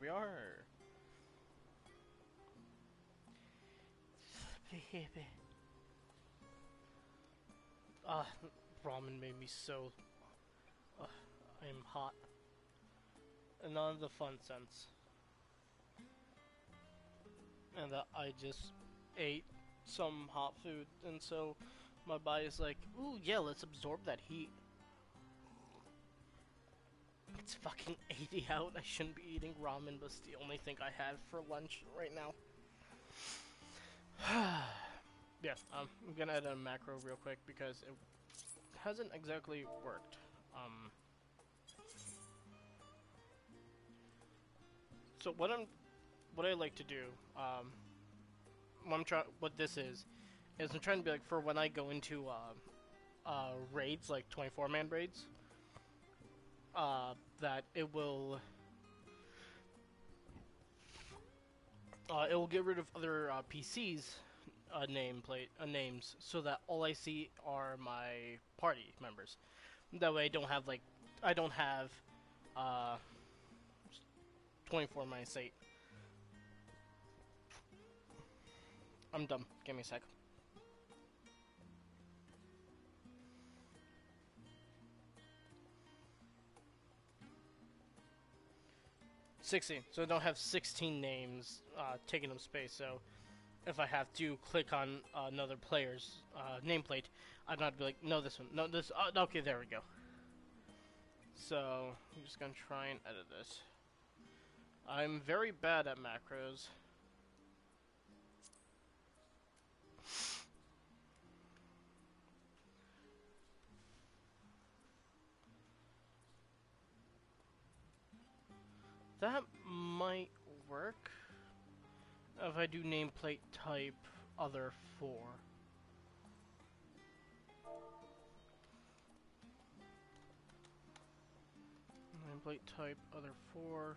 we are. Ah, ramen made me so... I'm hot. And not in the fun sense. And that I just ate some hot food, and so my body's like, ooh, yeah, let's absorb that heat. It's fucking 80 out. I shouldn't be eating ramen, but it's the only thing I have for lunch right now. Yeah, I'm gonna add a macro real quick because it hasn't exactly worked. So what I like to do, what this is I'm trying to be like for when I go into raids, like 24-man raids, that it will get rid of other PCs names, so that all I see are my party members. That way, I don't have 24 my state. I'm dumb. Give me a sec. $16. So I don't have 16 names taking up space. So if I have to click on another player's nameplate, I'd not be like, no, this one, no, this. Okay, there we go. So I'm just gonna try and edit this. I'm very bad at macros. That might work if I do nameplate type other 4. Nameplate type other 4.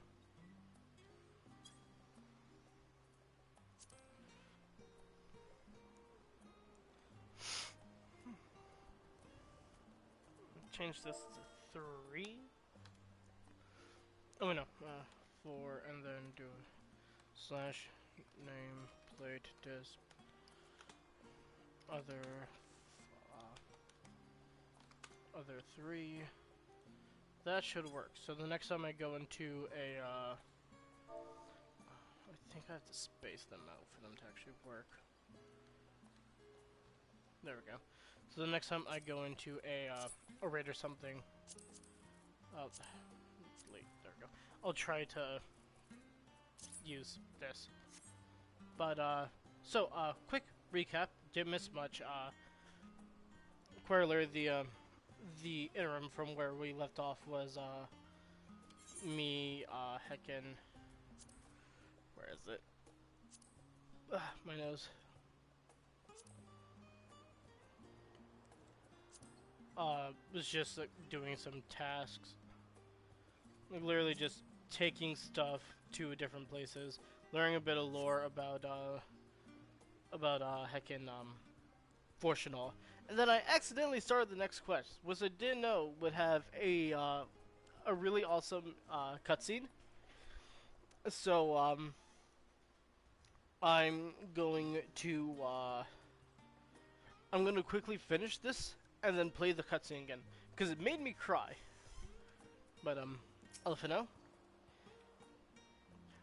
Change this to 3. Oh no, 4, and then do slash nameplate disp other 3. That should work. So the next time I go into a I think I have to space them out for them to actually work. There we go. So the next time I go into a raid or something, delete. There we go. I'll try to use this. But quick recap. Didn't miss much. Querler, the interim from where we left off was me, heckin'. Where is it? My nose. Was just like doing some tasks. Like literally just taking stuff to different places, learning a bit of lore about heckin' Fortunal. And then I accidentally started the next quest, which I didn't know would have a really awesome cutscene. So I'm going to quickly finish this and then play the cutscene again because it made me cry. But for now,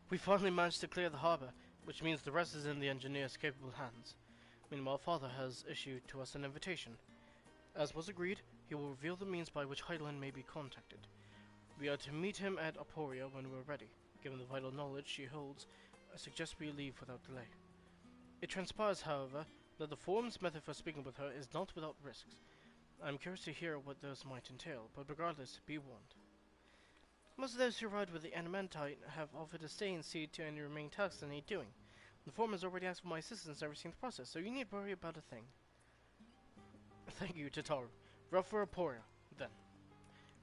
we finally managed to clear the harbor, which means the rest is in the engineer's capable hands. Meanwhile, Father has issued to us an invitation. As was agreed, he will reveal the means by which Hydaelyn may be contacted. We are to meet him at Aporia when we're ready. Given the vital knowledge she holds, I suggest we leave without delay. It transpires, however, that the Forum's method for speaking with her is not without risks. I am curious to hear what those might entail, but regardless, be warned. Most of those who ride with the Animantite have offered to stay and see to any remaining tasks they need doing. The Forum has already asked for my assistance in overseeing the process, so you need worry about a thing. Thank you, Tataru. Well for Aporia, then.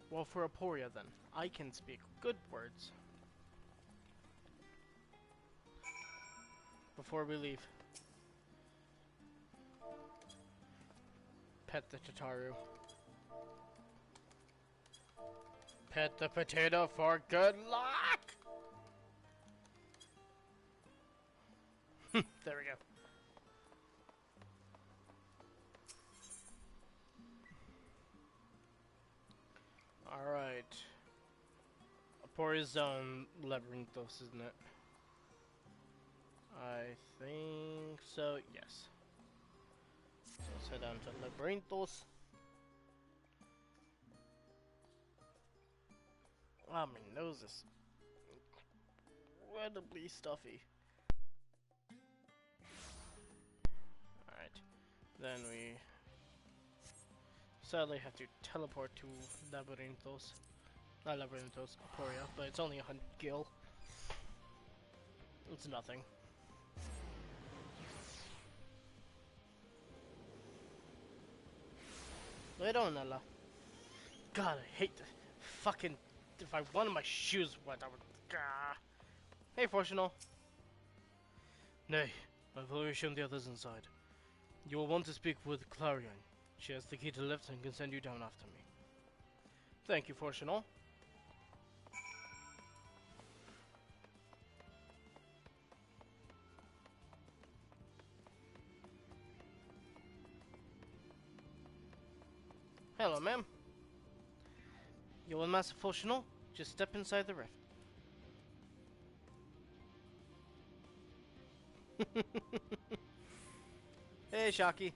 Well for Aporia, then. I can speak good words. Before we leave. Pet the Tataru. Pet the potato for good luck! Horizon Labyrinthos, isn't it? I think so, yes. So let's head down to Labyrinthos. Oh, my nose is incredibly stuffy. Alright. Then we sadly have to teleport to Labyrinthos. Not Labyrinthos, Aporia, but it's only 100 gil. It's nothing. Nella. God, I hate the fucking. If one of my shoes went, I would. Gah. Hey, Fortunal. Nay, I've already shown the others inside. You will want to speak with Clarion. She has the key to the lift and can send you down after me. Thank you, Fortunal. Hello, ma'am. You want Master Fortunal? Just step inside the rift. Hey, Shocky.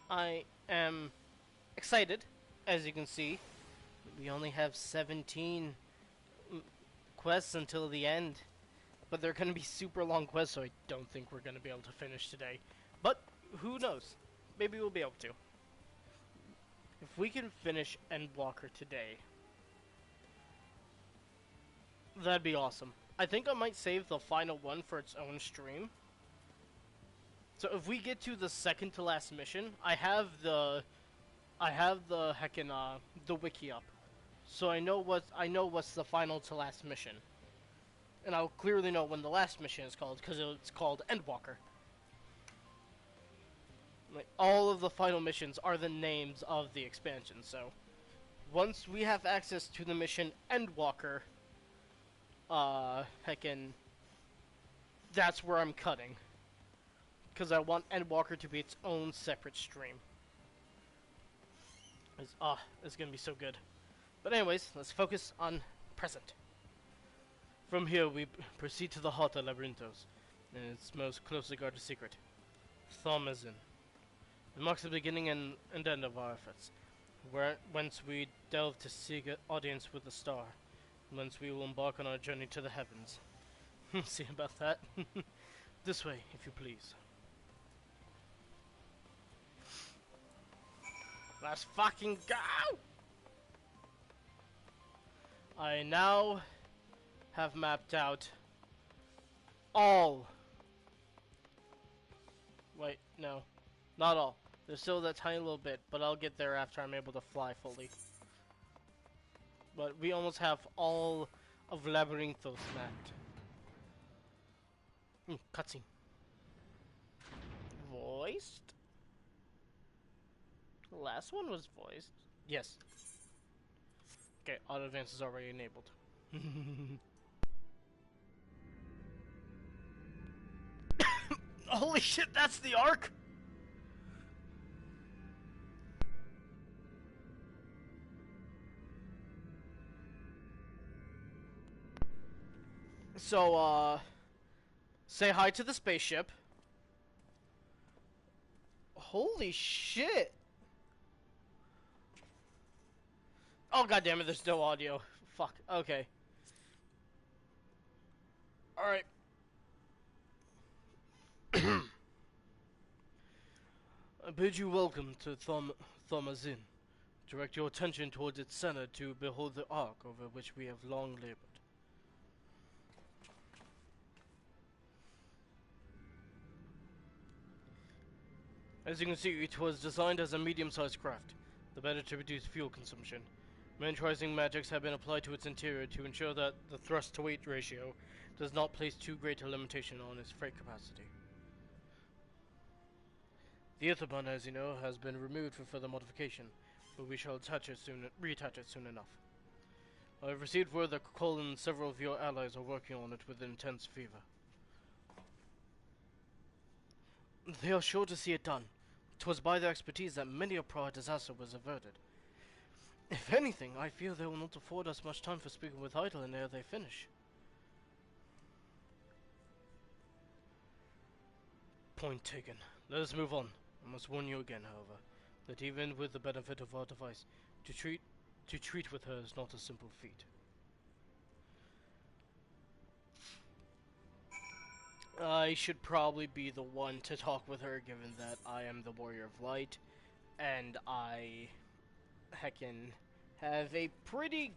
I am excited, as you can see. We only have 17 quests until the end. But they're going to be super long quests, so I don't think we're going to be able to finish today. But, who knows? Maybe we'll be able to. If we can finish Endwalker today, that'd be awesome. I think I might save the final one for its own stream. So if we get to the second to last mission, I have the heckin' the wiki up. So I know what's the final to last mission. And I'll clearly know when the last mission is called, because it's called Endwalker. Like, all of the final missions are the names of the expansion, so once we have access to the mission Endwalker, heckin', that's where I'm cutting. Because I want Endwalker to be its own separate stream. It's gonna be so good. But anyways, let's focus on present. From here, we proceed to the heart of Labyrinthos, and its most closely guarded secret, Thaumasin. It marks the beginning and end of our efforts, whence we delve to seek an audience with the star, whence we will embark on our journey to the heavens. See about that? This way, if you please. Let's fucking go! I now have mapped out all. Wait, no. Not all. There's still that tiny little bit, but I'll get there after I'm able to fly fully. But we almost have all of Labyrinthos mapped. Cutscene. Voiced? The last one was voiced. Yes. Okay, auto advance is already enabled. Holy shit, that's the arc? So, say hi to the spaceship. Holy shit! Oh, goddammit, there's no audio. Fuck, okay. Alright. I bid you welcome to Thaumasin. Direct your attention towards its center to behold the ark over which we have long labored. As you can see, it was designed as a medium-sized craft, the better to reduce fuel consumption. Miniaturizing magics have been applied to its interior to ensure that the thrust-to-weight ratio does not place too great a limitation on its freight capacity. The Ithaban, as you know, has been removed for further modification, but we shall reattach it soon enough. I have received word that Cole and several of your allies are working on it with intense fever. They are sure to see it done. 'Twas by their expertise that many a prior disaster was averted. If anything, I fear they will not afford us much time for speaking with Heidelin ere they finish. Point taken. Let us move on. I must warn you again, however, that even with the benefit of our device, to treat with her is not a simple feat. I should probably be the one to talk with her, given that I am the Warrior of Light, and I heckin' have a pretty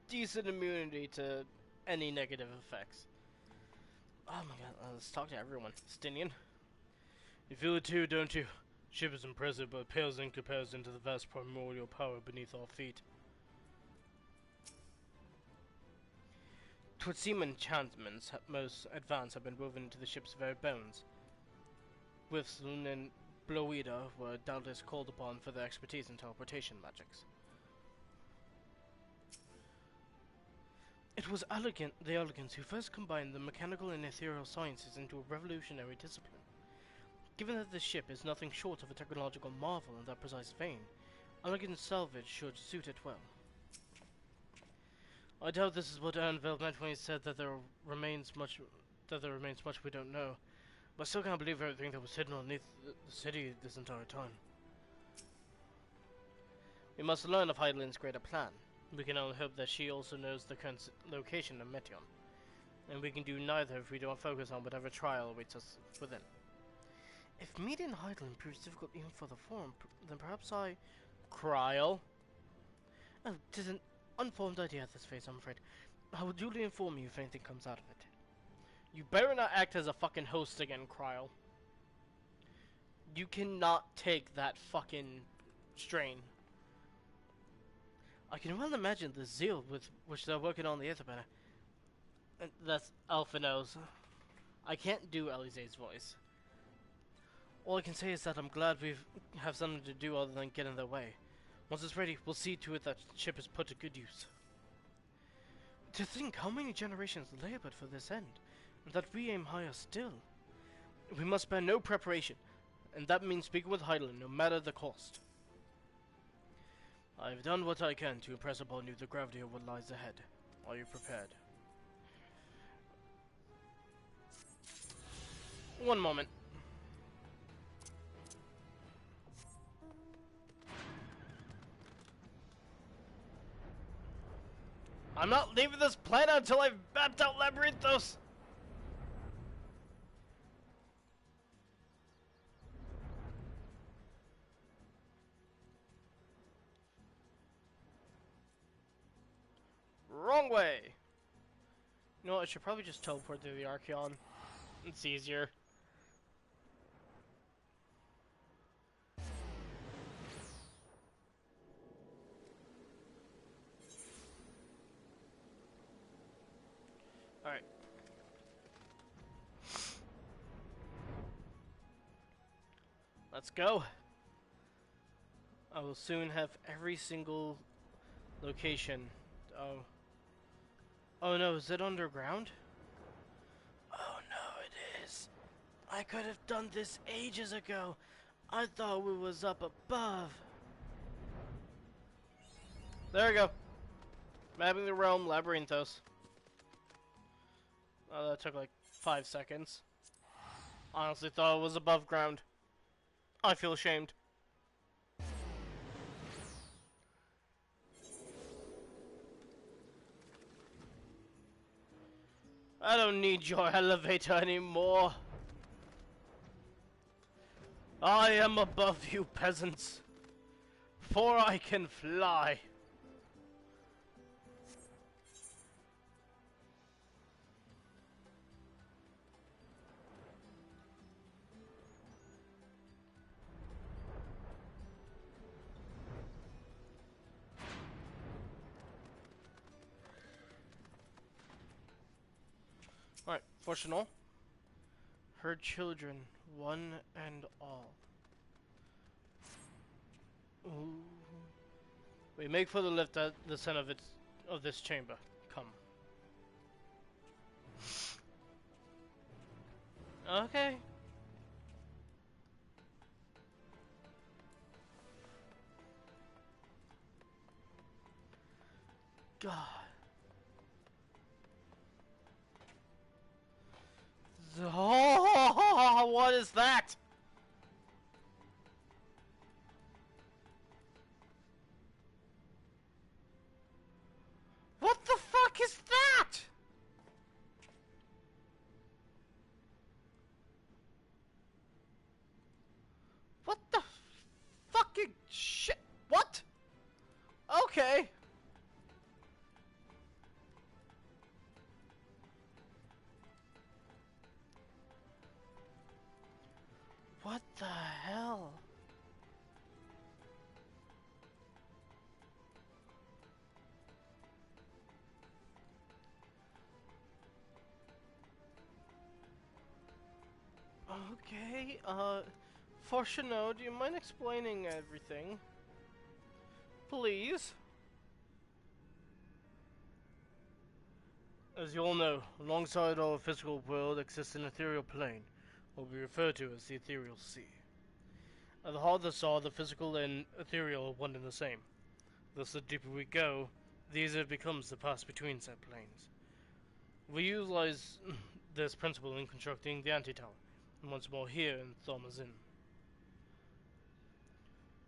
decent immunity to any negative effects. Oh my god, let's talk to everyone. Stinian. You feel it too, don't you? Ship is impressive, but pales in comparison to the vast primordial power beneath our feet. 'Twould seem enchantments most advanced have been woven into the ship's very bones. Whistling and Bloida were doubtless called upon for their expertise in teleportation magics. It was the elegants who first combined the mechanical and ethereal sciences into a revolutionary discipline. Given that this ship is nothing short of a technological marvel in that precise vein, elegant salvage should suit it well. I doubt this is what Ernveld meant when he said that there remains much we don't know, but I still can't believe everything that was hidden underneath the city this entire time. We must learn of Heidelin's greater plan. We can only hope that she also knows the current location of Metion, and we can do neither if we don't focus on whatever trial awaits us within. If meeting Heidelin proves difficult even for the Forum, then perhaps I... Kryl? Oh, 'tis an unformed idea at this phase, I'm afraid. I will duly inform you if anything comes out of it. You better not act as a fucking host again, Kryl. You cannot take that fucking strain. I can well imagine the zeal with which they're working on the Aetherbanner. And that's Alphino's. I can't do Elise's voice. All I can say is that I'm glad we have something to do other than get in their way. Once it's ready, we'll see to it that the ship is put to good use. To think how many generations labored for this end, and that we aim higher still. We must spare no preparation, and that means speaking with Heidelin, no matter the cost. I have done what I can to impress upon you the gravity of what lies ahead. Are you prepared? One moment. I'm not leaving this planet until I've mapped out Labyrinthos! Wrong way! You know what, I should probably just teleport to the Archeon. It's easier. Alright. Let's go. I will soon have every single location. Oh. Oh no, is it underground? Oh no, it is. I could have done this ages ago. I thought we was up above. There we go. Mapping the realm, Labyrinthos. Oh, that took like 5 seconds. Honestly thought it was above ground. I feel ashamed. I don't need your elevator anymore. I am above you peasants, for I can fly. Alright, fortunate. Her children, one and all. Ooh. We make for the lift at the center of this chamber. Come. Okay. God. Oh, what is that? What the fuck is that? What the fucking shit? What? Okay. What the hell? Okay, Fortuno, do you mind explaining everything? Please? As you all know, alongside our physical world exists an ethereal plane, what we refer to as the ethereal sea. At the heart of the star, the physical and ethereal are one and the same. Thus, the deeper we go, the easier it becomes to pass between said planes. We utilize this principle in constructing the anti-tower, and once more here in Thomazin.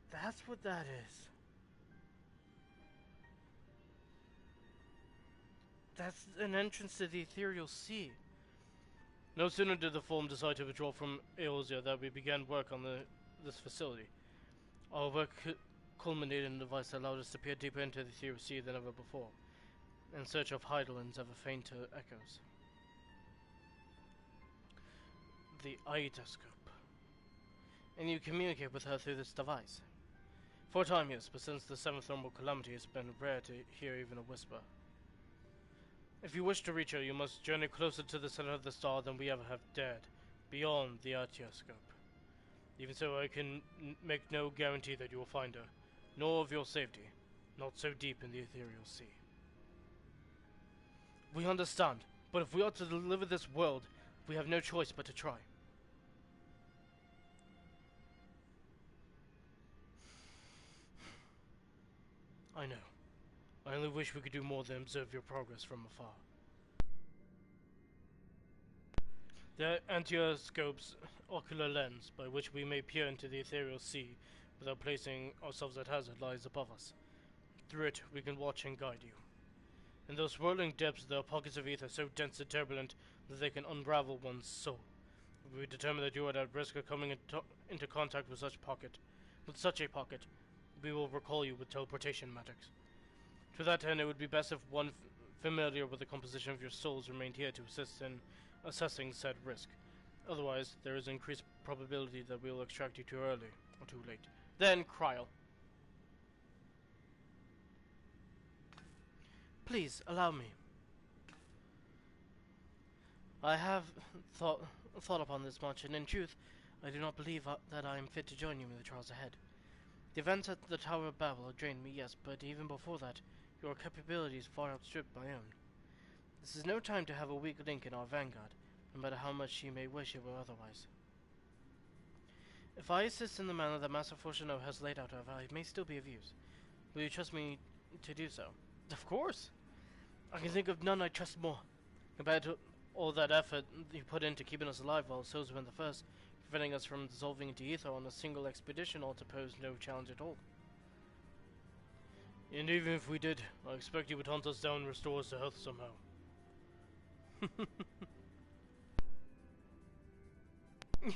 That's what that is. That's an entrance to the ethereal sea. No sooner did the Forum decide to withdraw from Eosia than we began work on this facility. Our work culminated in a device that allowed us to peer deeper into the ethereal sea than ever before, in search of Heidelin's ever fainter echoes. The Aidascope. And you communicate with her through this device. For a time, yes, but since the seventh thermal calamity, it's been rare to hear even a whisper. If you wish to reach her, you must journey closer to the center of the star than we ever have dared, beyond the Artioscope. Even so, I can make no guarantee that you will find her, nor of your safety, not so deep in the ethereal sea. We understand, but if we are to deliver this world, we have no choice but to try. I know. I only wish we could do more than observe your progress from afar. The Antioscope's ocular lens, by which we may peer into the ethereal sea without placing ourselves at hazard, lies above us. Through it, we can watch and guide you. In those swirling depths, there are pockets of ether so dense and turbulent that they can unravel one's soul. If we determine that you are at risk of coming into contact with such a pocket, we will recall you with teleportation magics. To that end, it would be best if one familiar with the composition of your souls remained here to assist in assessing said risk. Otherwise, there is an increased probability that we will extract you too early or too late. Then, Kryl. Please, allow me. I have thought upon this much, and in truth, I do not believe that I am fit to join you in the trials ahead. The events at the Tower of Babel have drained me, yes, but even before that, your capabilities far outstripped my own. This is no time to have a weak link in our vanguard, no matter how much she may wish it were otherwise. If I assist in the manner that Master Fortuno has laid out, however, I may still be of use. Will you trust me to do so? Of course! I can think of none I trust more. Compared to all that effort you put into keeping us alive while souls were in the first, preventing us from dissolving into ether on a single expedition ought to pose no challenge at all. And even if we did, I expect you would hunt us down and restore us to health somehow.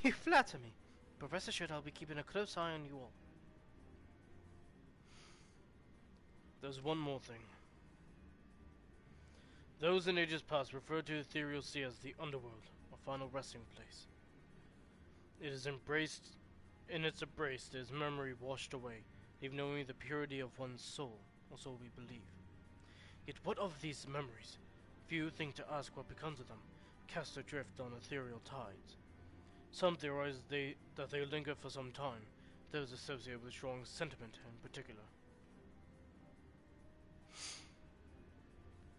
You flatter me, but rest assured I'll be keeping a close eye on you all. There's one more thing. Those in ages past referred to the ethereal sea as the underworld, or final resting place. It is embraced, in its embrace there is memory washed away, leaving only the purity of one's soul, or so we believe. Yet what of these memories? Few think to ask what becomes of them, cast adrift on ethereal tides. Some theorize that they linger for some time, those associated with strong sentiment in particular.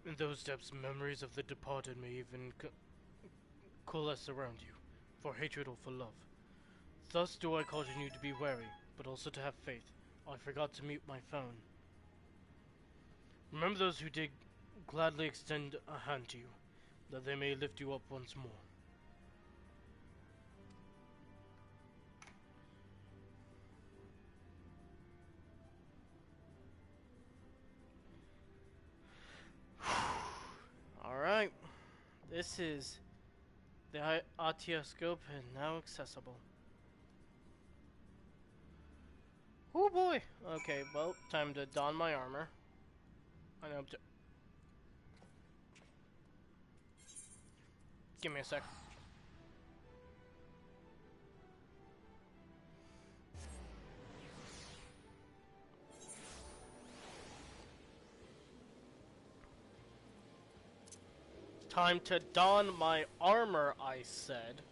In those depths, memories of the departed may even coalesce around you, for hatred or for love. Thus do I caution you to be wary, but also to have faith. I forgot to mute my phone. Remember those who did gladly extend a hand to you, that they may lift you up once more. Alright, this is the artioscope and now accessible. Oh boy! Okay, well, time to don my armor. I know. Give me a sec. Time to don my armor, I said.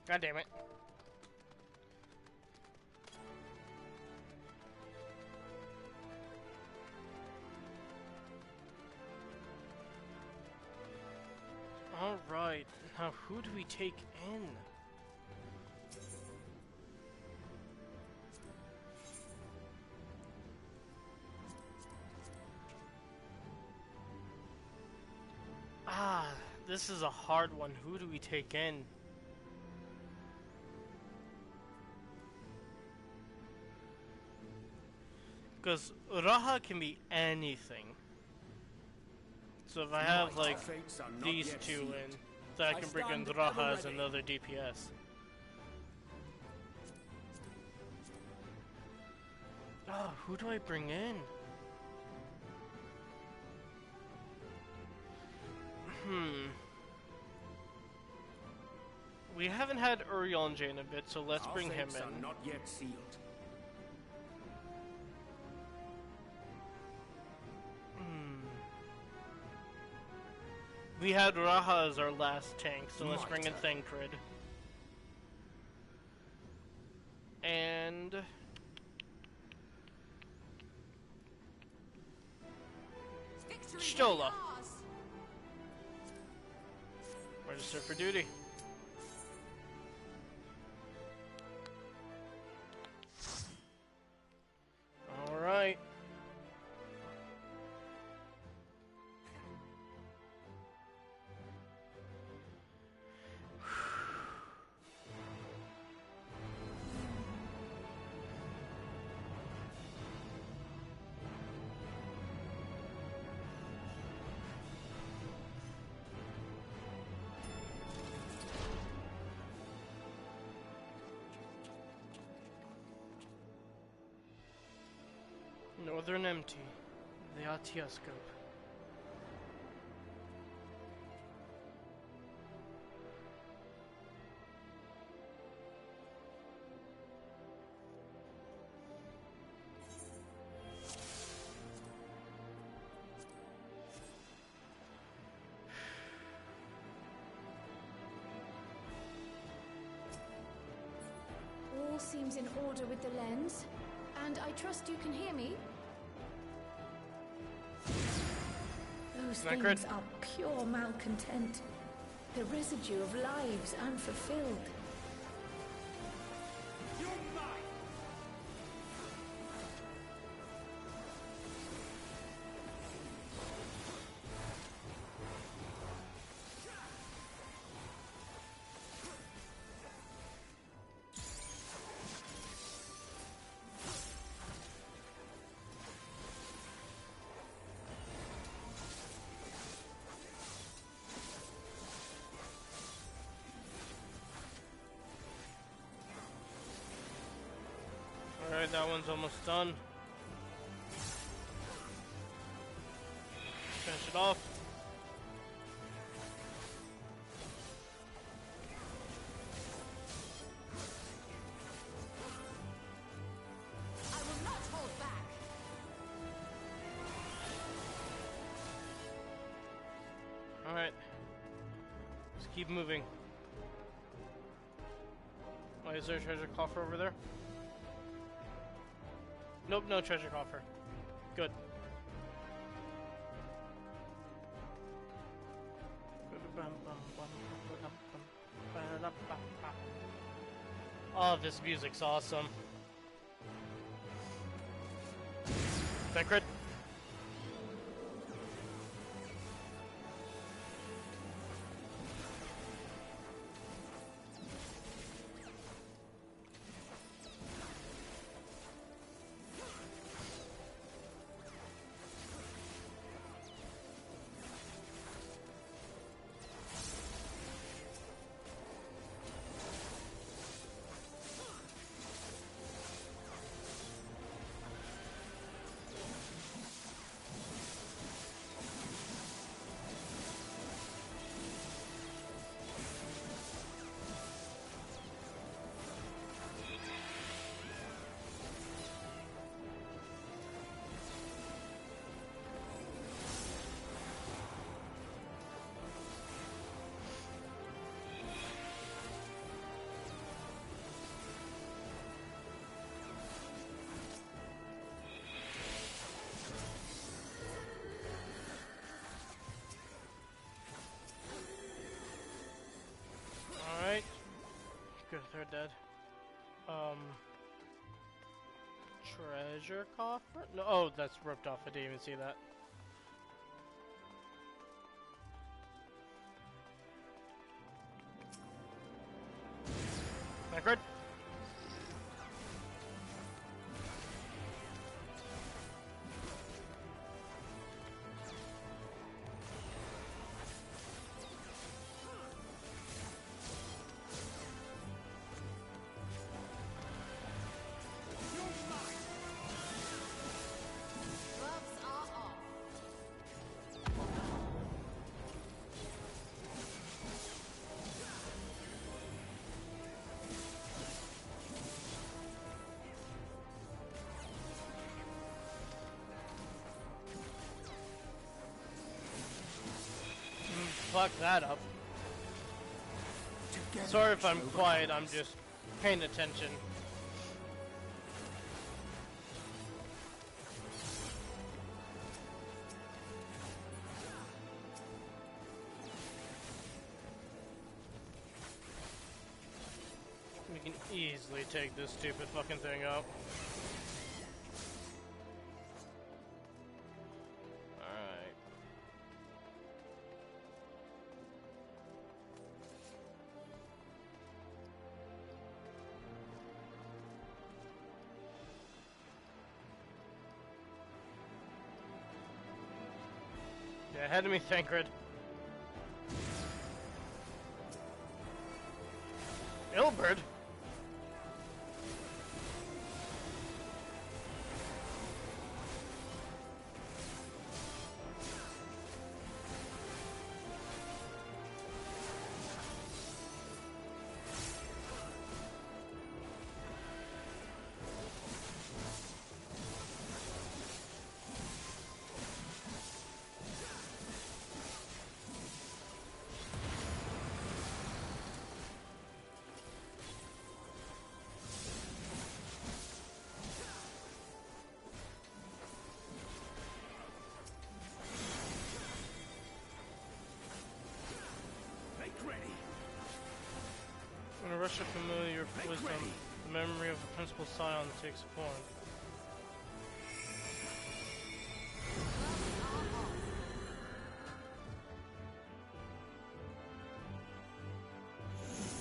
God damn it. Alright, now who do we take in? Ah, this is a hard one. Who do we take in? Because Raha can be anything. So if I have, like, these two in, then I can bring in Raha as another DPS. Oh, who do I bring in? We haven't had Urianger in a bit, so let's bring him in. Not yet sealed. We had Raha as our last tank, so let's bring in Thancred. And... Stola. Register for duty. Alright. Northern Empty, the artioscope. All seems in order with the lens, and I trust you can hear me. Those things are pure malcontent, the residue of lives unfulfilled. You're mine! Alright, that one's almost done. finish it off. I will not hold back. Alright. Let's keep moving. Oh, is there a treasure coffer over there? Nope, no treasure coffer. Good. Oh, this music's awesome. Bankrit. Alright. Good, they're dead. Treasure coffer? No, oh, that's ripped off. I didn't even see that. Bankrit. Gloves are off. Fuck that up. Together Sorry if we I'm shall quiet, overcome I'm this. just paying attention. We can easily take this stupid fucking thing out. Alright. Yeah, ahead of me, Thancred. Ilberd? Make ready. When a rush of familiar wisdom, ready. the memory of the principal scion takes form.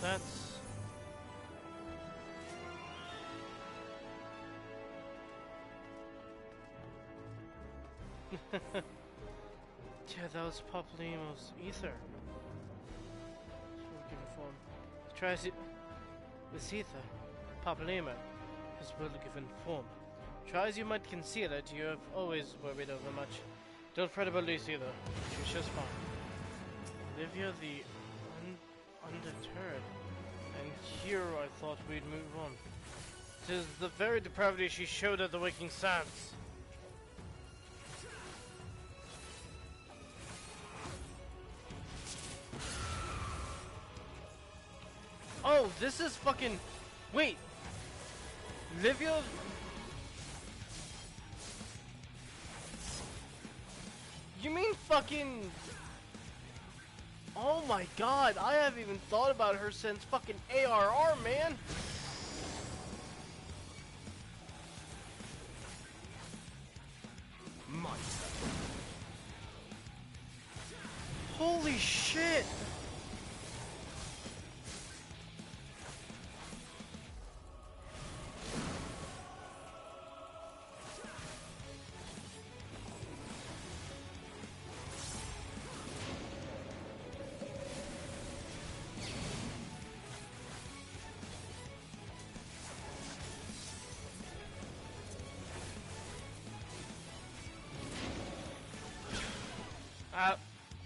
That's... yeah, that was Papalymo's ether. Given form. Tries it with ether. Papalymo, his will given form. Try as you might conceal it, you have always worried overmuch. Don't fret about Lucy though. She's just fine. Livia the undeterred. And here I thought we'd move on. 'Tis the very depravity she showed at the Waking Sands. Oh, this is fucking... Wait! Livia... You mean fucking... Oh my god, I haven't even thought about her since fucking ARR, man! My turn. Holy shit!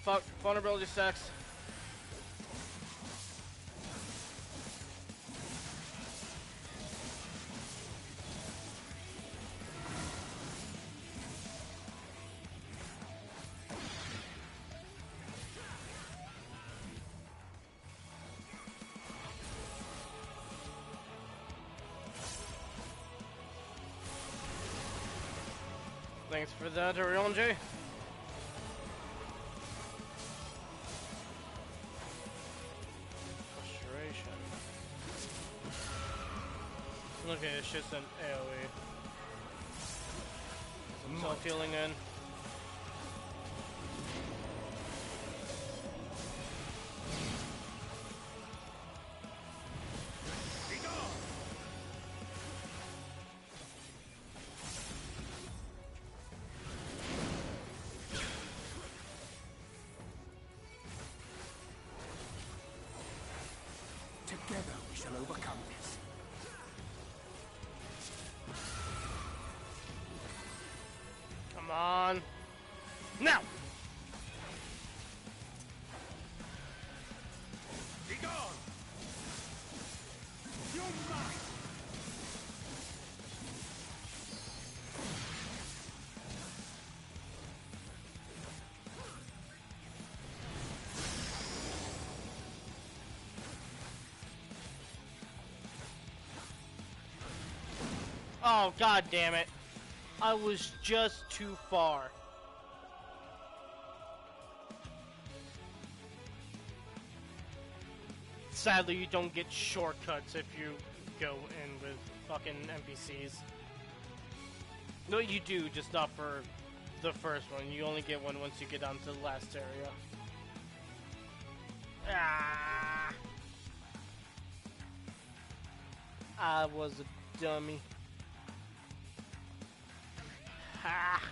Fuck, vulnerability stacks. Thanks for that, Orionji. Okay, it's just an AoE. Some self-healing in. Be gone! Together we shall overcome this. Come on. Now! Be gone! You're mine! Oh, god damn it. I was just too far. Sadly, you don't get shortcuts if you go in with fucking NPCs. No, you do, just not for the first one. You only get one once you get onto the last area. Ah! I was a dummy. Ha!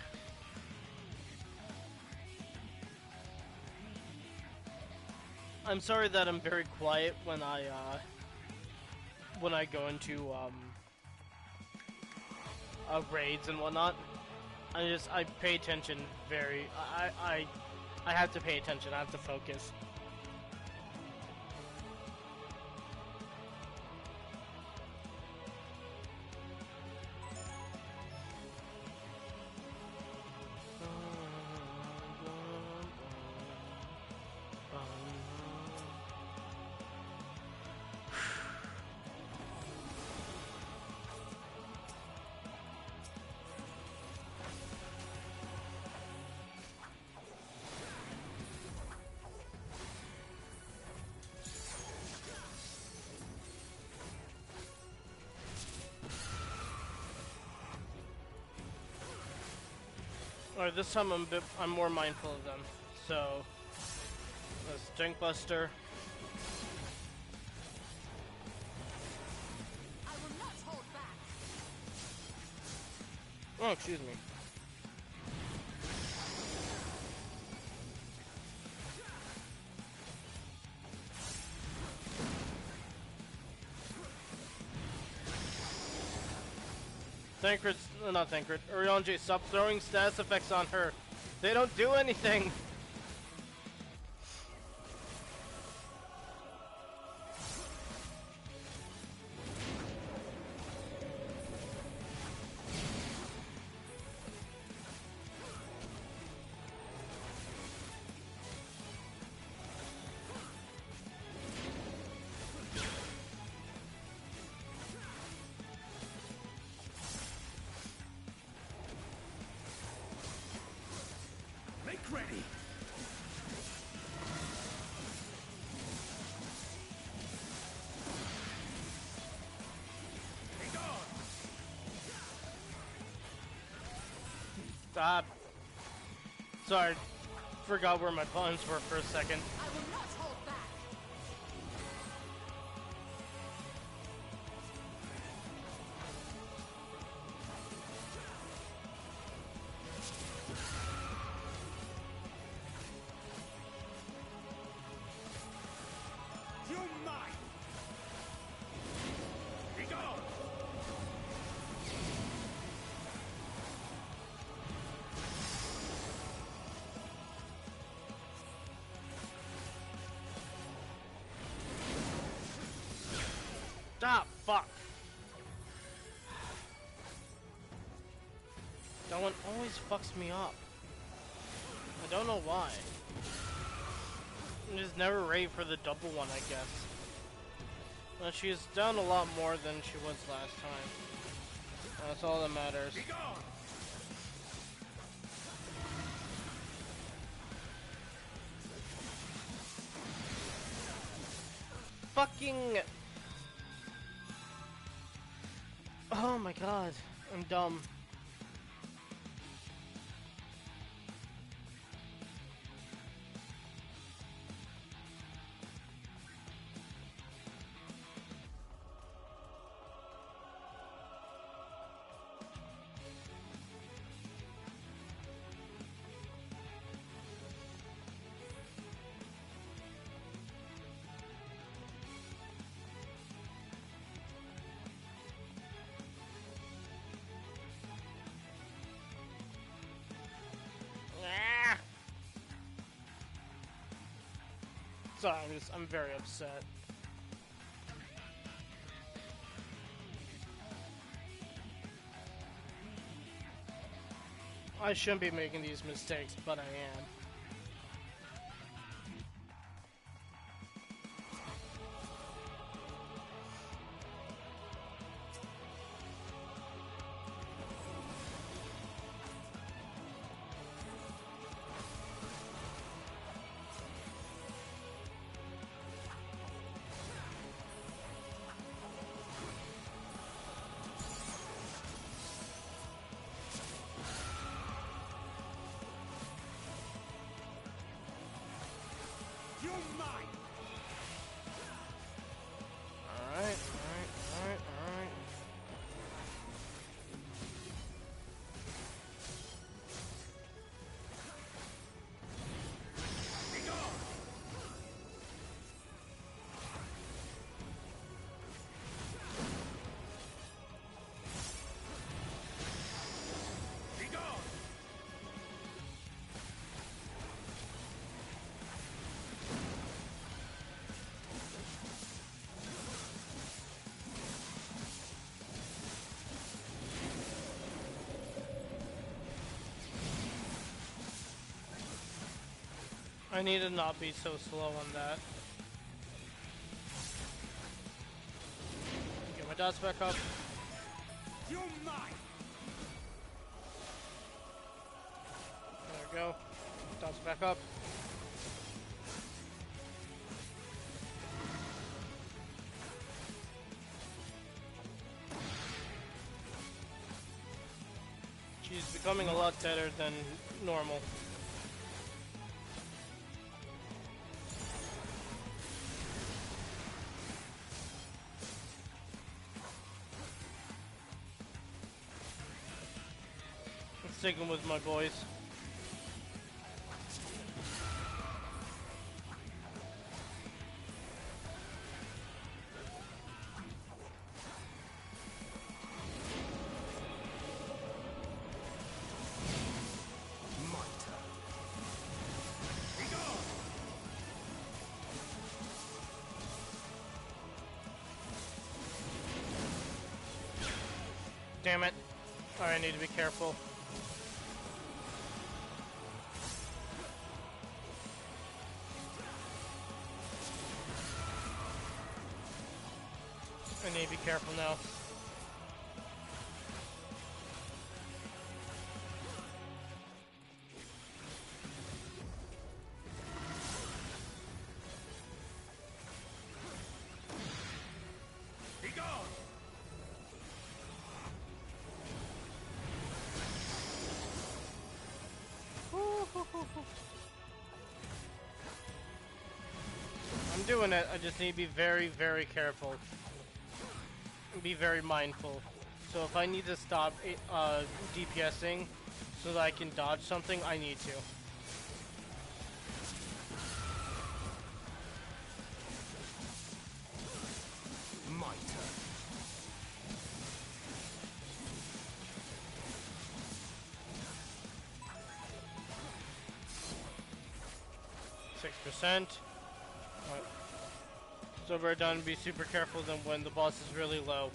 I'm sorry that I'm very quiet when I go into raids and whatnot. I pay attention very. I have to pay attention. I have to focus. Alright, this time I'm more mindful of them. So, let's Drink Buster. I will not hold back. Oh, excuse me. Thancred, not Thancred. Orionji, stop throwing status effects on her. They don't do anything. Make ready. Be gone. Ah, sorry, forgot where my buttons were for a second. I will not hold back. You're mine. Be gone. Ah, fuck. That one always fucks me up. I don't know why. I'm just never ready for the double one, I guess. Well, she's done a lot more than she was last time. That's all that matters. Be gone. Fucking... Oh my god, I'm dumb. Ah! Sorry, I'm very upset. I shouldn't be making these mistakes, but I am. You're mine. Alright, alright. Be gone. Be gone. I need to not be so slow on that. Get my dots back up. You're mine. There we go. Dots back up. She's becoming a lot better than normal. I'm sticking with my boys. My turn. Damn it. Alright, I need to be careful. I need to be careful now. Be gone! 'm doing it. I just need to be very, very careful. Be very mindful. So if I need to stop DPSing so that I can dodge something, I need to. My turn. %. So we're done. Be super careful then when the boss is really low.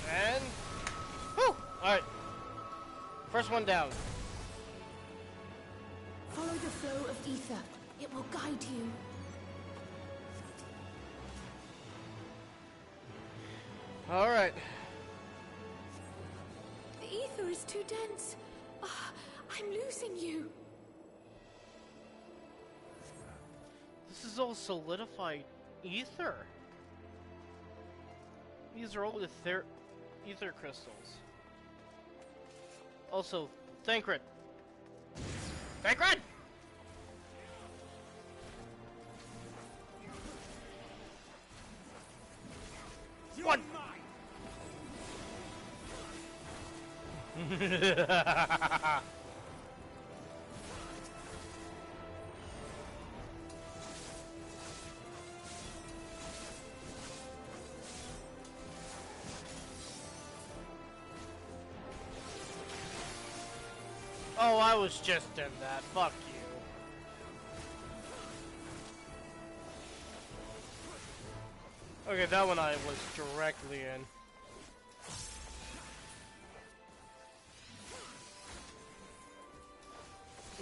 And whew! Alright. First one down. Follow the flow of ether. It will guide you. Alright. The ether is too dense. Ah, I'm losing you. This is all solidified ether. These are all ether crystals. Also, Thancred. Thancred! You're One. mine! Oh, I was just in that. Fuck you. Okay, that one I was directly in.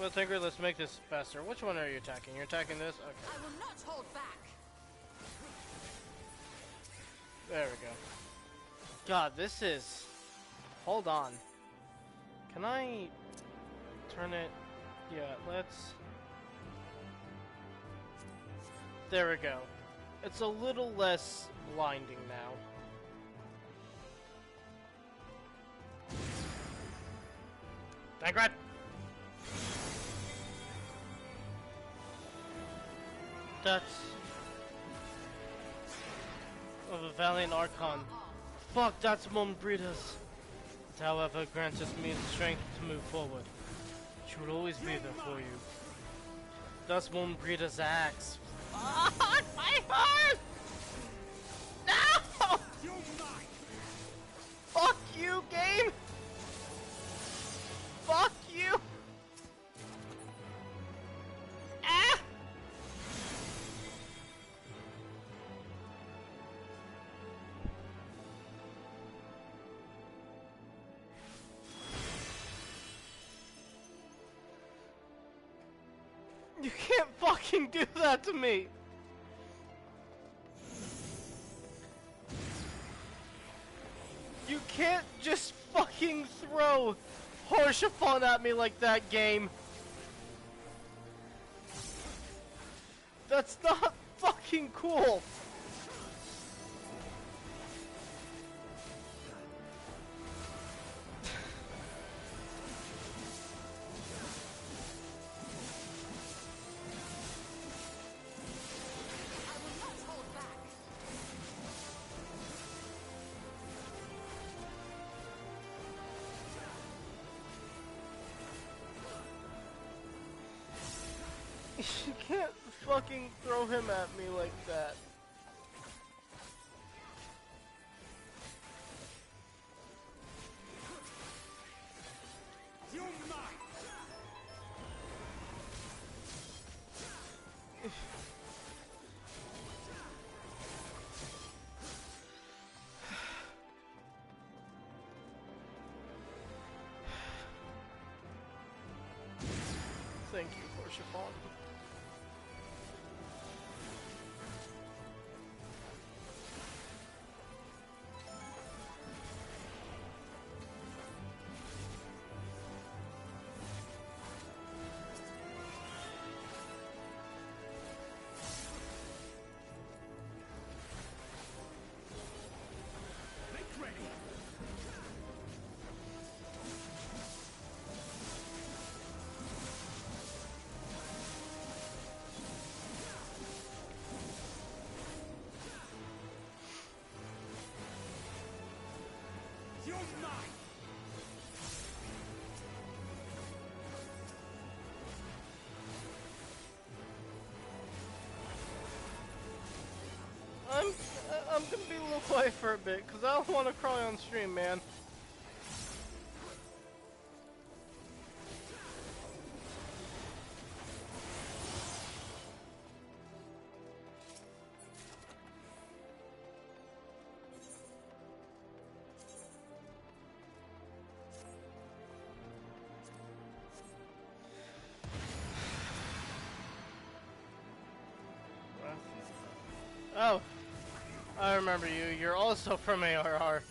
Well, Tinker, let's make this faster. Which one are you attacking? You're attacking this? Okay. I will not hold back. There we go. God, this is... Hold on. Can I turn it? Yeah, let's... There we go. It's a little less blinding now. Thancred! That's... of a valiant Archon. Fuck, that's Mom Breeders. It, however, grants us me the strength to move forward. She will always be there for you. That's Mom Breeders' axe. Fuck, my heart! No! You're mine! Fuck you, game! Fuck you! Ah! You can't fucking do that to me! You can't just fucking throw Horshaphon at me like that, game! That's not fucking cool! I will not hold back. You can't fucking throw him at me like that. You're mine! You're mine! I'm gonna be a little quiet for a bit, cause I don't want to cry on stream, man. Oh, I remember you. You're also from ARR.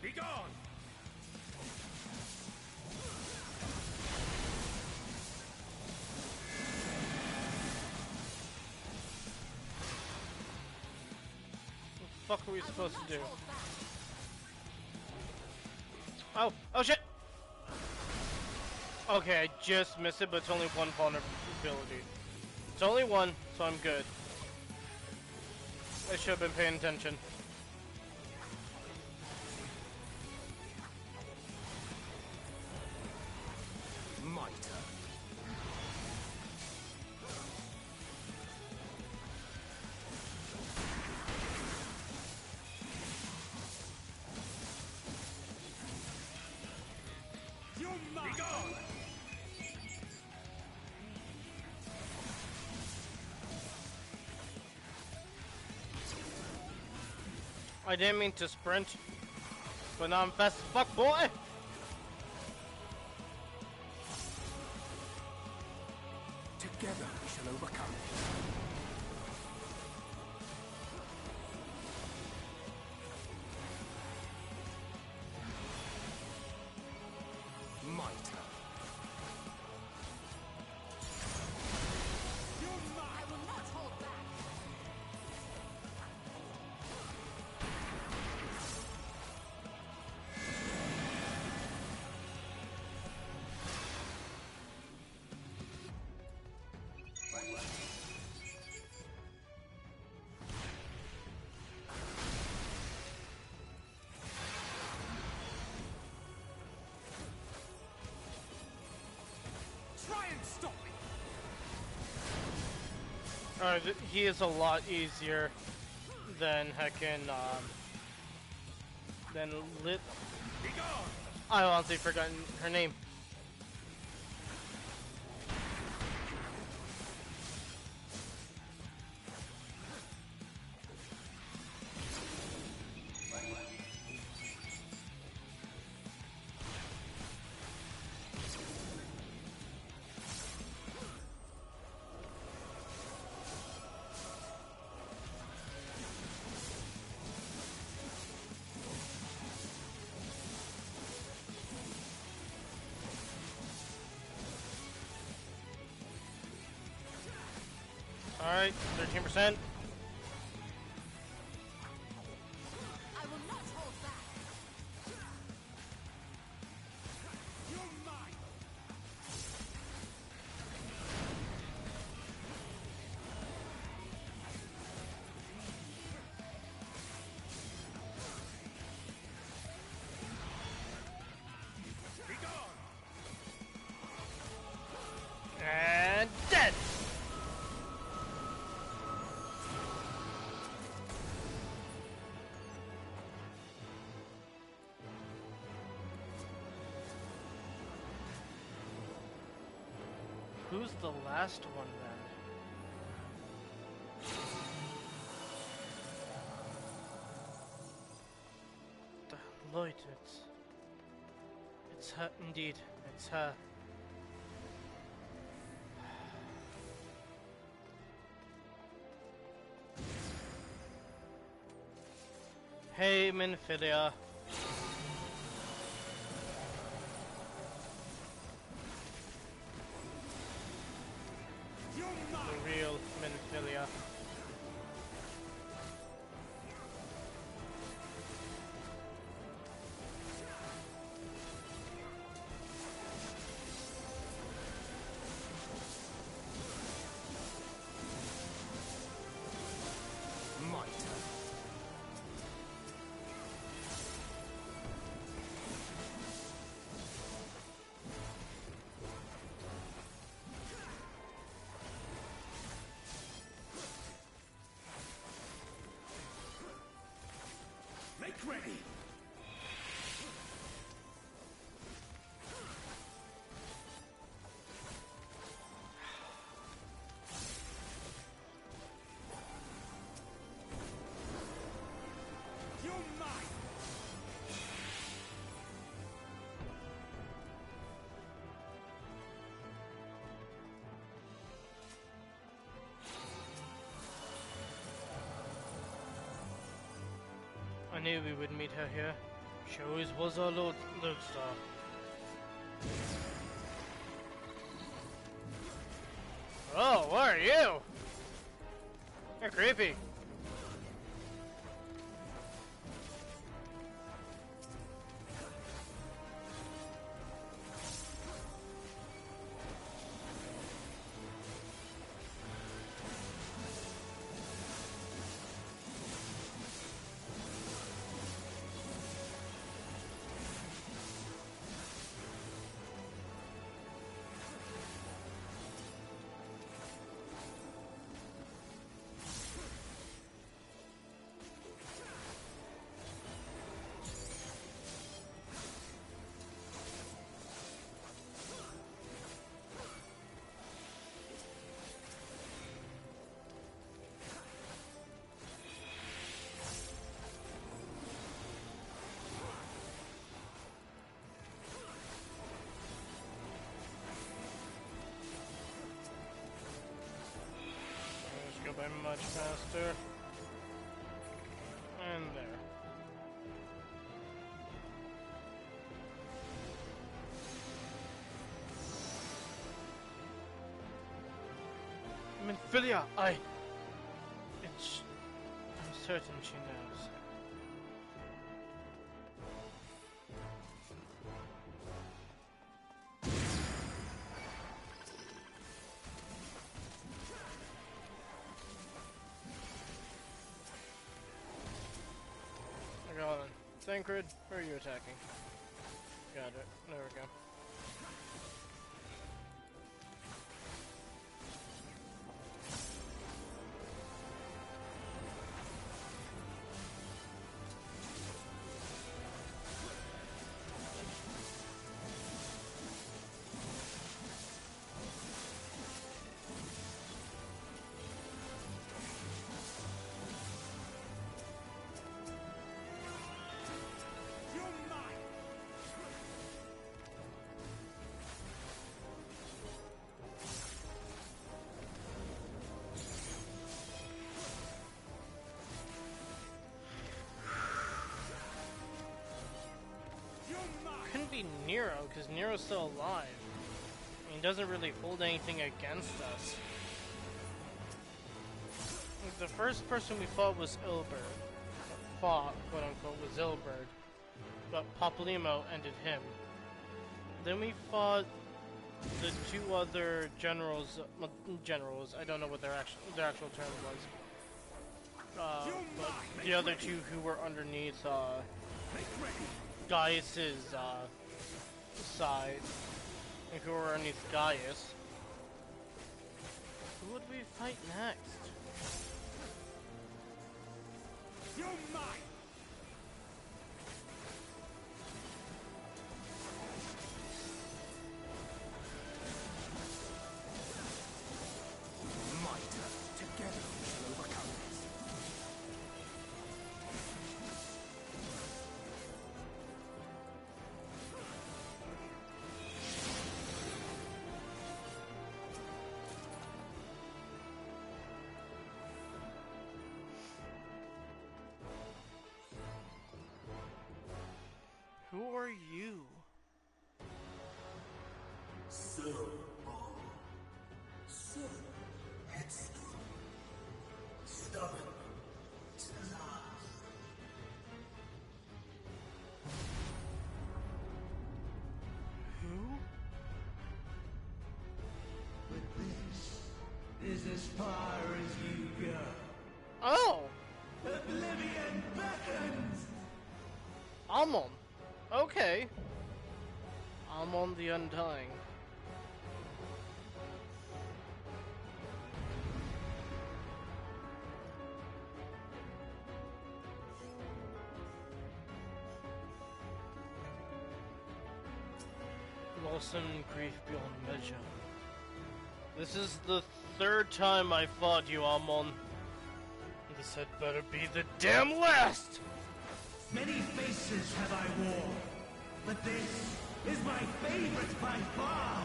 Be gone! What the fuck are we I will supposed to not do? hold back. Oh shit! Okay, I just missed it, but it's only one vulnerability. It's only one, so I'm good. I should have been paying attention. My turn. You're mine! Be gone! I didn't mean to sprint, but now I'm fast as fuck, boy! Together we shall overcome. My turn. You're mine! I will not hold back. Try and stop me! Alright, he is a lot easier than heckin', than Lit. Be gone! I honestly forgotten her name. Alright, 13%. I will not hold back. You're mine! Be gone! And dead! Who's the last one then? The Lloyd, it's her indeed. It's her. Hey, Minfilia. You're mine! The real Minfilia. My turn. Make ready! You're mine! I knew we would meet her here. She always was our lodestar. Oh, what are you? You're creepy. Let's go by much faster. And there. Minfilia, I'm certain she knows. I got it. Thancred, where are you attacking? Got it. There we go. You're mine! You're mine! Couldn't be Nero, because Nero's still alive. He doesn't really hold anything against us. The first person we fought was Ilberd. Fought, quote unquote, was Ilberd. But Papalymo ended him. Then we fought the two other generals. I don't know what their actual term was. But the other two who were underneath Make ready! Gaius's side, and who were underneath Gaius. Who would we fight next? You're mine! My turn. Together we shall overcome this. Who are you? So Amon. Okay. Amon the Undying. Loss and grief beyond measure. This is the third time I fought you, Amon. This had better be the damn last! Many faces have I worn, but this is my favorite by far.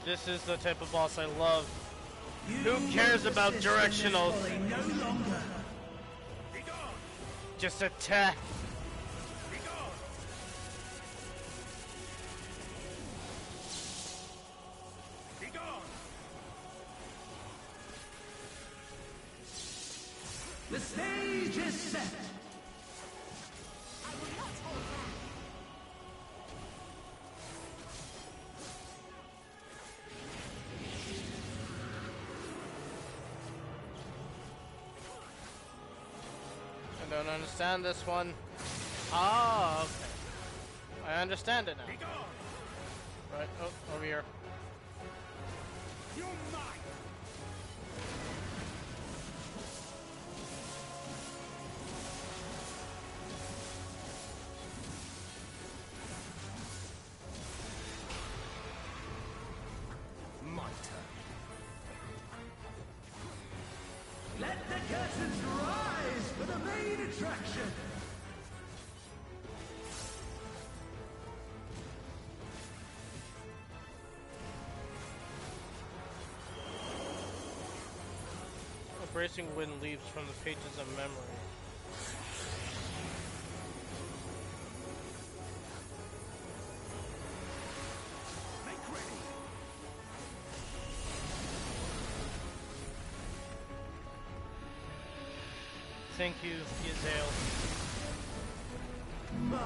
This is the type of boss I love. You Who cares will about persist in this directionals? folly no longer. Just attack. The stage is set. I will not hold back. I don't understand this one. Ah, okay. I understand it now. Right, oh, over here. You're mine. My turn. Let the curtains rise for the main attraction. A bracing wind leaves from the pages of memory. Make ready. Thank you, Yazael. Ma,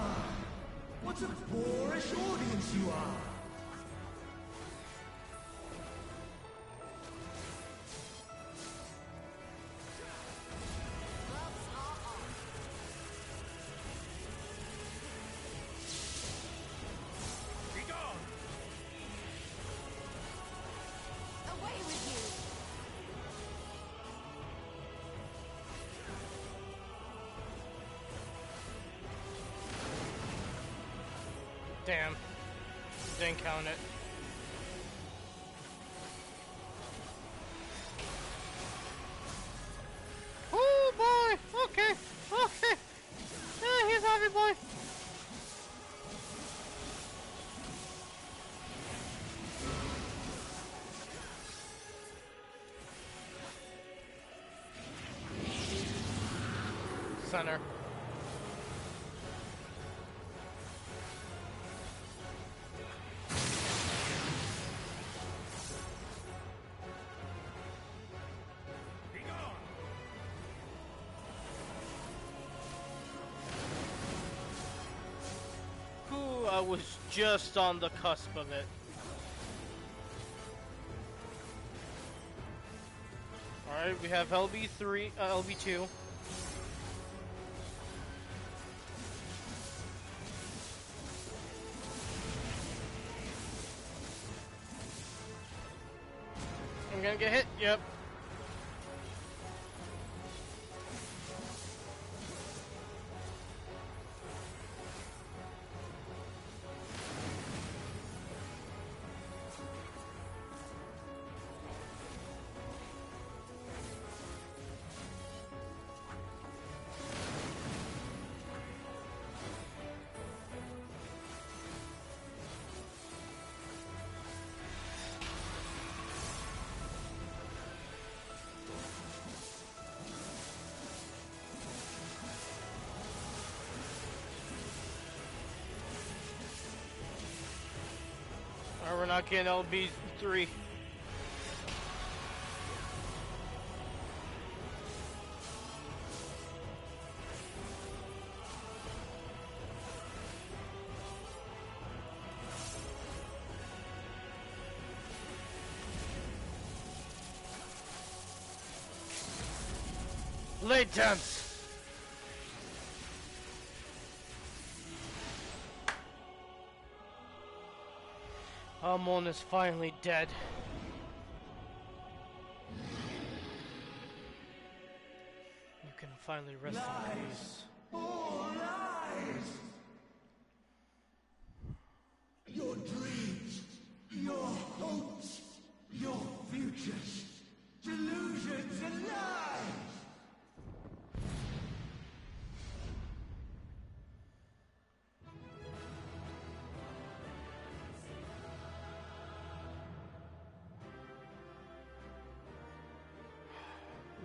what a boorish audience you are. Gloves are off. Be gone. Away with you. Damn. Didn't count it. Oh boy! Okay! Okay! Yeah, he's happy boy! Center. Be gone. Ooh, I was just on the cusp of it. Alright, we have LB3, LB2. I'm gonna get hit, yep. Alright, we're not getting LB3. Latense! Amon is finally dead. You can finally rest in peace. All lies! Your dreams, your hopes, your futures, delusions and lies!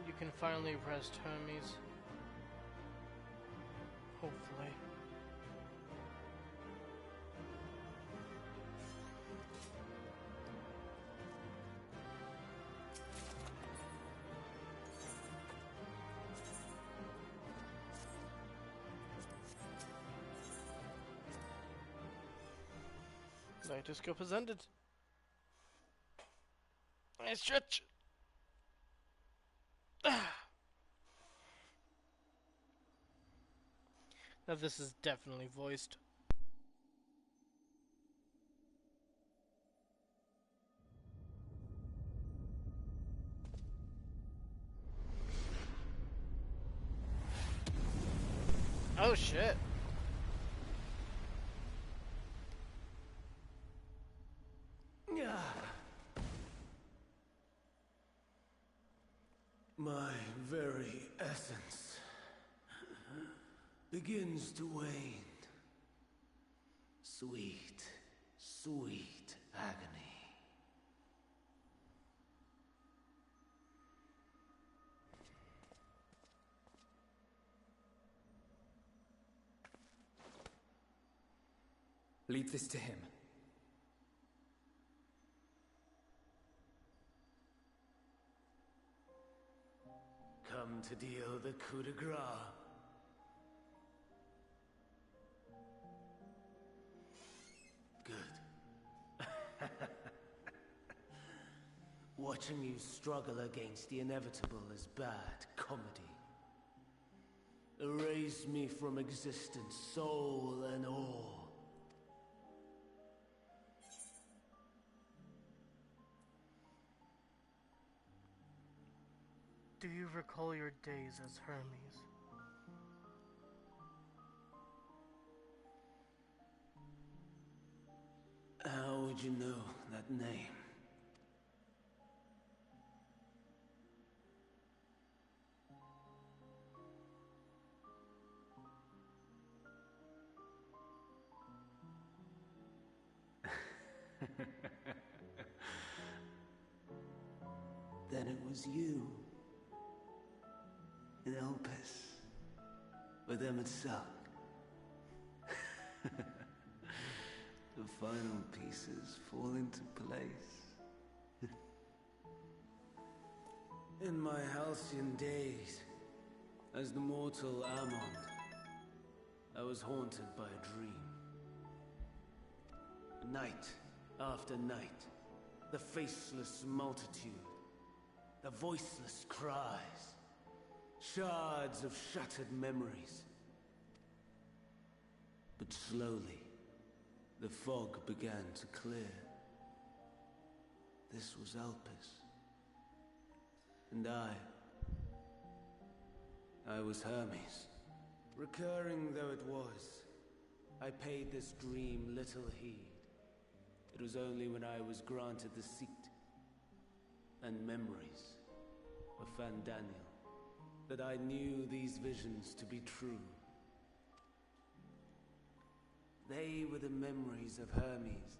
You can finally rest, Hermes. Hopefully. Nightoscope has ended. I stretch. Now this is definitely voiced. Oh shit. My very essence begins to wane. Sweet, sweet agony. Leave this to him. Come to deal the coup de grace. Good. Watching you struggle against the inevitable is bad comedy. Erase me from existence, soul and all. Do you recall your days as Hermes? How would you know that name? Then it was you. In Elpis. With Emet-Suk. The final pieces fall into place. In my halcyon days, as the mortal Amon, I was haunted by a dream. Night after night, the faceless multitude, the voiceless cries, shards of shattered memories. But slowly, the fog began to clear. This was Elpis. And I was Hermes. Recurring though it was, I paid this dream little heed. It was only when I was granted the seat and memories of Fandaniel that I knew these visions to be true. They were the memories of Hermes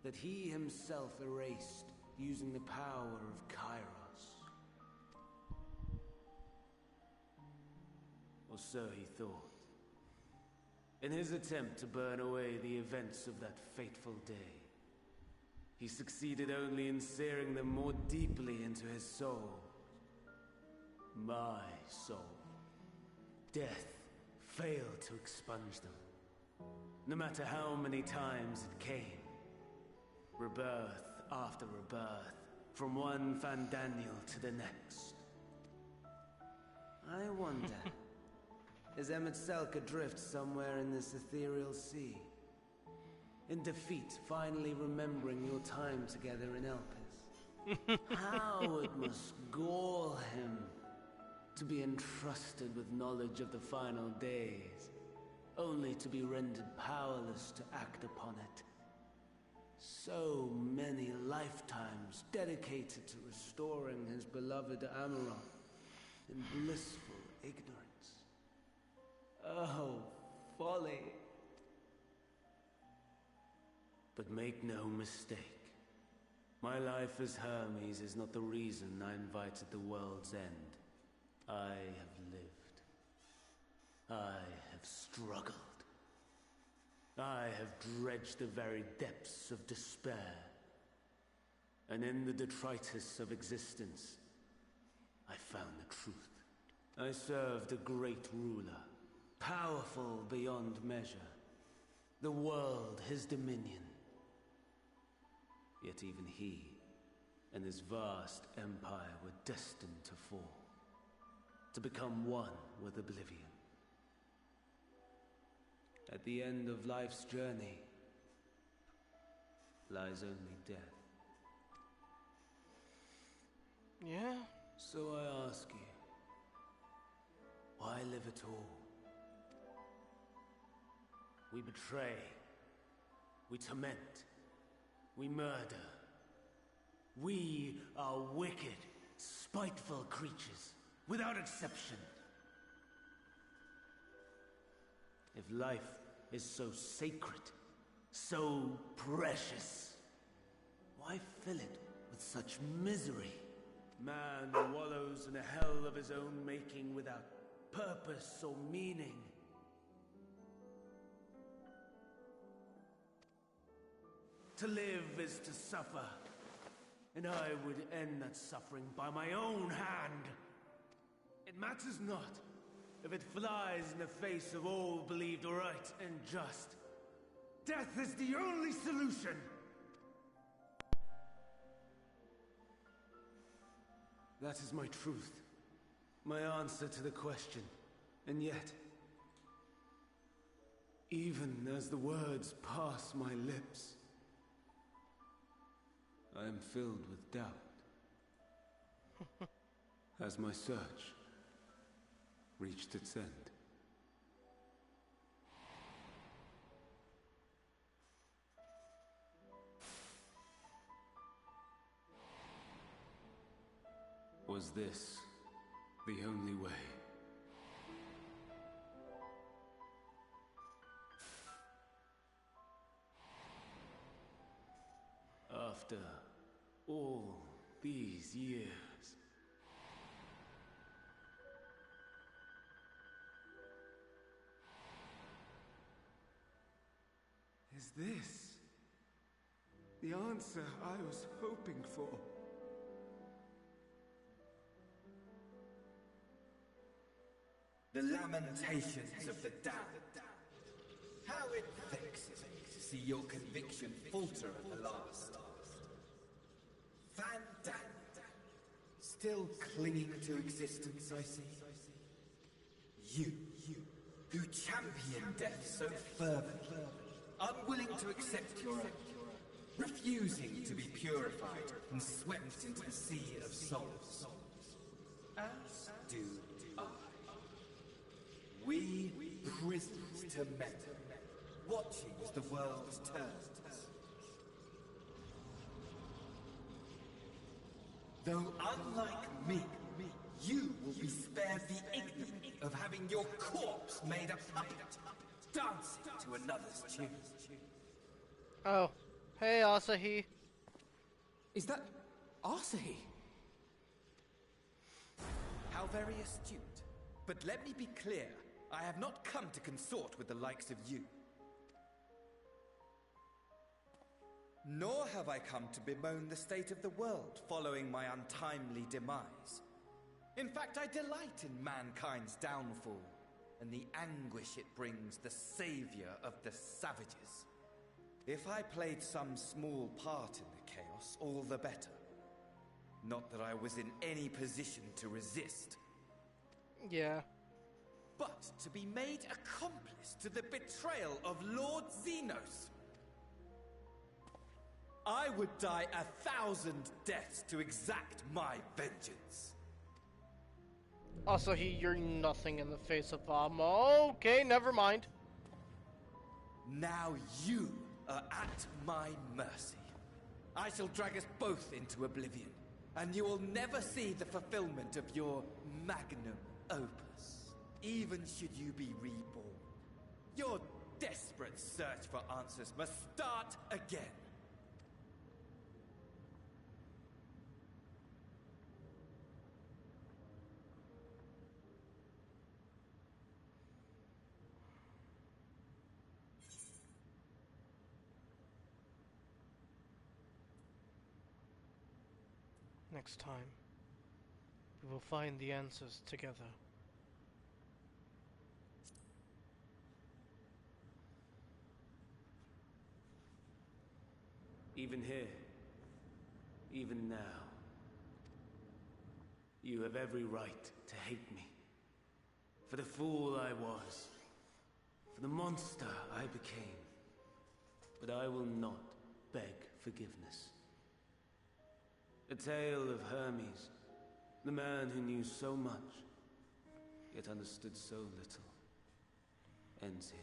that he himself erased using the power of Kairos. Or so he thought. In his attempt to burn away the events of that fateful day, he succeeded only in searing them more deeply into his soul. My soul. Death failed to expunge them. No matter how many times it came. Rebirth after rebirth, from one Fandaniel to the next. I wonder, is Selk adrift somewhere in this ethereal sea? In defeat, finally remembering your time together in Elpis? How it must gall him to be entrusted with knowledge of the final days, only to be rendered powerless to act upon it. So many lifetimes dedicated to restoring his beloved Amarok in blissful ignorance. Oh, folly. But make no mistake. My life as Hermes is not the reason I invited the world's end. I have lived. I have struggled. I have dredged the very depths of despair. And in the detritus of existence, I found the truth. I served a great ruler, powerful beyond measure. The world, his dominion. Yet even he and his vast empire were destined to fall, to become one with oblivion. At the end of life's journey lies only death. Yeah? So I ask you, why live at all? We betray, we torment, we murder. We are wicked, spiteful creatures, without exception. If life is so sacred, so precious, why fill it with such misery? Man wallows in a hell of his own making without purpose or meaning. To live is to suffer, and I would end that suffering by my own hand. It matters not if it flies in the face of all believed right and just. Death is the only solution! That is my truth, my answer to the question. And yet, even as the words pass my lips, I am filled with doubt. Has my search reached its end? Was this the only way? After all these years. Is this the answer I was hoping for? The lamentations of the damned. How it vexes me to see your conviction falter at the last. Van Damme, still clinging to existence, I see. You, who champion death so fervently, unwilling to accept your own, refusing to be purified and swept into the sea of souls. As do I. We prisoners to men, watching as the world turns. Though unlike me, you will be spared the ignominy of having your corpse made a puppet, dancing to another's tune. Oh. Hey, Asahi. Is that Asahi? How very astute. But let me be clear, I have not come to consort with the likes of you. Nor have I come to bemoan the state of the world following my untimely demise. In fact, I delight in mankind's downfall and the anguish it brings the savior of the savages. If I played some small part in the chaos, all the better. Not that I was in any position to resist. Yeah. but to be made accomplice to the betrayal of Lord Xenos. I would die 1,000 deaths to exact my vengeance. Also, you're nothing in the face of Vamo. Okay, never mind. Now you are at my mercy. I shall drag us both into oblivion, and you will never see the fulfillment of your magnum opus, even should you be reborn. Your desperate search for answers must start again. Next time, we will find the answers together. Even here, even now, you have every right to hate me. For the fool I was, for the monster I became. But I will not beg forgiveness. The tale of Hermes, the man who knew so much, yet understood so little, ends here.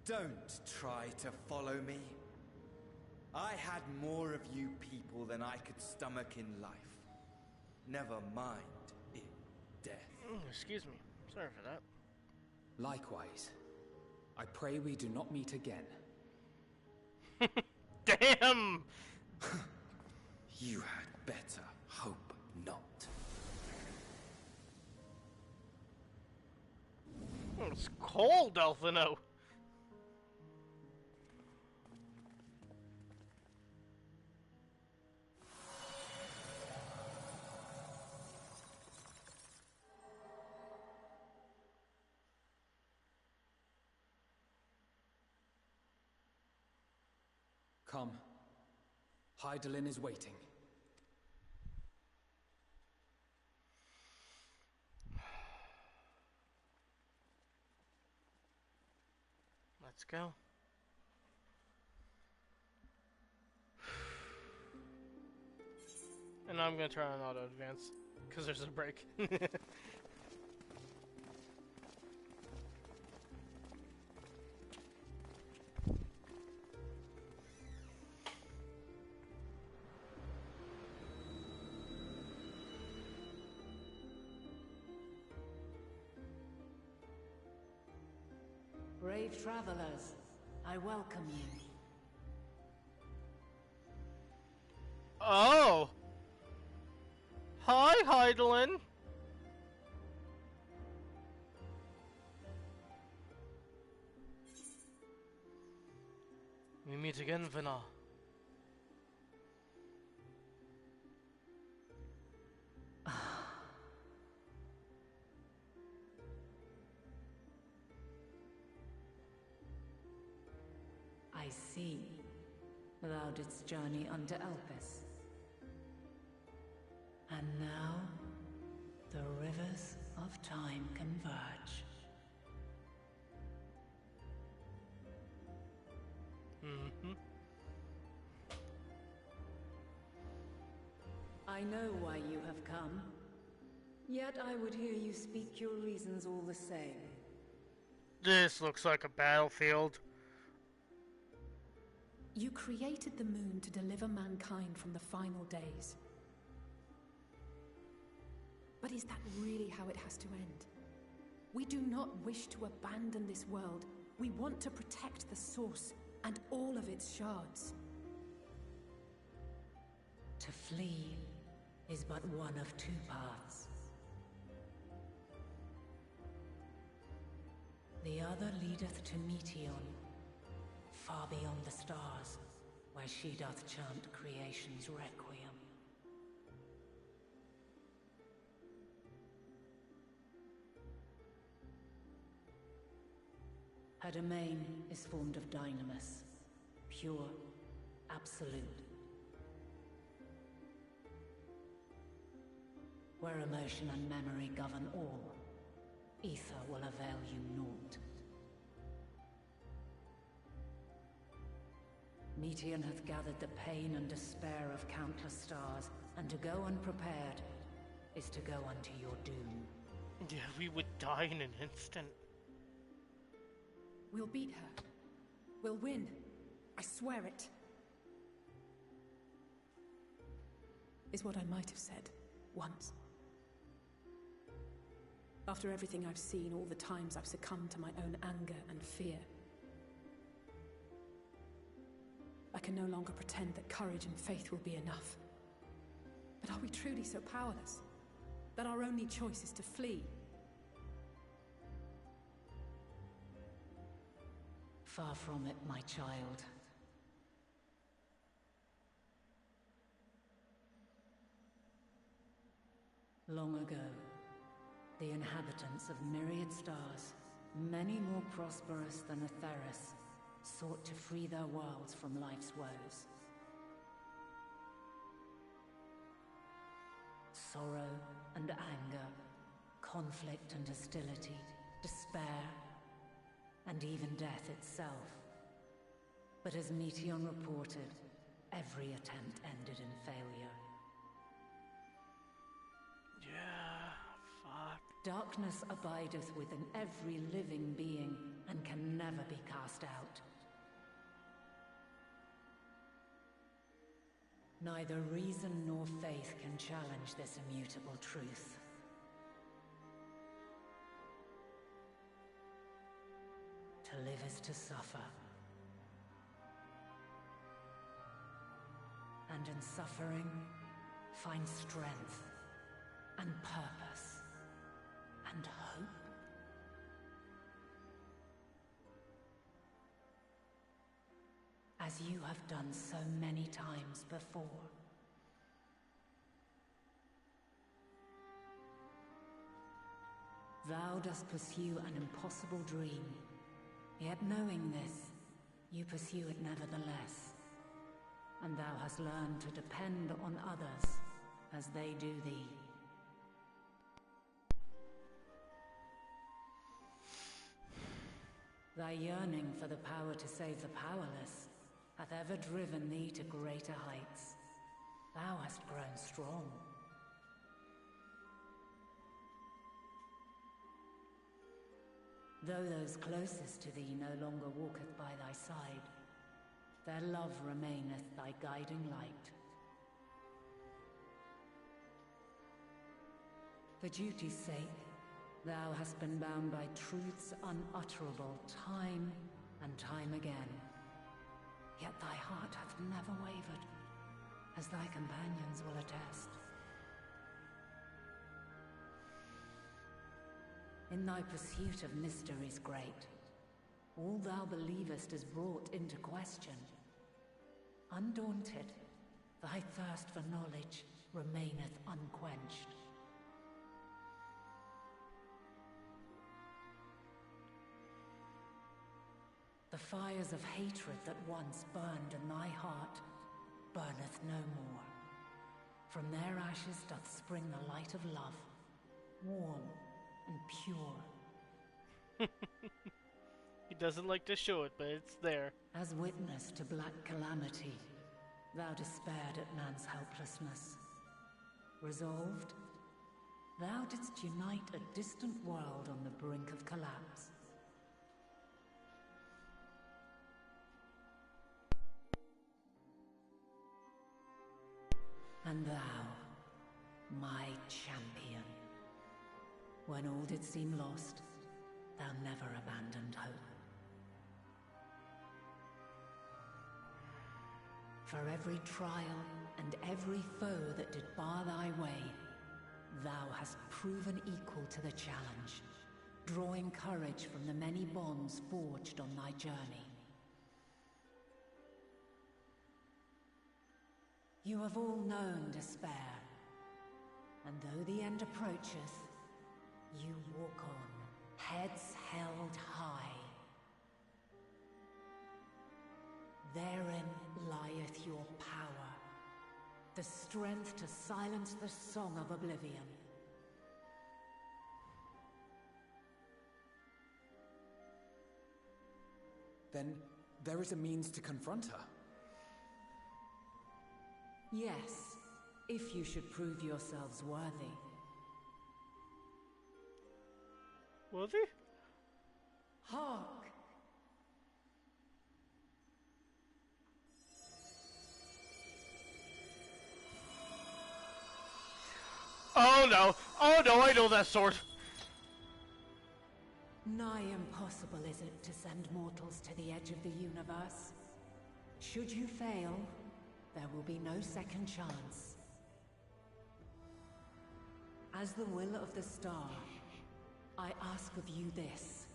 Don't try to follow me. I had more of you people than I could stomach in life. Never mind in death. Excuse me. Sorry for that. Likewise. I pray we do not meet again. Damn! You had better hope not. It's cold, Elfino. Come. Hydaelyn is waiting. Let's go. And I'm gonna try on auto advance because there's a break. Brave travelers, I welcome you. Oh! Hi, Hydaelyn! We meet again, Vina. I see. Thou didst journey unto Elpis. And now, the rivers of time converge. Mm-hmm. I know why you have come. Yet I would hear you speak your reasons all the same. This looks like a battlefield. You created the moon to deliver mankind from the final days. But is that really how it has to end? We do not wish to abandon this world. We want to protect the source and all of its shards. To flee is but one of two paths. The other leadeth to Meteon, far beyond the stars, where she doth chant creation's requiem. Her domain is formed of dynamis, pure, absolute. Where emotion and memory govern all, ether will avail you naught. Meteon hath gathered the pain and despair of countless stars, and to go unprepared is to go unto your doom. Yeah, we would die in an instant. We'll beat her. We'll win. I swear it. Is what I might have said once. After everything I've seen, all the times I've succumbed to my own anger and fear. I can no longer pretend that courage and faith will be enough. But are we truly so powerless that our only choice is to flee? Far from it, my child. Long ago, the inhabitants of myriad stars, many more prosperous than Atheris, sought to free their worlds from life's woes. Sorrow and anger, conflict and hostility, despair, and even death itself. But as Meteon reported, every attempt ended in failure. Yeah, fuck. Darkness abideth within every living being, and can never be cast out. Neither reason nor faith can challenge this immutable truth. To live is to suffer. And in suffering, find strength, and purpose, and hope. As you have done so many times before. Thou dost pursue an impossible dream, yet knowing this, you pursue it nevertheless. And thou hast learned to depend on others as they do thee. Thy yearning for the power to save the powerless hath ever driven thee to greater heights. Thou hast grown strong. Though those closest to thee no longer walketh by thy side, their love remaineth thy guiding light. For duty's sake, thou hast been bound by truths unutterable time and time again. Yet thy heart hath never wavered, as thy companions will attest. In thy pursuit of mysteries great, all thou believest is brought into question. Undaunted, thy thirst for knowledge remaineth unquenched. The fires of hatred that once burned in thy heart burneth no more. From their ashes doth spring the light of love, warm and pure. He doesn't like to show it, but it's there. As witness to black calamity, thou despaired at man's helplessness. Resolved, thou didst unite a distant world on the brink of collapse. And thou, my champion, when all did seem lost, thou never abandoned hope. For every trial and every foe that did bar thy way, thou hast proven equal to the challenge, drawing courage from the many bonds forged on thy journey. You have all known despair, and though the end approacheth, you walk on, heads held high, The strength to silence the song of oblivion. Then there is a means to confront her. Yes, if you should prove yourselves worthy. Worthy? Hark! Oh no! Oh no, I know that sword! Nigh impossible is it to send mortals to the edge of the universe. Should you fail, there will be no second chance. As the will of the star, I ask of you this.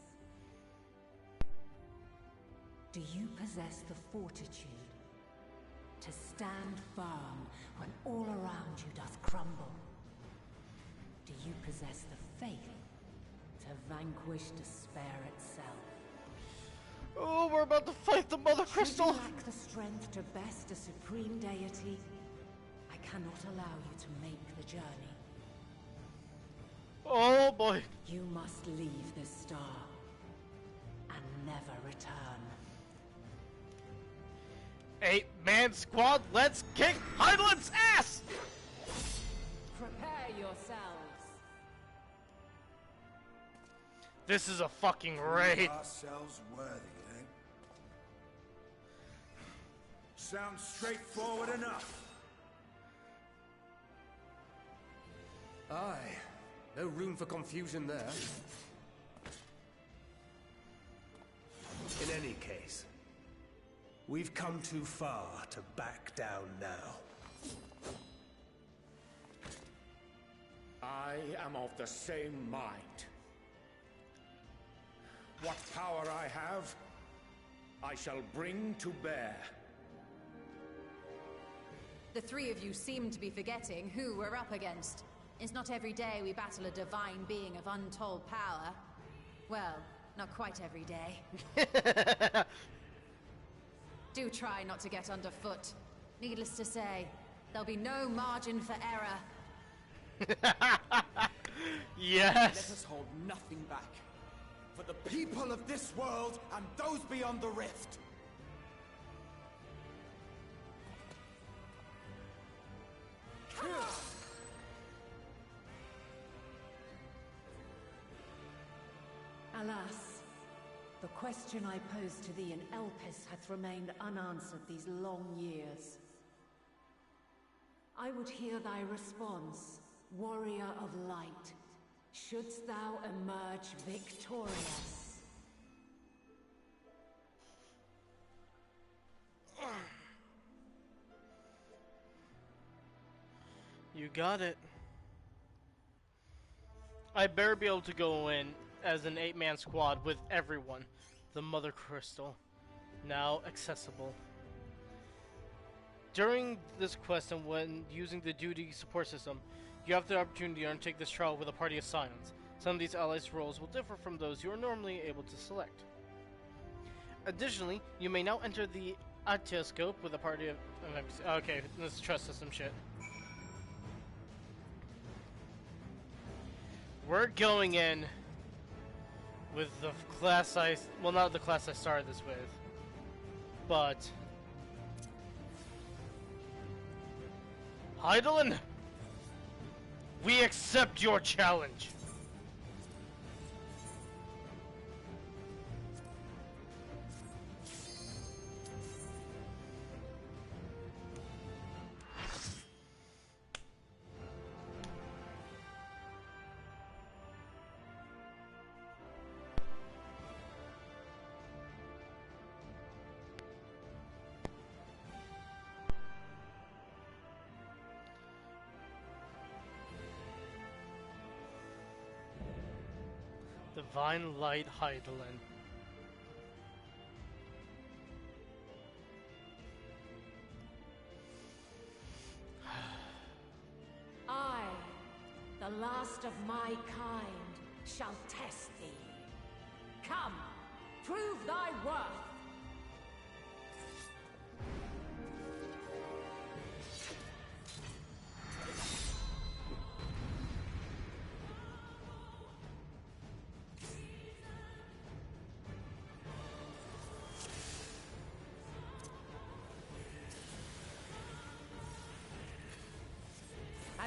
Do you possess the fortitude to stand firm when all around you doth crumble? Do you possess the faith to vanquish despair itself? Oh, we're about to fight the Mother Crystal! Should you lack the strength to best a supreme deity, I cannot allow you to make the journey. Oh boy! You must leave this star and never return. 8-man squad, let's kick Hydalen's ass! Prepare yourselves. This is a fucking raid. Ourselves worthy, eh? Sounds straightforward enough. Aye. No room for confusion there. In any case, we've come too far to back down now. I am of the same mind. What power I have, I shall bring to bear. The three of you seem to be forgetting who we're up against. It's not every day we battle a divine being of untold power. Well, not quite every day. Do try not to get underfoot. Needless to say, there'll be no margin for error. Yes! Let us hold nothing back. For the people of this world and those beyond the rift. Alas, the question I posed to thee in Elpis hath remained unanswered these long years. I would hear thy response, warrior of light. Shouldst thou emerge victorious? You got it. I better be able to go in as an 8-man squad with everyone. The Mother Crystal, now accessible. During this quest and when using the duty support system, you have the opportunity to undertake this trial with a party of Silence. Some of these allies' roles will differ from those you are normally able to select. Additionally, you may now enter the Ateoscope with a party of... Okay, this is trust system shit. We're going in with the class I... Well, not the class I started this with, but... Hydalen! We accept your challenge! Divine Light Hydalen. I, the last of my kind, shall test thee. Come, prove thy worth.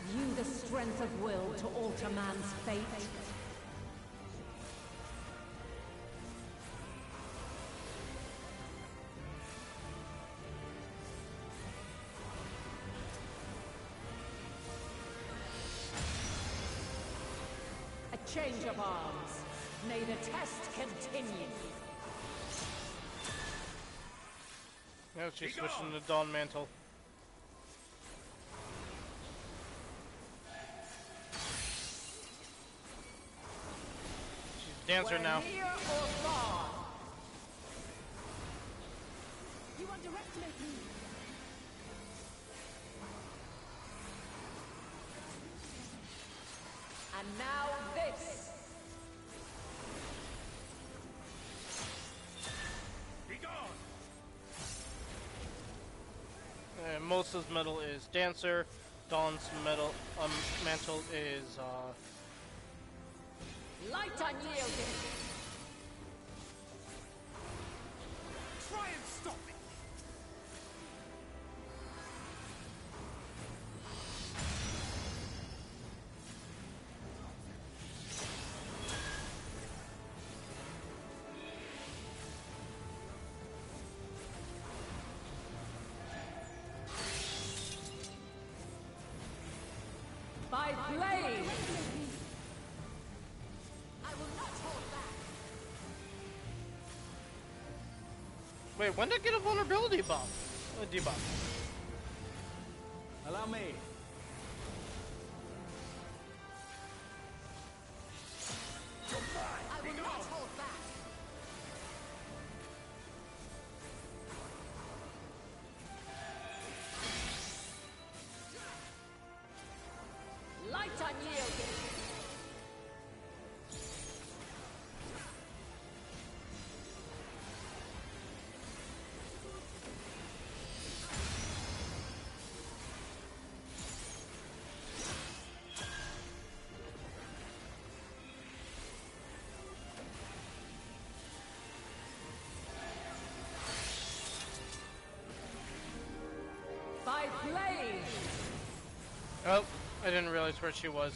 Have you the strength of will to alter man's fate? A change of arms. May the test continue. Now she's switching to Dawn Mantle. She's a dancer now. Near or far? You underestimate me. And now this. Be gone! Mosa's medal is Dancer. Dawn's medal, mantle is, Light unyielding. Try and stop me! By blade. I will not hold back. Wait, when did I get a vulnerability buff? A debuff. Allow me. I will not hold back. Light unyielding. By blade. Oh, I didn't realize where she was.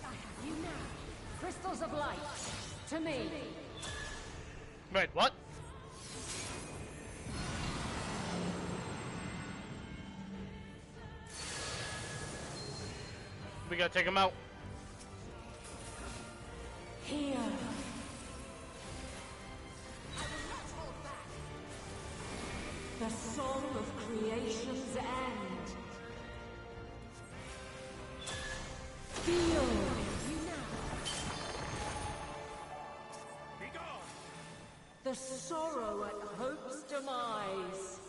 I have you now. Crystals of light. To me. Wait, what? We gotta take him out. Here. The song of creation's end. Feel. Be gone! The sorrow at hope's demise.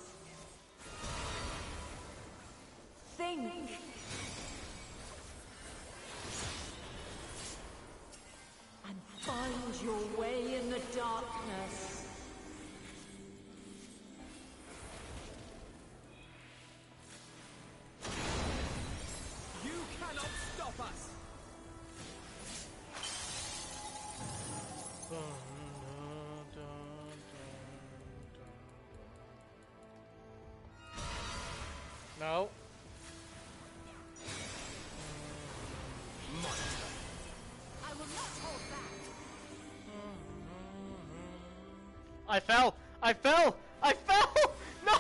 Think. And find your way in the darkness. You cannot stop us! No. I will not hold back. I fell! I fell! I fell! No!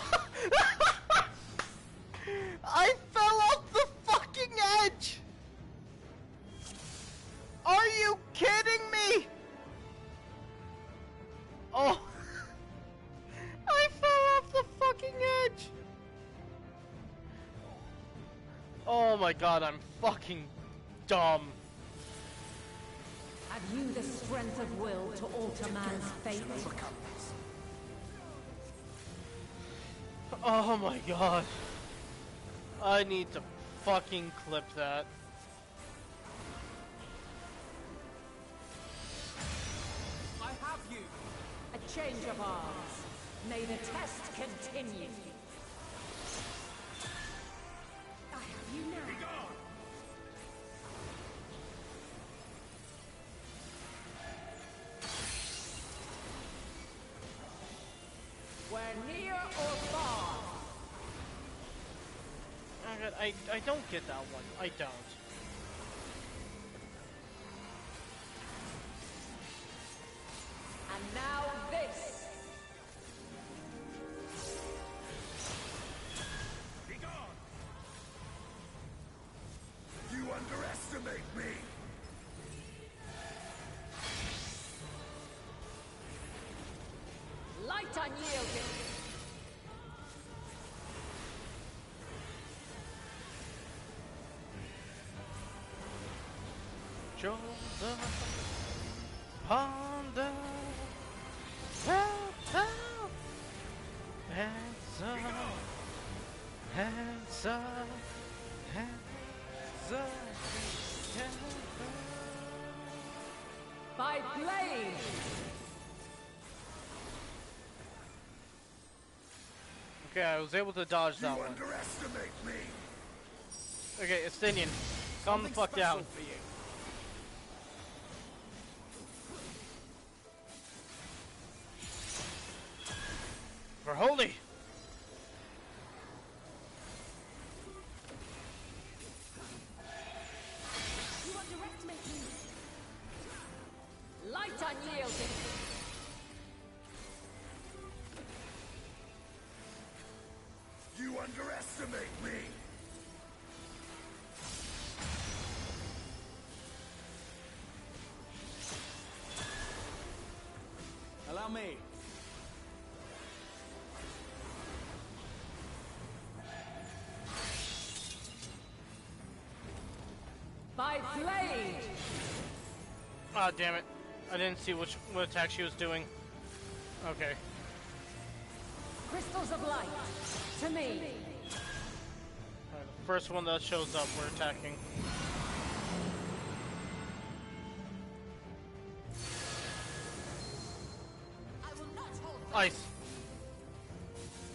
I fell off the fucking edge! Are you kidding me? Oh! I fell off the fucking edge! Oh my god, I'm fucking dumb. Have you the strength of will to alter man's fate? Oh my god. I need to fucking clip that. I have you! A change of arms. May the test continue. I have you now. Be gone! Where near or far. what? I don't get that one. I don't. And now this! Be gone! You underestimate me! Light unyielding! Joseph, ponder, hands up, hands up, hands up, hands up, By blade! Okay, I was able to dodge that one. Underestimate me! Okay, Estinian, calm the fuck down. For you. For holy! You underestimate me! Light unyielding! You underestimate me! Allow me. By blade! Ah, damn it. I didn't see what attack she was doing. Okay. Crystals of light! To me! Alright, the first one that shows up, we're attacking. I will not hold back. Ice.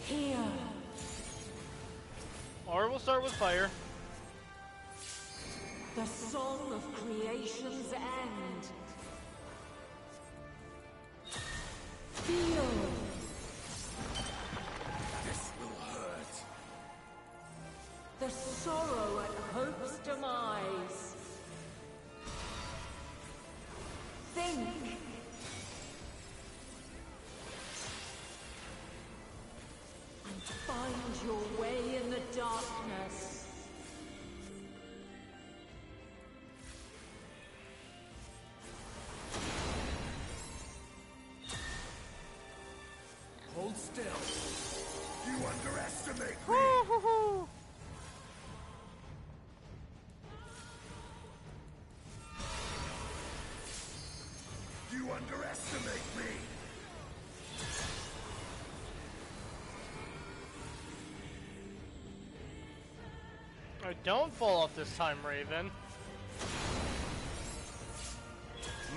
Here! Or we'll start with fire. The song of creation's end! Feel! This will hurt. The sorrow at hope's demise! Think! And find your way in the darkness! Hold still. You underestimate me! Woo-hoo-hoo. You underestimate me! Oh, don't fall off this time, Raven.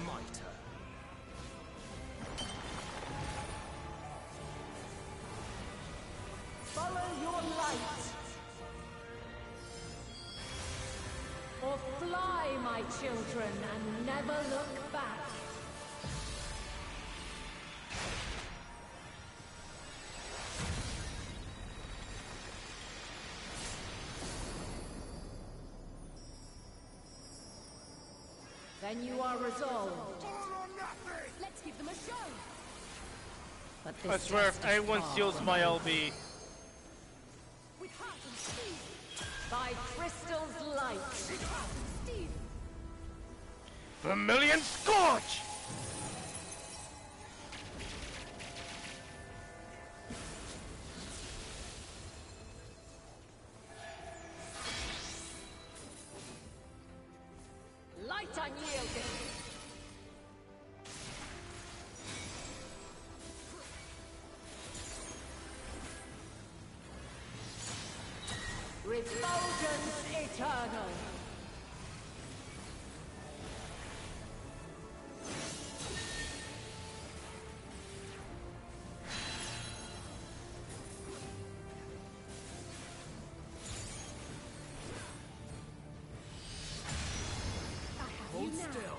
My turn. Follow your light! Or fly, my children, and never look back! Then you are resolved. All or nothing! Let's give them a show! But I this swear, test if is anyone far steals from my over. LB, With heart and speed! By crystal's light! With heart and steed! Vermilion Scorch! Light unyielding! Refulgence eternal! Hold still.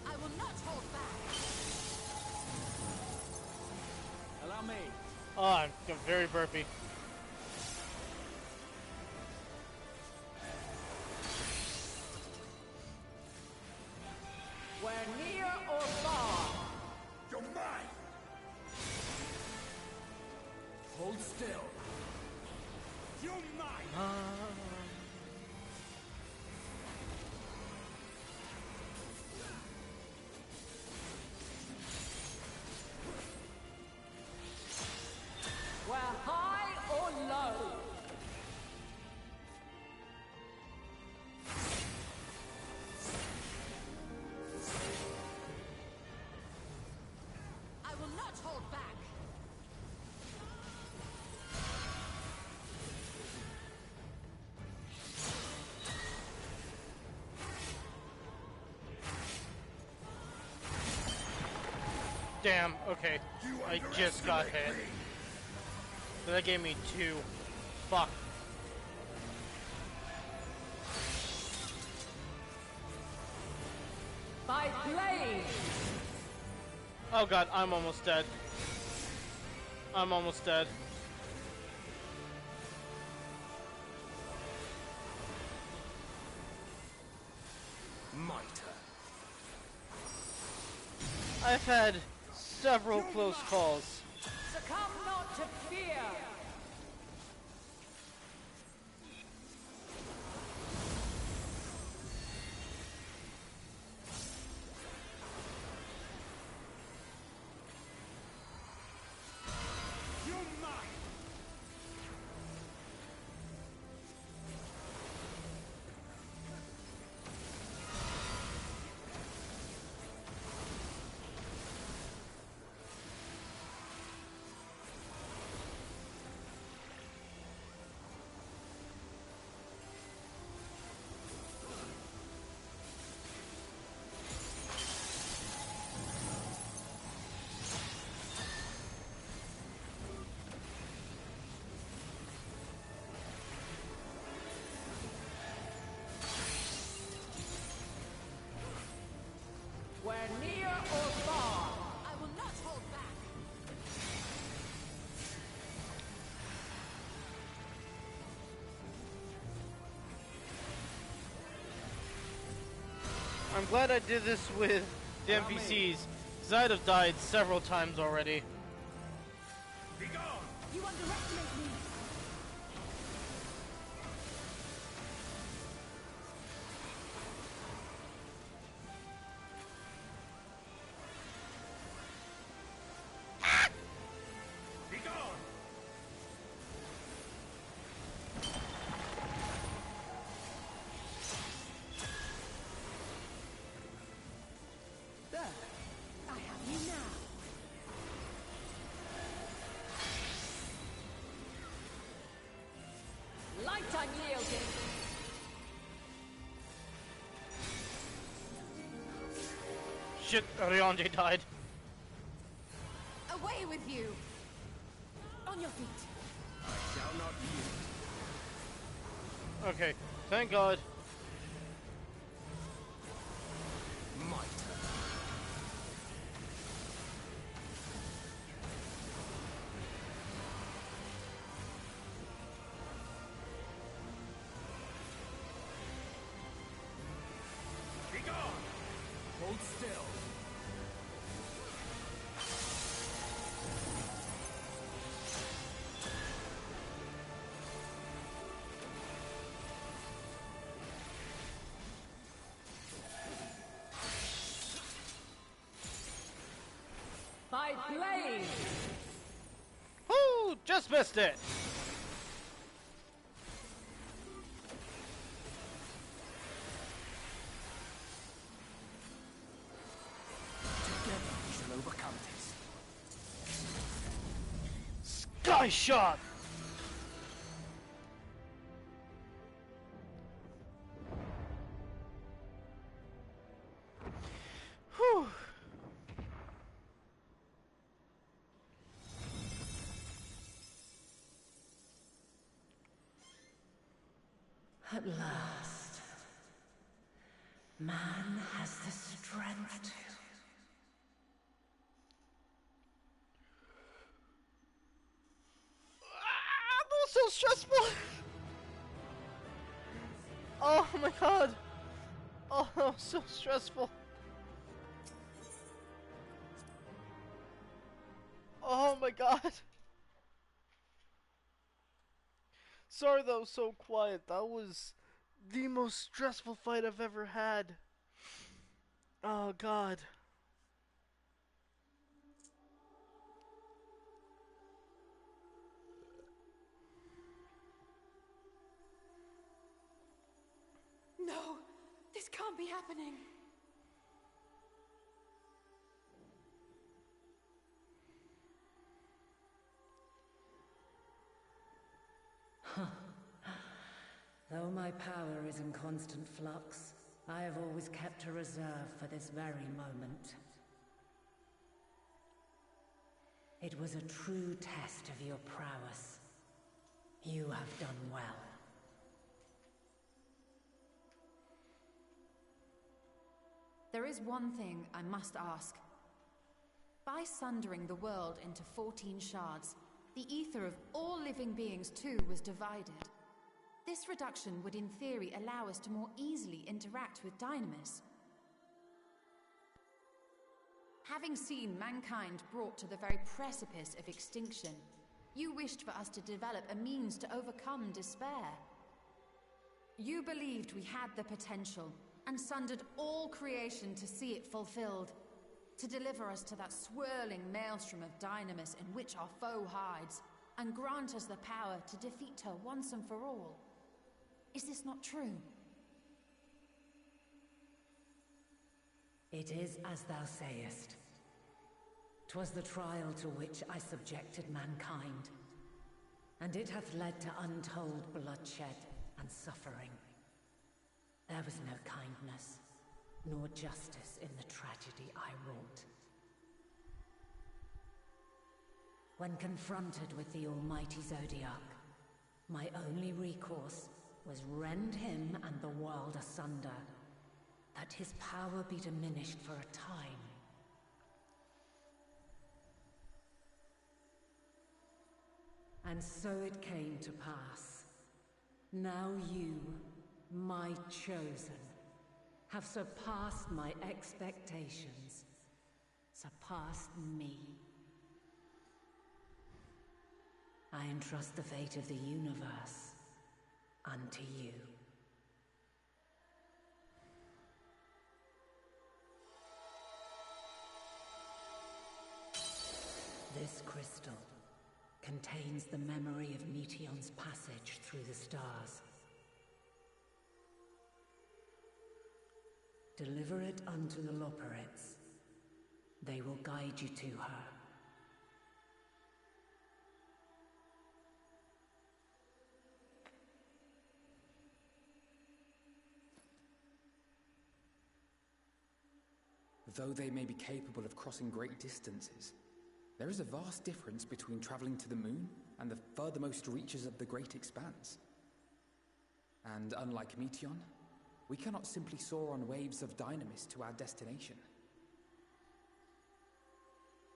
I will not hold back! got very burpy. Where near or far, You're mine! Hold still. You're mine! where high or low. I will not hold back. Damn, okay. I just got hit. So that gave me 2. Fuck. By blade. Oh god, I'm almost dead. I'm almost dead. Mitre. I've had several close calls. Succumb not to fear. You're mine! Where near or far. I will not hold back. I'm glad I did this with the NPCs, because I'd have died several times already. Be gone! You underestimate me. Be gone! There. I have you now. Light unyielding. Shit, Ryonji died. Away with you! On your feet. I shall not yield. Okay, thank god. Mitre. Be gone! Hold still. By blade. Whoo! Just missed it! Together we shall overcome this. Sky shot! Whew. At last, man has the strength to. stressful! Oh my god! Oh, that was so stressful! Oh my god! Sorry that was so quiet. That was the most stressful fight I've ever had. Oh god. No, this can't be happening. Though my power is in constant flux, I have always kept a reserve for this very moment. It was a true test of your prowess. You have done well. There is one thing I must ask. By sundering the world into 14 shards, the ether of all living beings too was divided. This reduction would in theory allow us to more easily interact with Dynamis. Having seen mankind brought to the very precipice of extinction, you wished for us to develop a means to overcome despair. You believed we had the potential, and sundered all creation to see it fulfilled, to deliver us to that swirling maelstrom of Dynamis in which our foe hides, and grant us the power to defeat her once and for all. Is this not true? It is as thou sayest. 'Twas the trial to which I subjected mankind, and it hath led to untold bloodshed and suffering. There was no kindness, nor justice in the tragedy I wrought. When confronted with the almighty Zodiac, my only recourse was rend him and the world asunder, that his power be diminished for a time. And so it came to pass. Now you, my chosen, have surpassed my expectations, surpassed me. I entrust the fate of the universe unto you. This crystal contains the memory of Meteion's passage through the stars. Deliver it unto the Loporrits. They will guide you to her. Though they may be capable of crossing great distances, there is a vast difference between traveling to the moon and the furthermost reaches of the great expanse. And unlike Meteion, we cannot simply soar on waves of Dynamis to our destination.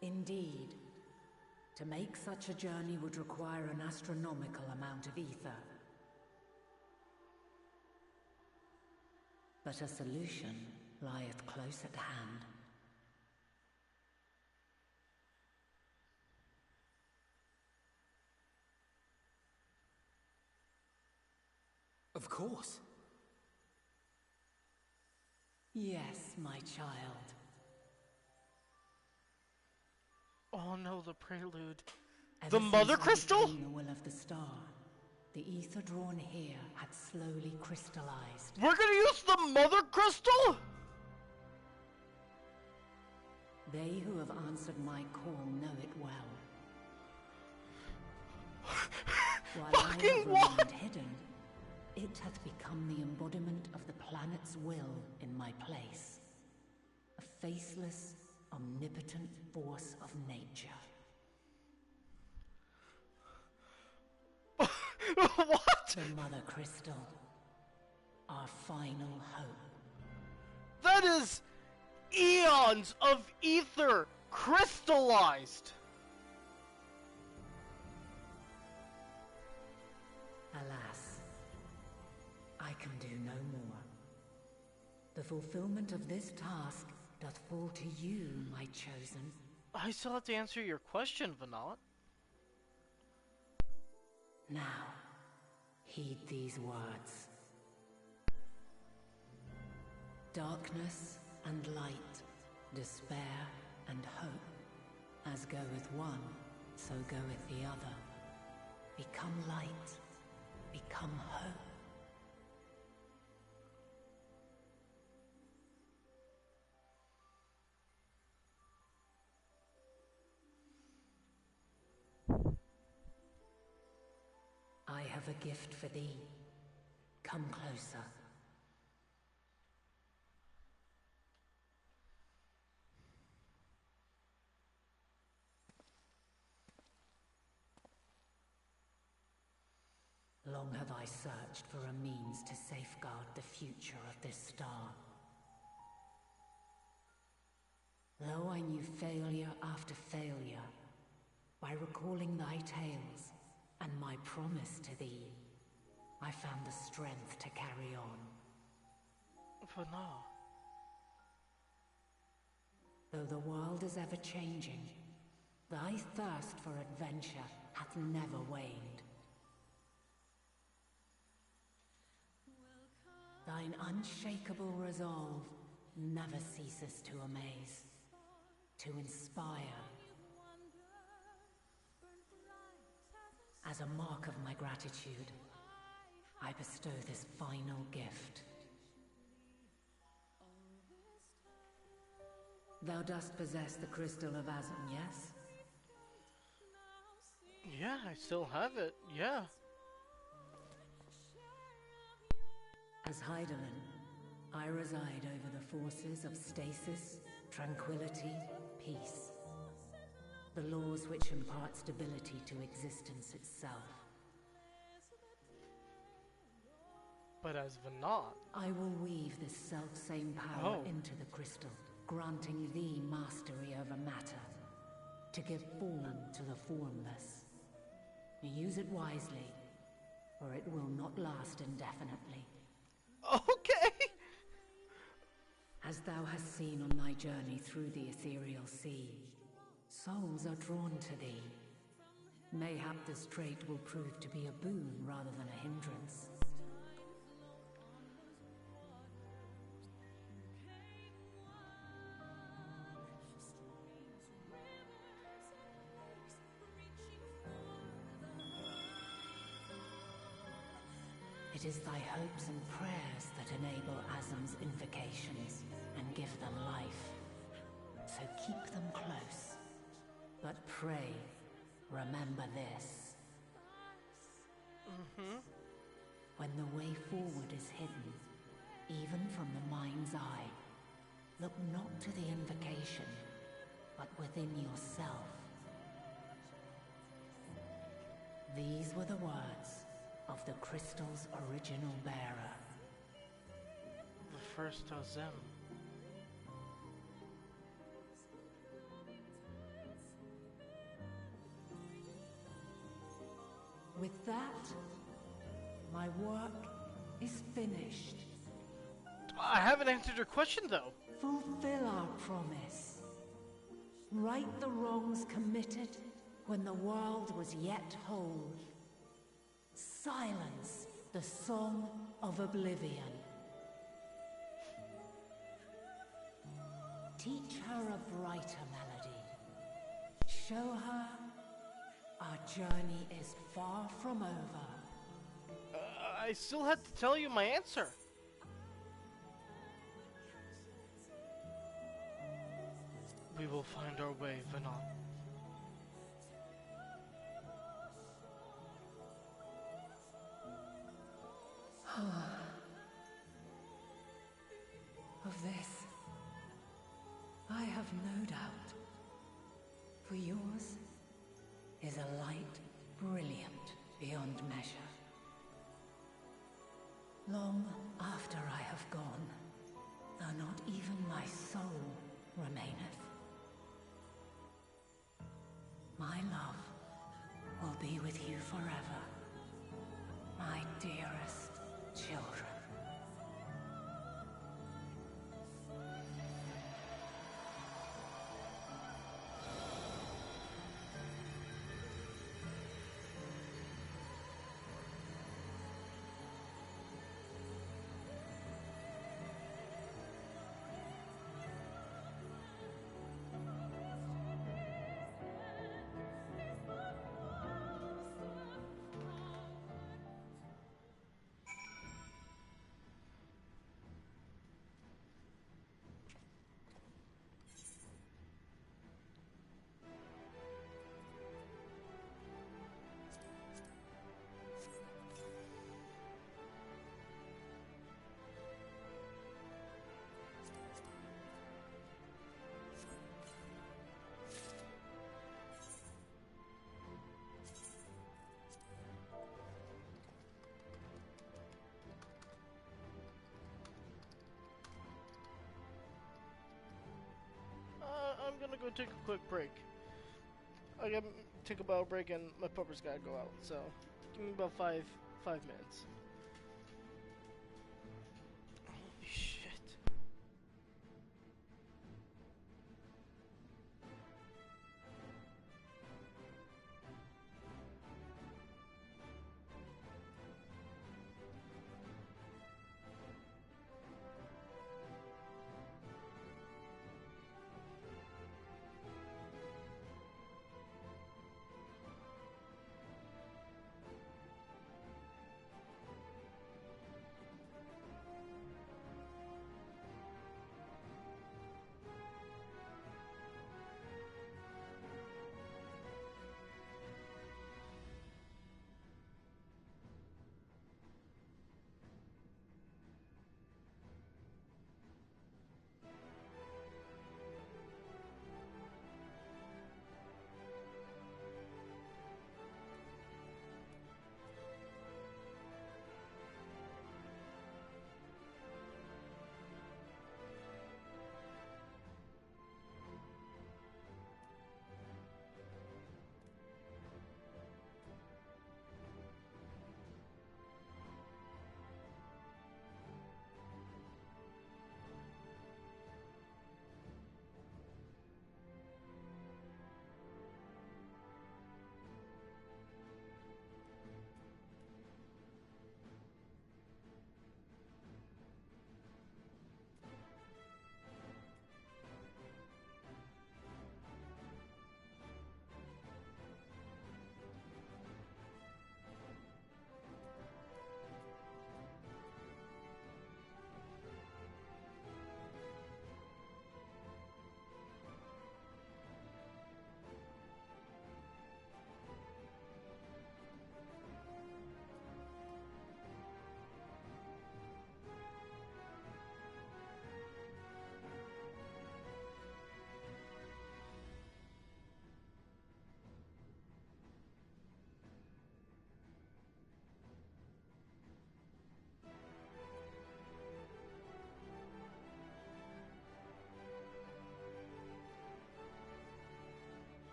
Indeed. To make such a journey would require an astronomical amount of ether. But a solution lieth close at hand. Of course. Yes, my child. Oh no, the prelude. Ever The mother since I crystal? became the will of the star, the ether drawn here had slowly crystallized. We're gonna use the mother crystal? They who have answered my call know it well. While I Fucking have what? remained hidden, it hath become the embodiment of the planet's will in my place. A faceless, omnipotent force of nature. What? The Mother Crystal. Our final hope. That is eons of ether crystallized. The fulfillment of this task doth fall to you, my chosen. I still have to answer your question, Vanat. Now, heed these words. Darkness and light, despair and hope. As goeth one, so goeth the other. Become light, become hope. I have a gift for thee. Come closer. Long have I searched for a means to safeguard the future of this star. Though I knew failure after failure, by recalling thy tales and my promise to thee, I found the strength to carry on. Vanat. Though the world is ever changing, thy thirst for adventure hath never waned. Thine unshakable resolve never ceases to amaze, to inspire. As a mark of my gratitude, I bestow this final gift. Thou dost possess the Crystal of Azum, yes? Yeah, I still have it, yeah. As Heidelin, I reside over the forces of stasis, tranquility, peace. The laws which impart stability to existence itself. But as Vanat... I will weave this self-same power into the crystal, granting thee mastery over matter, to give form to the formless. Use it wisely, or it will not last indefinitely. Okay! As thou hast seen on thy journey through the ethereal sea, souls are drawn to thee. Mayhap this trait will prove to be a boon rather than a hindrance. It is thy hopes and prayers that enable Azum's invocations and give them life. So keep them close. But pray, remember this. When the way forward is hidden, even from the mind's eye, look not to the invocation, but within yourself. These were the words of the crystal's original bearer. The first Azem. With that, my work is finished. I haven't answered your question, though. Fulfill our promise. Right the wrongs committed when the world was yet whole. Silence the song of oblivion. Teach her a brighter melody. Show her our journey is far from over. I still had to tell you my answer. We will find our way, Vanat. Of this, I have no doubt. For yours is a light brilliant beyond measure. Long after I have gone, though not even my soul remaineth, my love will be with you forever, my dearest children. gonna take a quick break. I gotta take about a break and my pupper's gotta go out, so give me about five minutes. Holy shit.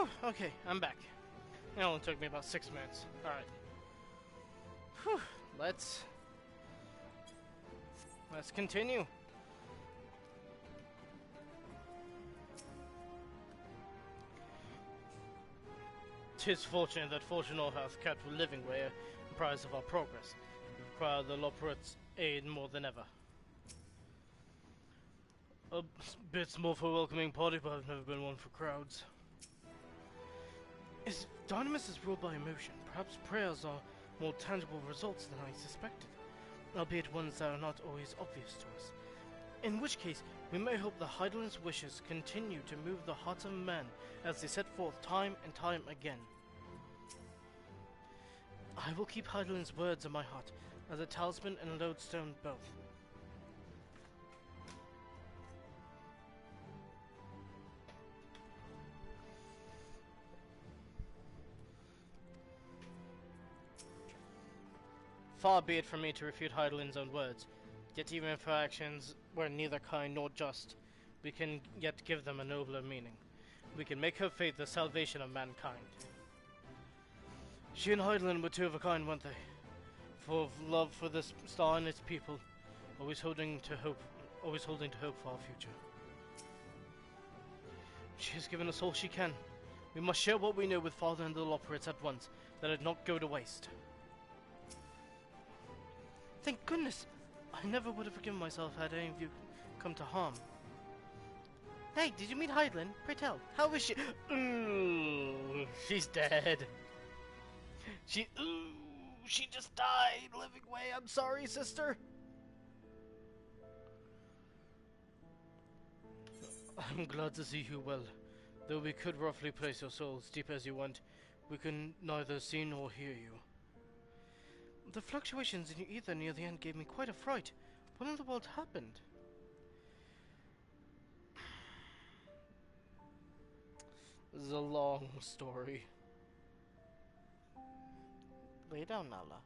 Whew, okay, I'm back. It only took me about 6 minutes. Alright. Whew, let's continue. Tis fortunate that fortune hath kept living way apprised of our progress. We require the Loporrit's aid more than ever. A bit small for a welcoming party, but I've never been one for crowds. If Dynamis is ruled by emotion, perhaps prayers are more tangible results than I suspected, albeit ones that are not always obvious to us. In which case, we may hope the Hydaelyn's wishes continue to move the hearts of men as they set forth time and time again. I will keep Hydaelyn's words in my heart, as a talisman and a lodestone both. Far be it from me to refute Hydaelyn's own words, yet even if her actions were neither kind nor just, we can yet give them a nobler meaning. We can make her faith the salvation of mankind. She and Hydaelyn were two of a kind, weren't they? Full of love for this star and its people, always holding to hope for our future. She has given us all she can. We must share what we know with Father and the Loporrits at once, that it not go to waste. Thank goodness! I never would have forgiven myself had any of you come to harm. Hey, did you meet Hydaelyn? Pray tell, how is she? Ooh, she's dead. She just died, living way. I'm sorry, sister. I'm glad to see you well. Though we could roughly place your souls deep as you went, we can neither see nor hear you. The fluctuations in your ether near the end gave me quite a fright. What in the world happened? This is a long story. Lay down, Nala.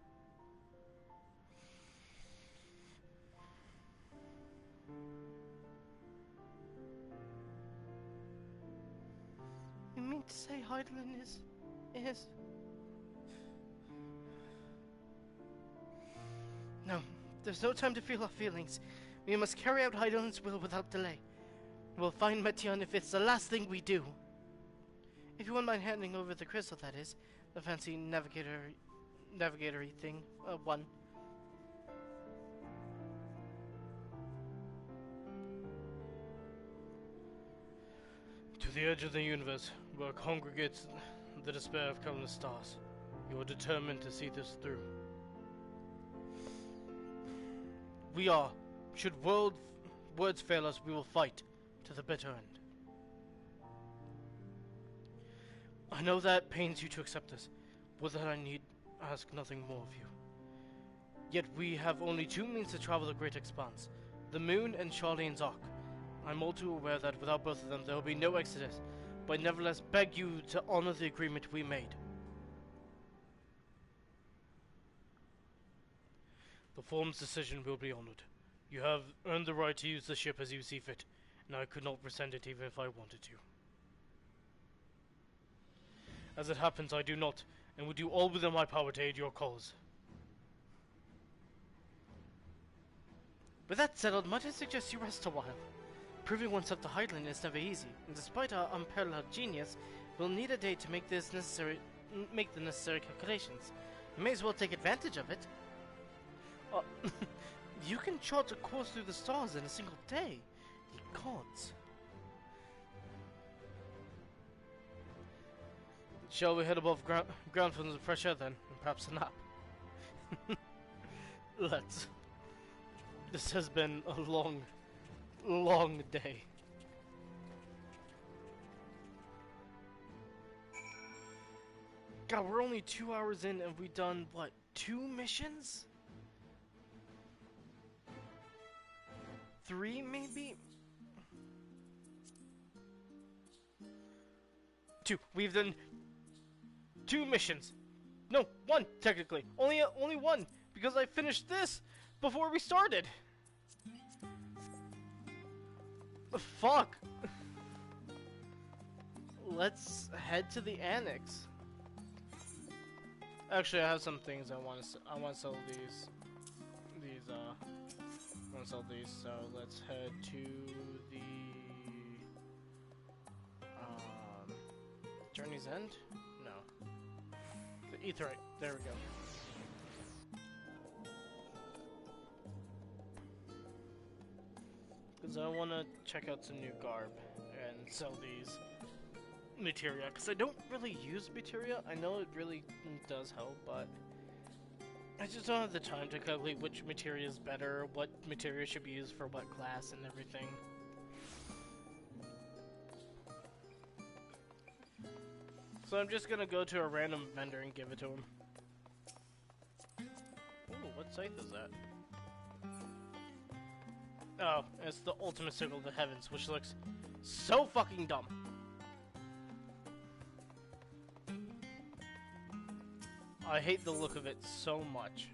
You mean to say Hydaelyn is... No, there's no time to feel our feelings. We must carry out Hydaelyn's will without delay. We'll find Meteion if it's the last thing we do. If you wouldn't mind handing over the crystal, that is. The fancy navigatory thing. One. To the edge of the universe, where congregates the despair of countless stars. You are determined to see this through. We are. Should words fail us, we will fight to the bitter end. I know that pains you to accept this, but that I need ask nothing more of you. Yet we have only two means to travel the great expanse, the moon and Charlene's Ark. I'm all too aware that without both of them there will be no exodus, but I nevertheless beg you to honor the agreement we made. The Form's decision will be honored. You have earned the right to use the ship as you see fit, and I could not rescind it even if I wanted to. As it happens, I do not, and will do all within my power to aid your cause. With that settled, might I suggest you rest a while? Proving oneself to Hydaelyn is never easy, and despite our unparalleled genius, we'll need a day to make the necessary calculations. You may as well take advantage of it. You can chart a course through the stars in a single day. Ye gods. Shall we head above ground for the fresh air then, and perhaps a nap? Let's. This has been a long, long day. God, we're only 2 hours in and we've done, what, 2 missions? 3 maybe? 2. We've done 2 missions. No, 1 technically. Only 1 because I finished this before we started. Fuck. let's head to the annex. Actually, I have some things I want to sell these. I want to sell these. So let's head to the Journey's End. No, the Aetheryte. There we go. Because I want to check out some new garb and sell these materia. Because I don't really use materia. I know it really does help, but I just don't have the time to calculate which materia is better, what materia should be used for what class and everything. So I'm just gonna go to a random vendor and give it to him. Ooh, what scythe is that? Oh, it's the ultimate sickle of the heavens, which looks so fucking dumb. I hate the look of it so much.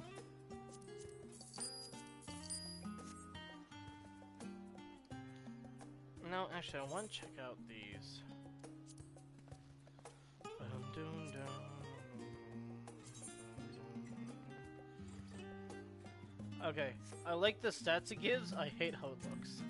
No, actually, I want to check out these. Okay, I like the stats it gives, I hate how it looks.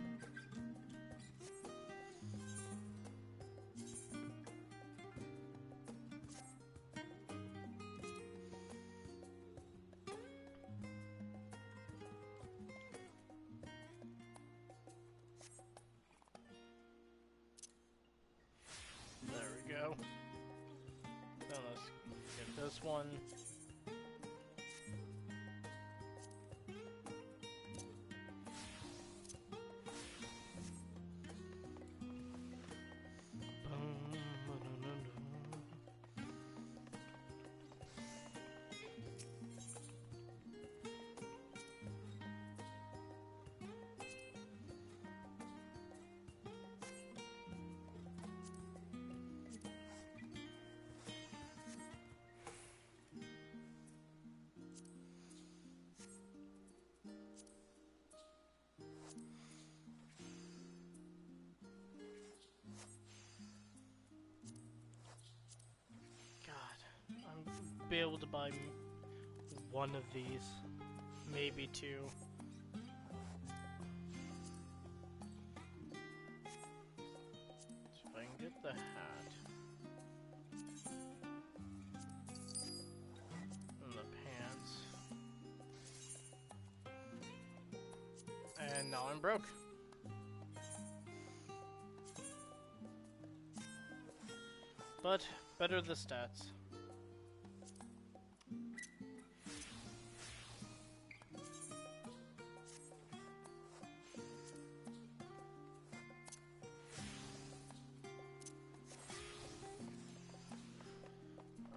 There we go. Now let's get this one. Be able to buy one of these, maybe two. So if I can get the hat and the pants, and now I'm broke. But better the stats.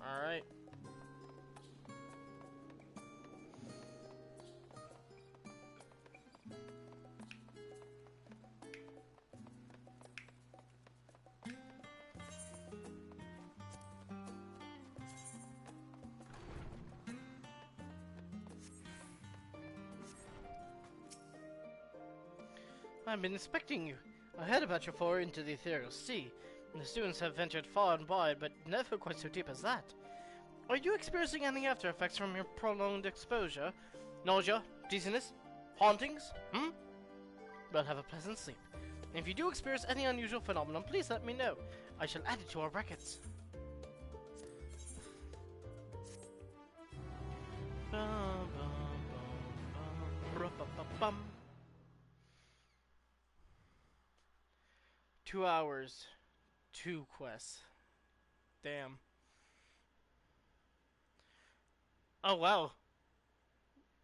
Alright. I've been expecting you. I heard about your foray into the ethereal sea. The students have ventured far and wide, but never quite so deep as that. Are you experiencing any after effects from your prolonged exposure? Nausea? Dizziness? Hauntings? Well, have a pleasant sleep. And if you do experience any unusual phenomenon, please let me know. I shall add it to our records. Bum, bum, bum, 2 hours, 2 quests. Damn. Oh wow.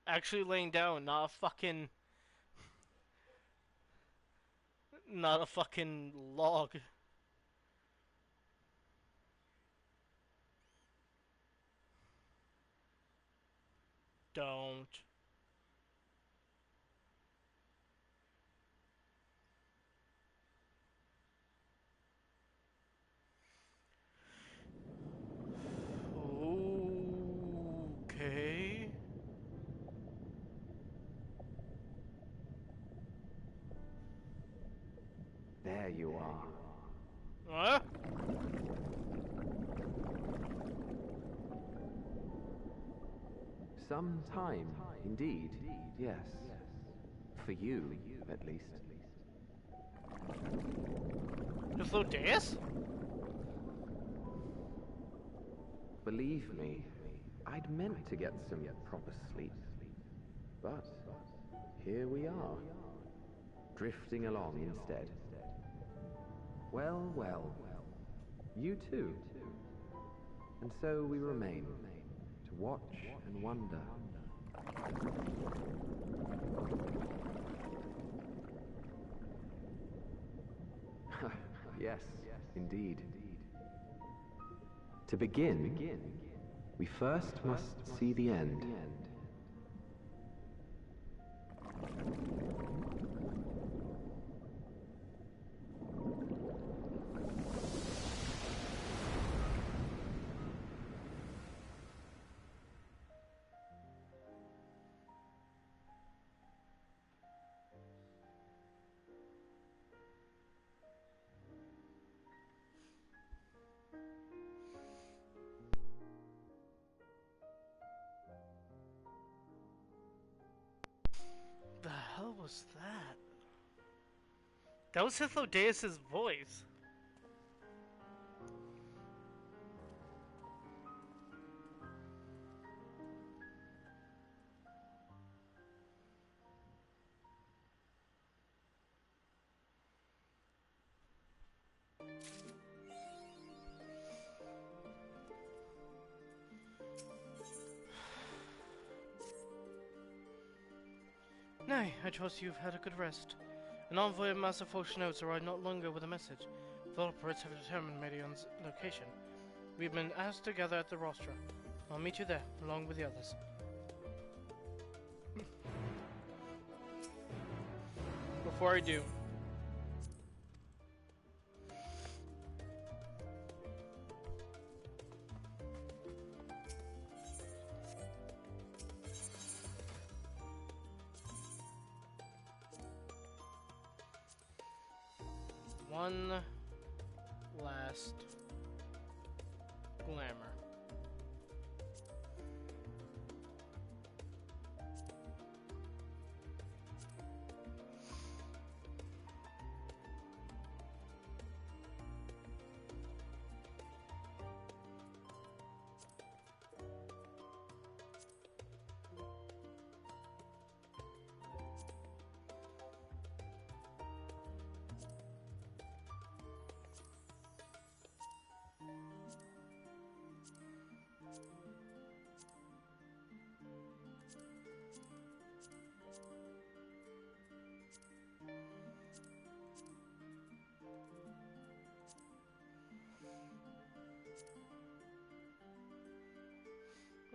Actually laying down, not a fucking log. Don't. Okay. There you are. Huh? Some time, indeed, yes. For you, at least. Deus? Believe me, I'd meant to get some proper sleep. But here we are, drifting along instead. Well, well, you too. And so we remain, to watch and wonder. Yes, indeed. To begin, we first must see the end. The hell was that? That was Deus's voice. Nay, I trust you've had a good rest. An envoy of Master Foch notes arrived not longer with a message. Developers have determined Medion's location. We've been asked to gather at the rostra. I'll meet you there, along with the others. Before I do, one last glamour.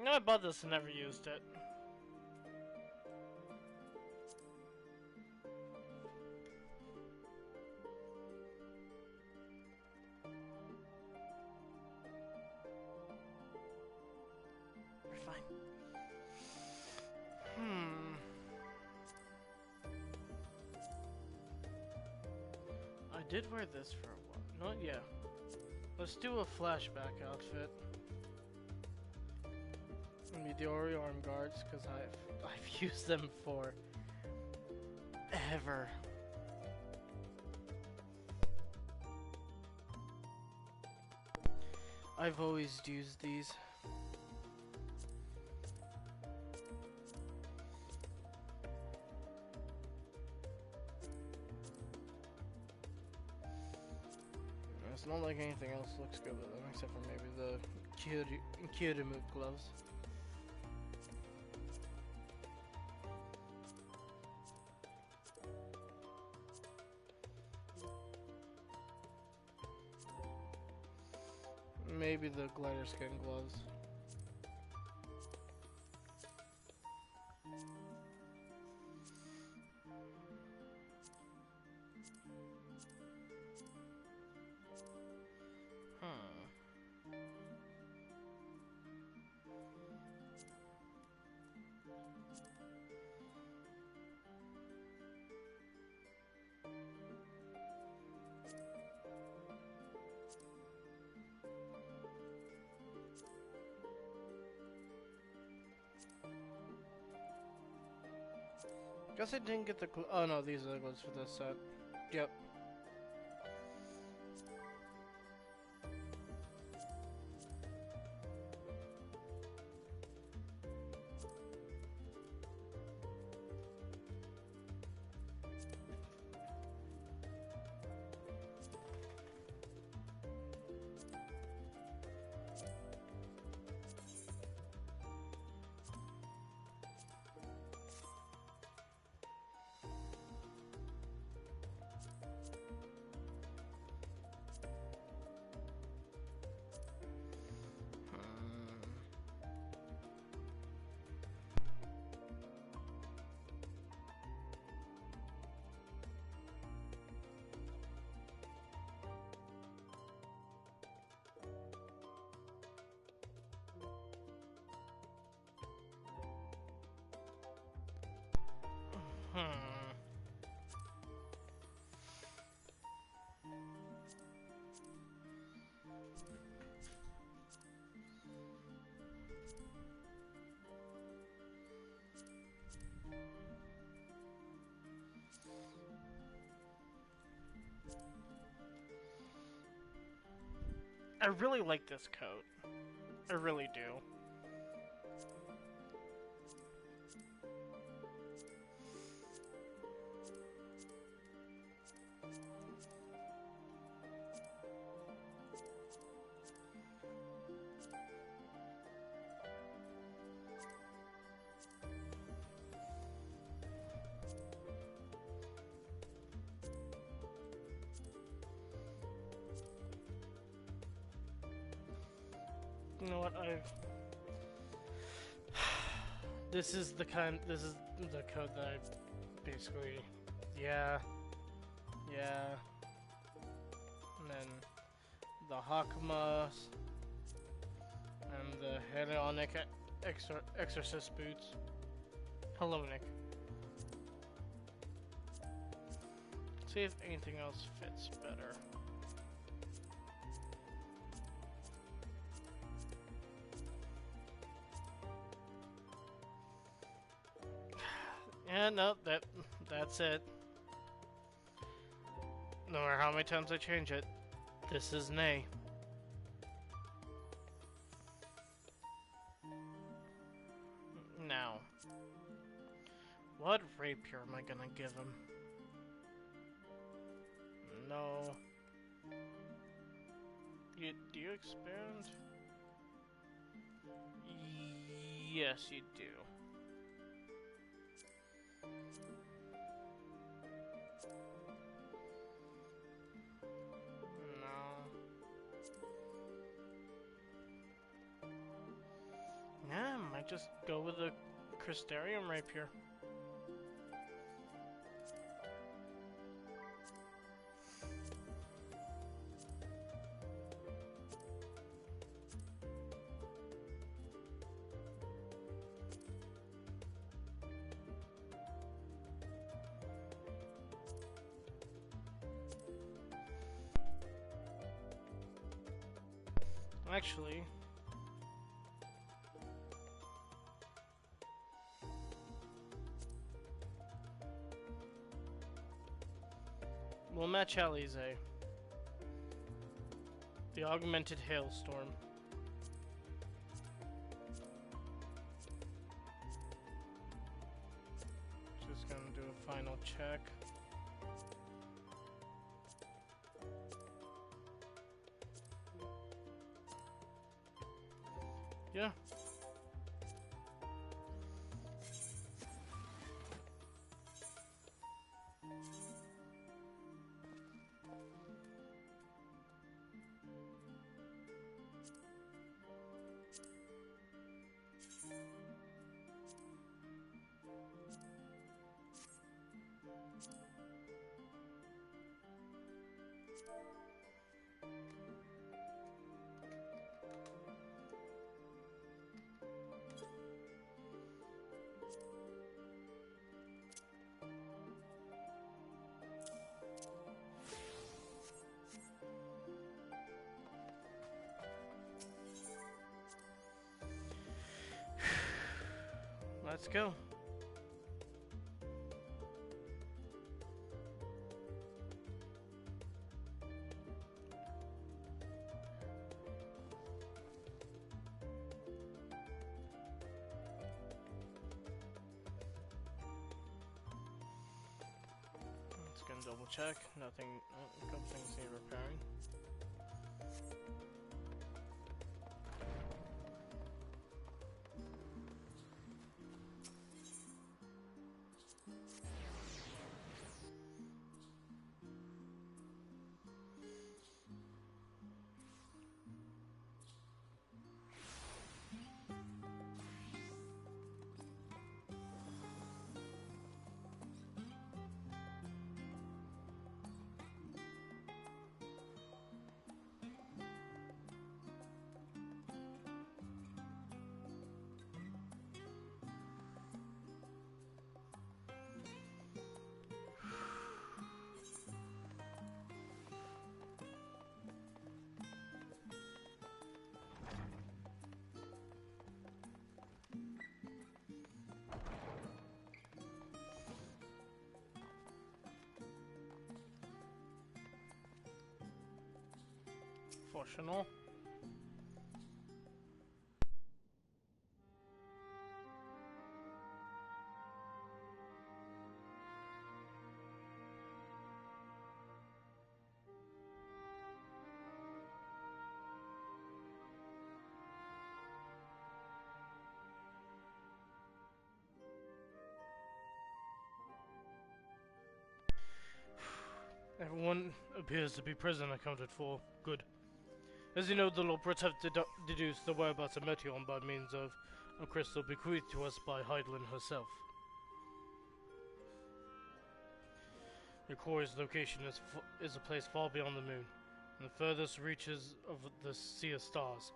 No, I bought this and never used it. We're fine. I did wear this for a while. Not yet. Let's do a flashback outfit. The Ori arm guards, because I've used them for ever. I've always used these. It's not like anything else looks good with them, except for maybe the Kyuremuk gloves. Maybe the glider skin gloves. Guess I didn't get the oh no, these are the gloves for this set. Yep. I really like this coat. I really do. You know what, this is the code that I basically, yeah, and then the Hakumas, and the Helionic Exorcist boots. Hello, Nick. See if anything else fits better. Yeah, no, that's it. No matter how many times I change it, this is nay. Now, what rapier am I gonna give him? No. Do you expand? Yes, you do. Yeah, I might just go with the Crystarium rapier. Actually, we'll match Alize. The augmented hailstorm. Just gonna do a final check. Yeah. Let's go. Double check. Nothing. A couple things need repairing. Fortunate. Everyone appears to be present accounted for. Good. As you know, the Lords have deduced the whereabouts of Meteon by means of a crystal bequeathed to us by Heidelin herself. Your core's location is a place far beyond the moon, in the furthest reaches of the Sea of Stars,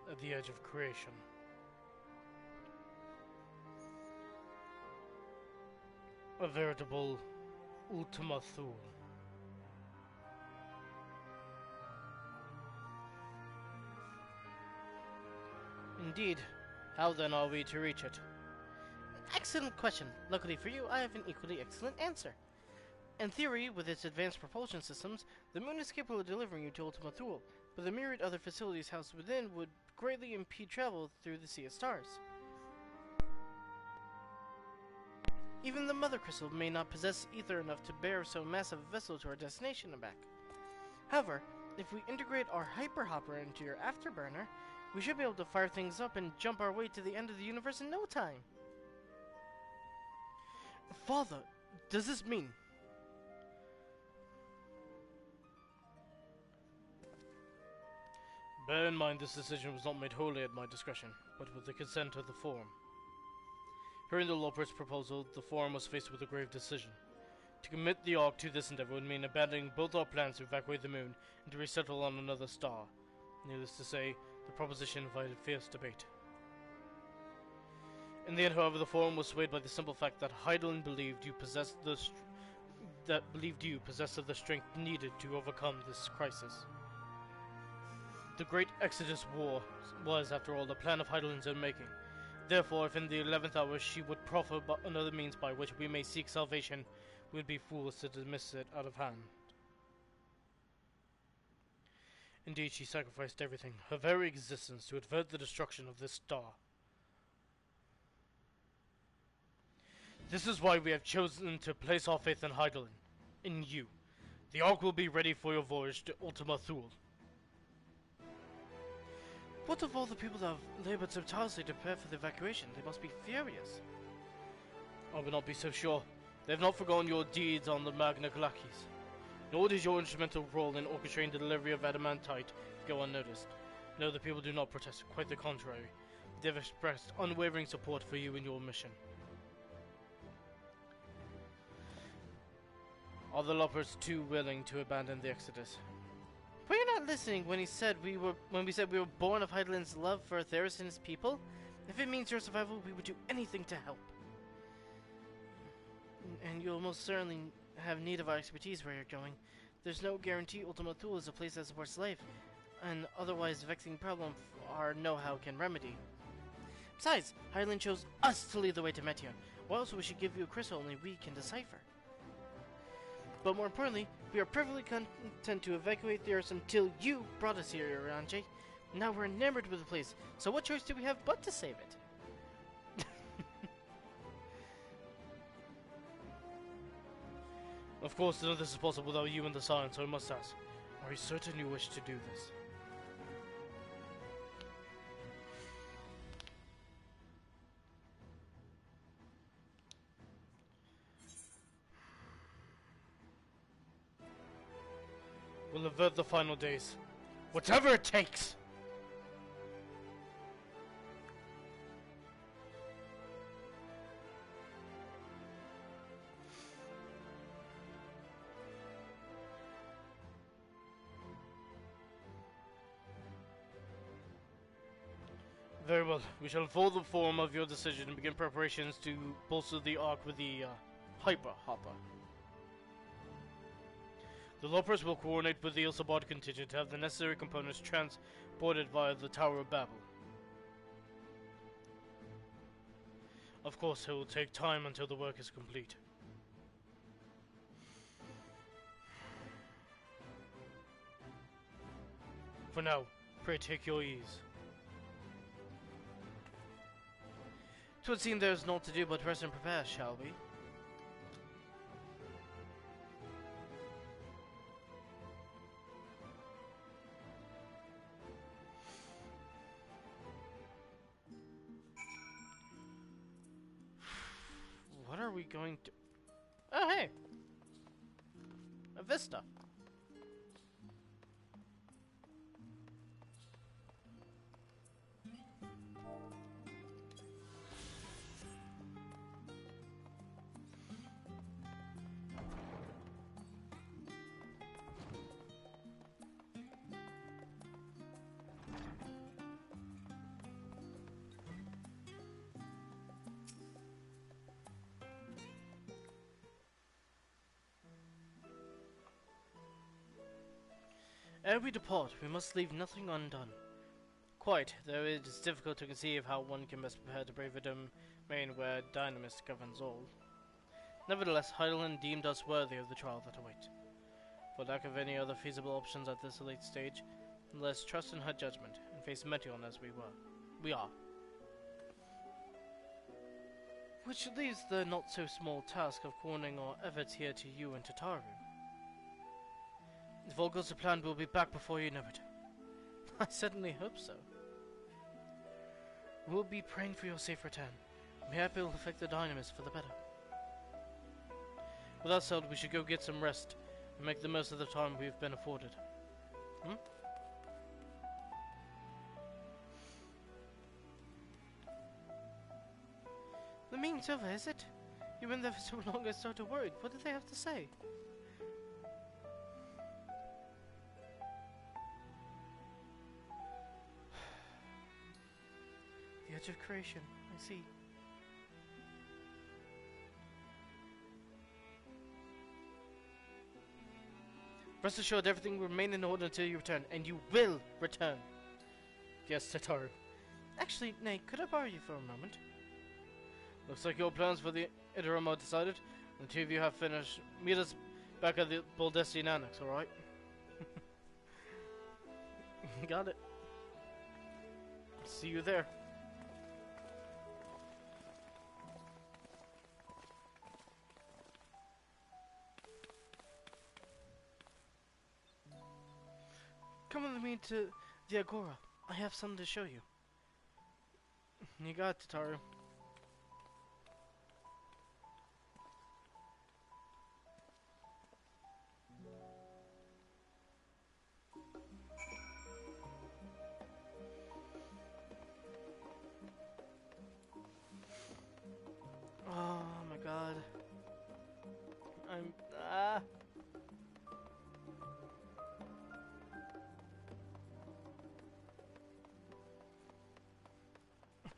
at the edge of creation. A veritable Ultima Thule. Indeed. How then are we to reach it? Excellent question. Luckily for you, I have an equally excellent answer. In theory, with its advanced propulsion systems, the moon is capable of delivering you to Ultima Thule, but the myriad other facilities housed within would greatly impede travel through the Sea of Stars. Even the Mother Crystal may not possess ether enough to bear so massive a vessel to our destination and back. However, if we integrate our Hyperhopper into your Afterburner, we should be able to fire things up and jump our way to the end of the universe in no time. Father, does this mean... Bear in mind this decision was not made wholly at my discretion, but with the consent of the Forum. Hearing the Lords' proposal, the Forum was faced with a grave decision. To commit the Ark to this endeavor would mean abandoning both our plans to evacuate the moon and to resettle on another star. Needless to say, the proposition invited fierce debate. In the end, however, the Forum was swayed by the simple fact that Heidelin believed you possessed the strength needed to overcome this crisis. The Great Exodus War was, after all, the plan of Heidelin's own making. Therefore, if in the 11th hour she would proffer another means by which we may seek salvation, we would be fools to dismiss it out of hand. Indeed, she sacrificed everything, her very existence, to avert the destruction of this star. This is why we have chosen to place our faith in Heidelin, in you. The Ark will be ready for your voyage to Ultima Thule. What of all the people that have labored so tirelessly to prepare for the evacuation? They must be furious. I will not be so sure. They have not forgotten your deeds on the Magna Galakis. Nor does your instrumental role in orchestrating the delivery of adamantite go unnoticed. No, the people do not protest, quite the contrary. They have expressed unwavering support for you and your mission. Are the Lords too willing to abandon the Exodus? Were you not listening when we said we were born of Heidelin's love for Theros and his people? If it means your survival, we would do anything to help. And you'll most certainly have need of our expertise where you're going. There's no guarantee Ultima Thule is a place that supports life, and otherwise vexing problem our know-how can remedy. Besides, Heidelin chose us to lead the way to Meteor. Why else we should give you a crystal only we can decipher? But more importantly, we are perfectly content to evacuate the Earth until you brought us here, Ranjay. Now we're enamored with the place, so what choice do we have but to save it? Of course, none of this is possible without you and the Scion, so I must ask, are you certain you wish to do this? We'll avert the final days. Whatever it takes! Very well. We shall follow the form of your decision and begin preparations to bolster the Ark with the Hyper Hopper. The Lopers will coordinate with the Ilsabard contingent to have the necessary components transported via the Tower of Babel. Of course, it will take time until the work is complete. For now, pray take your ease. 'Twould seem there is naught to do but rest and prepare, shall we? What are we going to... Oh, hey! A vista. Ere we depart, we must leave nothing undone. Quite, though it is difficult to conceive how one can best prepare to brave a domain where Dynamis governs all. Nevertheless, Hydaelyn deemed us worthy of the trial that await. For lack of any other feasible options at this late stage, let us trust in her judgment and face Meteion as we are. Which leaves the not-so-small task of coordinating our efforts here to you and to Taru. If all goes to plan, we'll be back before you know it. I certainly hope so. We'll be praying for your safe return. Mayhap it will affect the Dynamis for the better. With that said, we should go get some rest and make the most of the time we've been afforded. The meeting's over, is it? You've been there for so long I started worried. What did they have to say? The edge of creation, I see. Rest assured, everything will remain in order until you return, and you will return. Yes, Tataru. Actually, Nay, could I borrow you for a moment? Looks like your plans for the interim are decided, and the two of you have finished. Meet us back at the Baldestian Annex, alright? Got it. See you there. Come with me to the Agora. I have something to show you. You got it, Tataru. Oh my god. I'm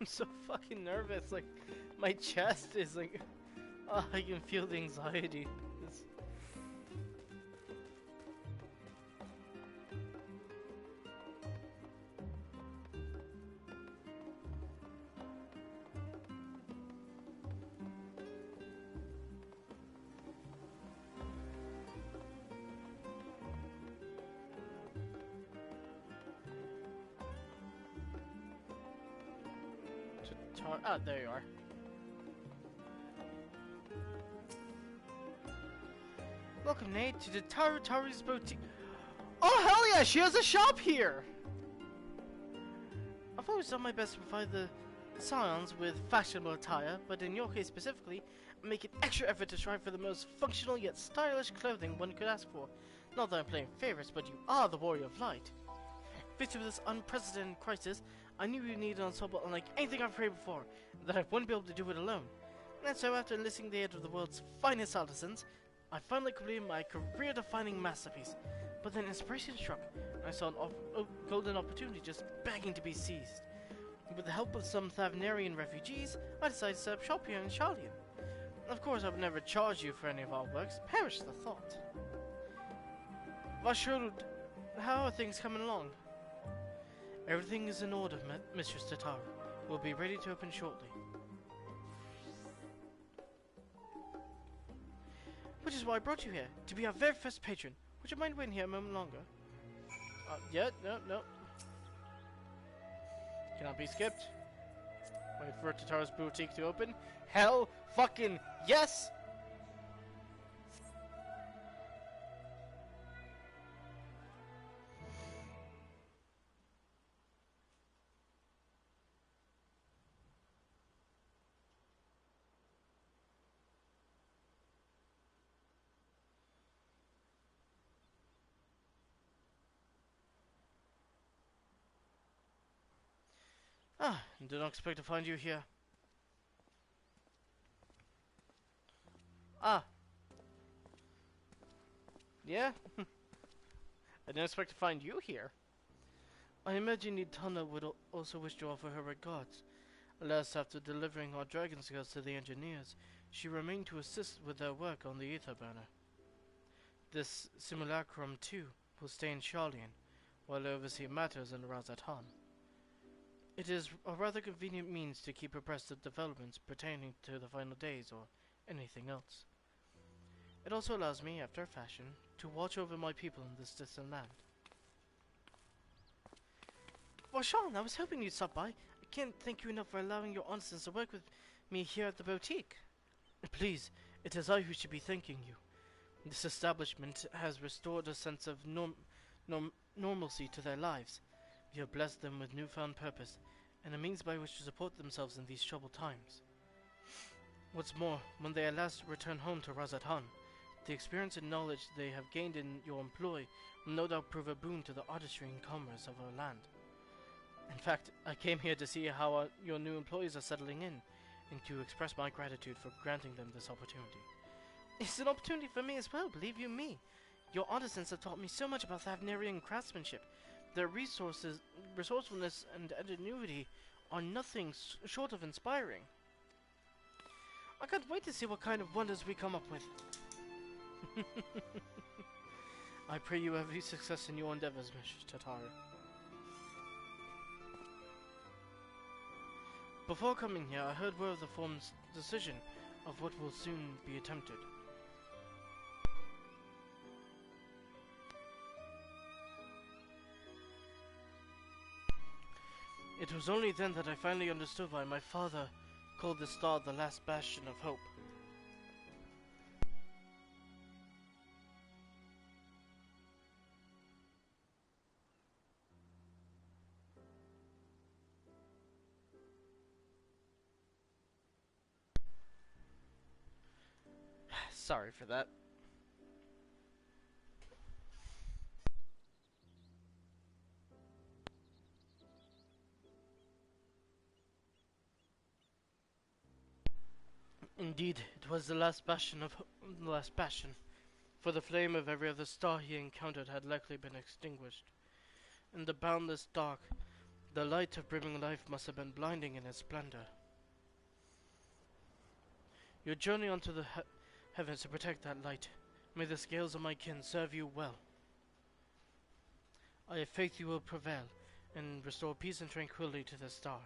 so fucking nervous, like, my chest is like, oh, I can feel the anxiety. Oh, there you are. Welcome, Nate, to the Taru's Boutique. Oh, hell yeah, she has a shop here! I've always done my best to provide the Scions with fashionable attire, but in your case specifically, I make an extra effort to strive for the most functional yet stylish clothing one could ask for. Not that I'm playing favorites, but you are the Warrior of Light. Faced with this unprecedented crisis, I knew you needed an ensemble unlike anything I've created before, and that I wouldn't be able to do it alone. And so after enlisting the aid of the world's finest artisans, I finally completed my career-defining masterpiece. But then inspiration struck, and I saw a golden opportunity just begging to be seized. With the help of some Thavnarian refugees, I decided to set up shop here in Sharlayan. Of course, I would never charge you for any of our works. Perish the thought. Vashurud, how are things coming along? Everything is in order, Mistress Tataru. We'll be ready to open shortly. Which is why I brought you here, to be our very first patron. Would you mind waiting here a moment longer? Yeah, no. Cannot be skipped. Wait for Tataru's boutique to open. Hell fucking yes! Did not expect to find you here. Yeah? I didn't expect to find you here. I imagine Nitana would also wish to offer her regards. Alas, after delivering our dragon scales to the engineers, she remained to assist with their work on the ether burner. This simulacrum, too, will stay in Sharlayan, while I oversee matters in Razatan. It is a rather convenient means to keep abreast of developments pertaining to the final days or anything else. It also allows me, after a fashion, to watch over my people in this distant land. Well, Sean, I was hoping you'd stop by. I can't thank you enough for allowing your artisans to work with me here at the boutique. Please, it is I who should be thanking you. This establishment has restored a sense of normalcy to their lives. You have blessed them with newfound purpose, and a means by which to support themselves in these troubled times. What's more, when they at last return home to Razatan, the experience and knowledge they have gained in your employ will no doubt prove a boon to the artistry and commerce of our land. In fact, I came here to see how your new employees are settling in, and to express my gratitude for granting them this opportunity. It's an opportunity for me as well, believe you me. Your artisans have taught me so much about Thavnarian craftsmanship. Their resourcefulness and ingenuity are nothing short of inspiring. I can't wait to see what kind of wonders we come up with. I pray you every success in your endeavors, Mistress Tataru. Before coming here, I heard word of the form's decision of what will soon be attempted. It was only then that I finally understood why my father called the star the last bastion of hope. Sorry for that. Indeed, it was the last bastion, for the flame of every other star he encountered had likely been extinguished. In the boundless dark, the light of brimming life must have been blinding in its splendor. Your journey onto the heavens to protect that light. May the scales of my kin serve you well. I have faith you will prevail, and restore peace and tranquility to the star.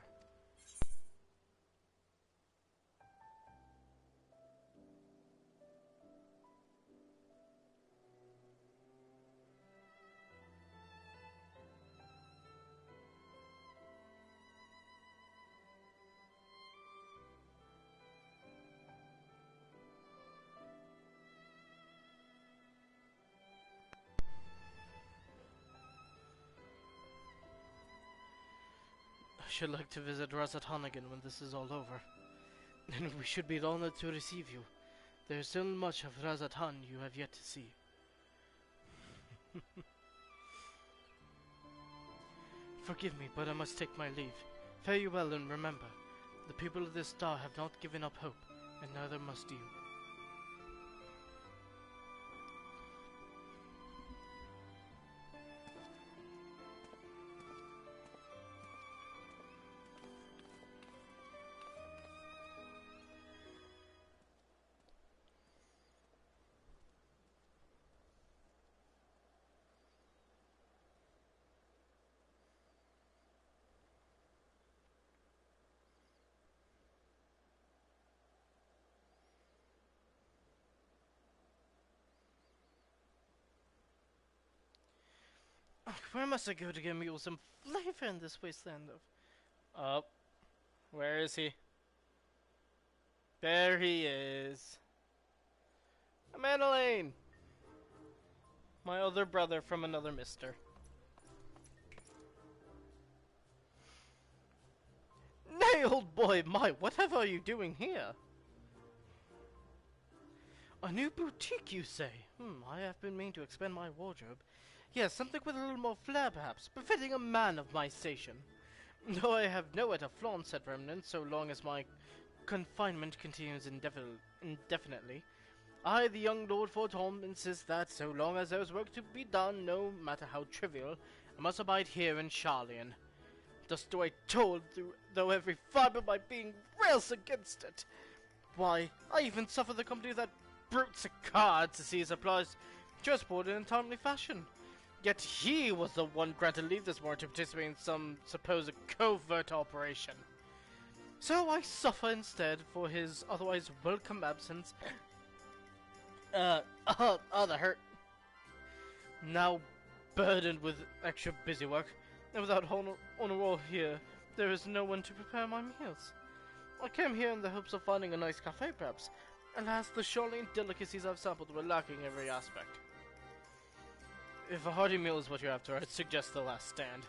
should like to visit Razatan again when this is all over. And we should be honored to receive you. There is still much of Razatan you have yet to see. Forgive me, but I must take my leave. Fare you well, and remember, the people of this star have not given up hope, and neither must you. Where must I go to get mule some flavor in this wasteland of... where is he? There he is. Madeline! My other brother from another mister. Nay, old boy, whatever are you doing here? A new boutique, you say? I have been meaning to expand my wardrobe. Yes, something with a little more flair, perhaps, befitting a man of my station. Though I have nowhere to flaunt, said Remnant, so long as my confinement continues indefinitely. I, the young Lord Fortom, insist that, so long as there is work to be done, no matter how trivial, I must abide here in Charlian. Thus do I toil, though every fibre of my being rails against it. Why, I even suffer the company of that brute Sicard to see his supplies transported in a timely fashion. Yet he was the one granted leave this morning to participate in some supposed covert operation. So I suffer instead for his otherwise welcome absence. The hurt. Now burdened with extra busy work, and without Honor here, there is no one to prepare my meals. I came here in the hopes of finding a nice cafe, perhaps. Alas, the Charlene delicacies I've sampled were lacking in every aspect. If a hearty meal is what you're after, I'd suggest the last stand.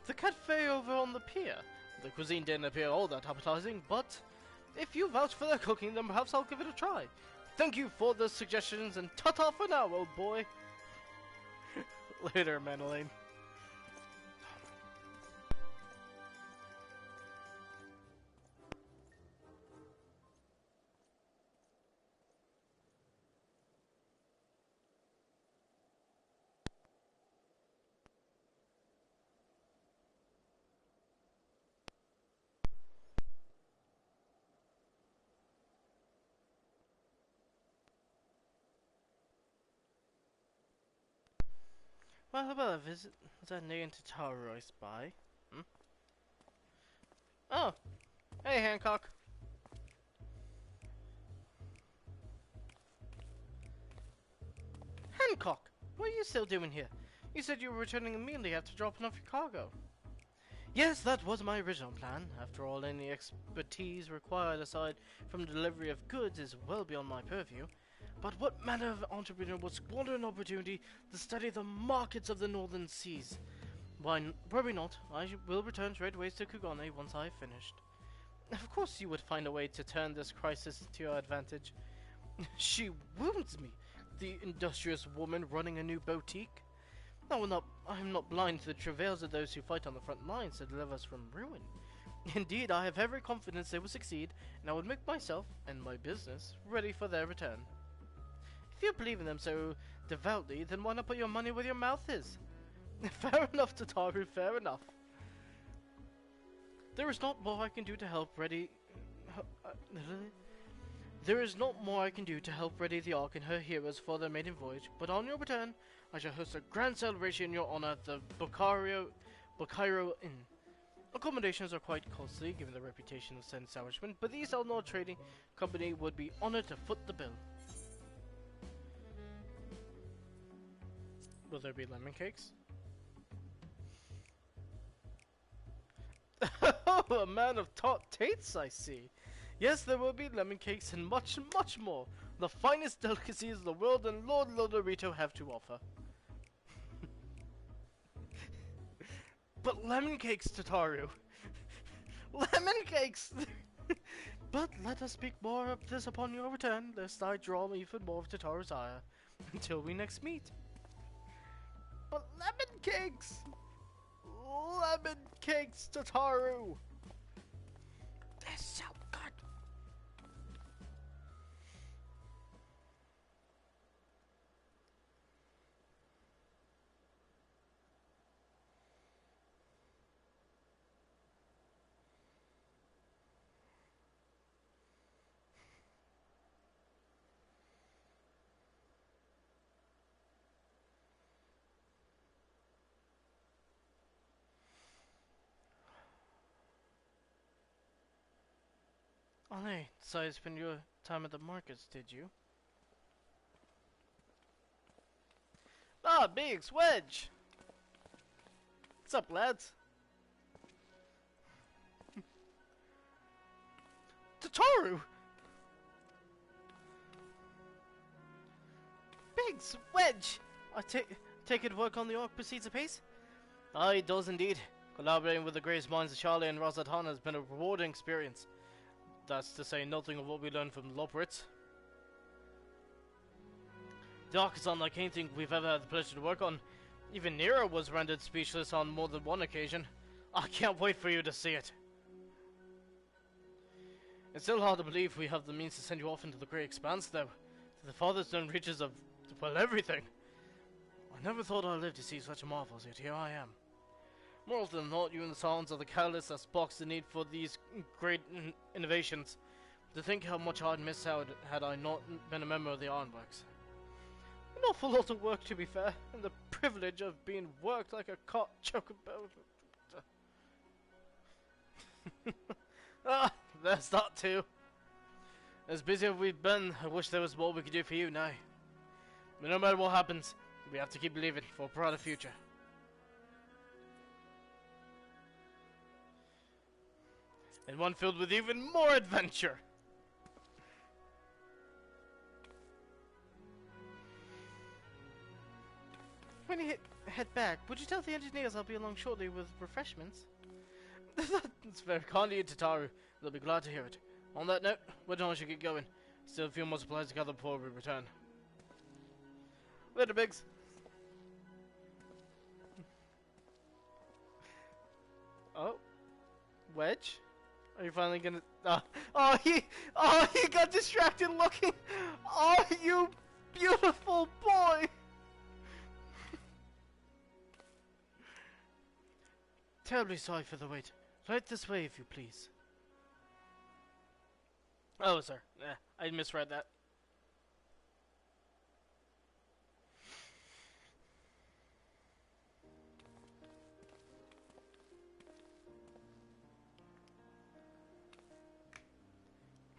The cafe over on the pier. The cuisine didn't appear all that appetizing, but if you vouch for their cooking, then perhaps I'll give it a try. Thank you for the suggestions, and ta-ta for now, old boy. Later, Madeline. Well, how about a visit that near into Taro I spy? Oh, hey Hancock. Hancock, what are you still doing here? You said you were returning immediately after dropping off your cargo. Yes, that was my original plan. After all, any expertise required aside from the delivery of goods is well beyond my purview. But what manner of entrepreneur would squander an opportunity to study the markets of the northern seas? Why, worry not. I will return straightways to Kugane once I have finished. Of course you would find a way to turn this crisis to your advantage. She wounds me, the industrious woman running a new boutique. No, I'm not blind to the travails of those who fight on the front lines to deliver us from ruin. Indeed, I have every confidence they will succeed, and I will make myself, and my business, ready for their return. If you believe in them so devoutly, then why not put your money where your mouth is? Fair enough, Tataru, fair enough. There is not more I can do to help ready... There is not more I can do to help ready the Ark and her heroes for their maiden voyage, but on your return, I shall host a grand celebration in your honor at the Bokairo Inn. Accommodations are quite costly, given the reputation of said establishment, but the East Elnor Trading Company would be honored to foot the bill. Will there be lemon cakes? Oh, a man of taut tastes, I see. Yes, there will be lemon cakes and much, much more. The finest delicacies the world and Lord Lodorito have to offer. But lemon cakes, Tataru. Lemon cakes! But let us speak more of this upon your return, lest I draw even more of Tataru's ire. Until we next meet. But lemon cakes! Lemon cakes, Tataru! They're so good! Oh hey, decided to spend your time at the markets, did you? Ah, Biggs, Wedge! What's up, lads? Tataru! Biggs, Wedge! I take it work on the Ark proceeds apace? Ah, it does indeed. Collaborating with the greatest minds of Charlie and Rosatan has been a rewarding experience. That's to say nothing of what we learned from Lopritz. The Ark is unlike anything we've ever had the pleasure to work on. Even Nero was rendered speechless on more than one occasion. I can't wait for you to see it. It's still hard to believe we have the means to send you off into the great expanse, though. To the farthest known reaches of, well, everything. I never thought I'd live to see such a marvel, yet here I am. More often than not, you and the Silence are the catalyst that sparks the need for these great innovations. To think how much I'd miss out had I not been a member of the Ironworks. An awful lot of work, to be fair, and the privilege of being worked like a cot chocobo. Ah, there's that too. As busy as we've been, I wish there was more we could do for you now. But no matter what happens, we have to keep believing for a brighter future. And one filled with even more adventure! When you head back, would you tell the engineers I'll be along shortly with refreshments? That's very kind of you, Tataru. They'll be glad to hear it. On that note, we don't should get going. Still a few more supplies to gather before we return. Later, Biggs. Oh, Wedge, are you finally gonna? He got distracted looking. Oh, you beautiful boy. Terribly sorry for the wait. Right this way, if you please. Oh, sir. I misread that.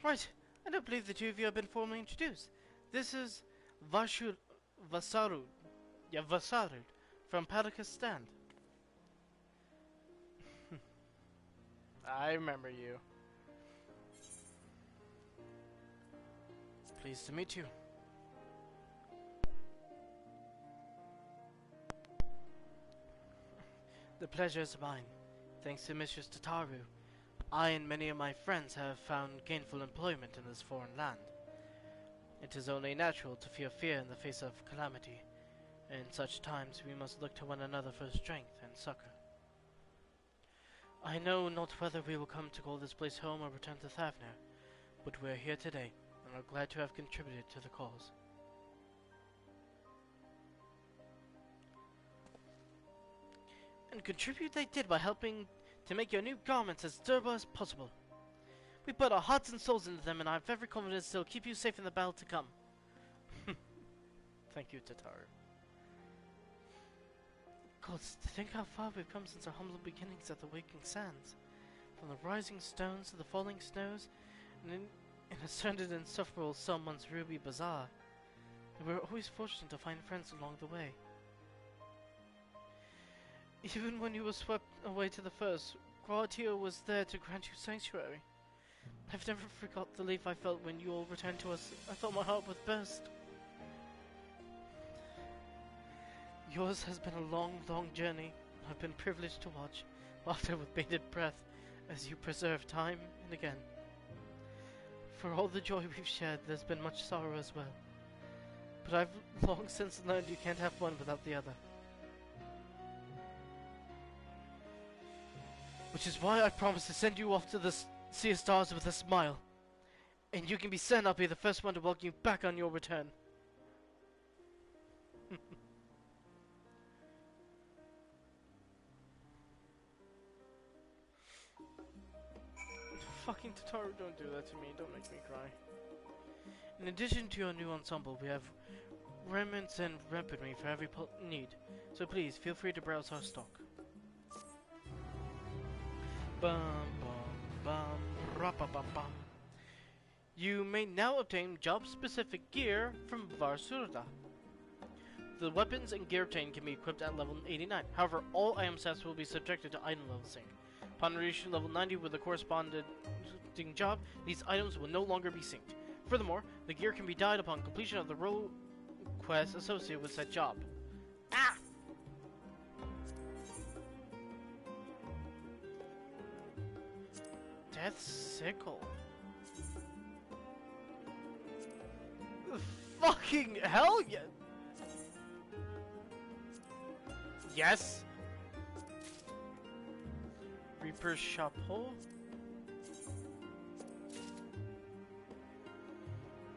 Right. I don't believe the two of you have been formally introduced. This is Vasarud. Yeah, Vasarud from Padika's stand. I remember you. Pleased to meet you. The pleasure is mine. Thanks to Mistress Tataru, I and many of my friends have found gainful employment in this foreign land. It is only natural to feel fear in the face of calamity. In such times we must look to one another for strength and succor. I know not whether we will come to call this place home or return to Thavner, but we are here today, and are glad to have contributed to the cause. And contribute they did by helping to make your new garments as durable as possible. We put our hearts and souls into them, and I have every confidence they'll keep you safe in the battle to come. Thank you, Tataru. Gods, to think how far we've come since our humble beginnings at the Waking Sands. From the rising stones to the falling snows, and in a certain insufferable someone's ruby bazaar. And we were always fortunate to find friends along the way. Even when you were swept away to the first, Guardio was there to grant you sanctuary. I've never forgot the relief I felt when you all returned to us. I thought my heart would burst. Yours has been a long, long journey. I've been privileged to watch, laughter with bated breath, as you preserve time and again. For all the joy we've shared, there's been much sorrow as well. But I've long since learned you can't have one without the other. Which is why I promise to send you off to the sea of stars with a smile. And you can be certain I'll be the first one to welcome you back on your return. Fucking Tataru, don't do that to me. Don't make me cry. In addition to your new ensemble, we have remnants and weaponry for every need. So please, feel free to browse our stock. Bum bum bum rappa bum bum. You may now obtain job-specific gear from Varsurda. The weapons and gear obtained can be equipped at level 89. However, all item sets will be subjected to item level sync. Upon reaching level 90 with the corresponding job, these items will no longer be synced. Furthermore, the gear can be dyed upon completion of the role quest associated with said job. Ah! Death Sickle. Fucking hell yeah! Yes! Reaper's Chapeau?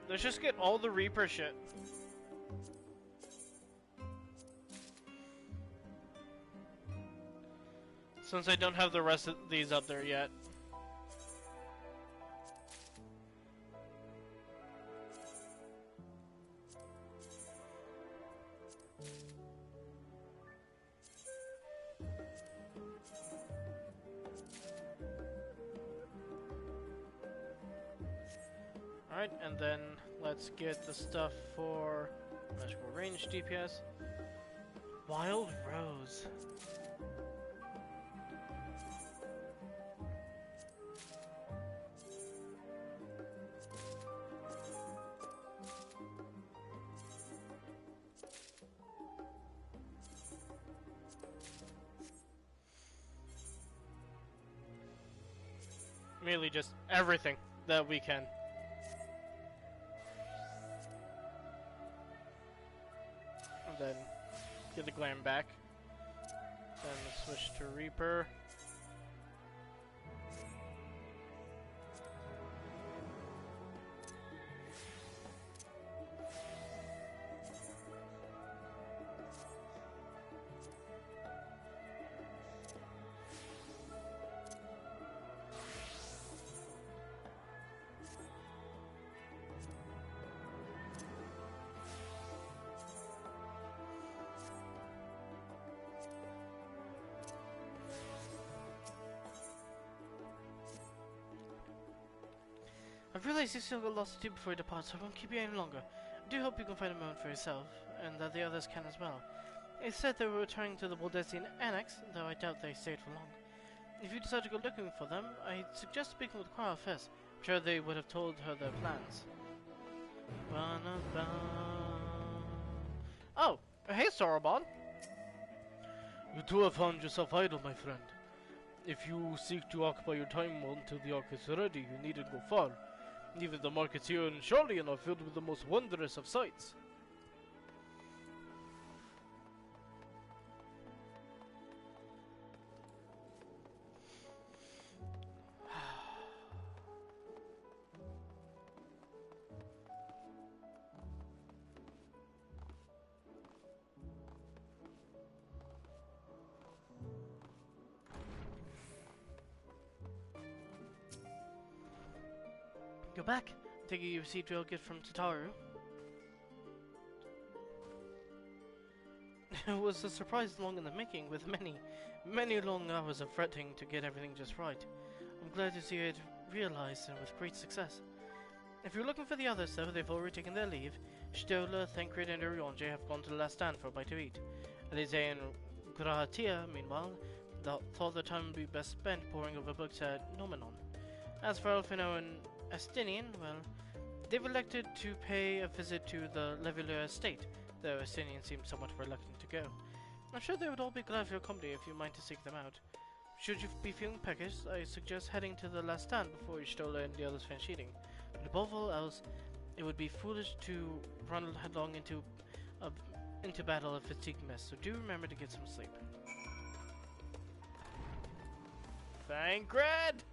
Let's just get all the Reaper shit. Since I don't have the rest of these up there yet. Alright, and then let's get the stuff for magical range DPS. Wild Rose. Merely just everything that we can. And then get the glam back. Then switch to Reaper. I've realized you still got lots to do before you depart, so I won't keep you any longer. I do hope you can find a moment for yourself, and that the others can as well. It said they were returning to the Waldesian Annex, though I doubt they stayed for long. If you decide to go looking for them, I suggest speaking with Quara first. I'm sure they would have told her their plans. Oh! Hey, Sorobon! You too have found yourself idle, my friend. If you seek to occupy your time until the arc is ready, you needn't go far. Even the markets here in Charlian are filled with the most wondrous of sights. Go back. Take you received your gift from Tataru. It was a surprise long in the making, with many long hours of fretting to get everything just right. I'm glad to see it realized and with great success. If you're looking for the others, though, they've already taken their leave. Stola, Thancred, and Urionje have gone to the last stand for a bite to eat. Alize and Gratia, meanwhile, thought the time would be best spent poring over books at Nomenon. As for Elfino and Estinian, well, they've elected to pay a visit to the Leveilleur estate, though Estinian seems somewhat reluctant to go. I'm sure they would all be glad for your company if you mind to seek them out. Should you be feeling peckish, I suggest heading to the last stand before you Stola and the others finish eating. But above all else, it would be foolish to run headlong into battle a fatigued mess, so do remember to get some sleep. Thancred!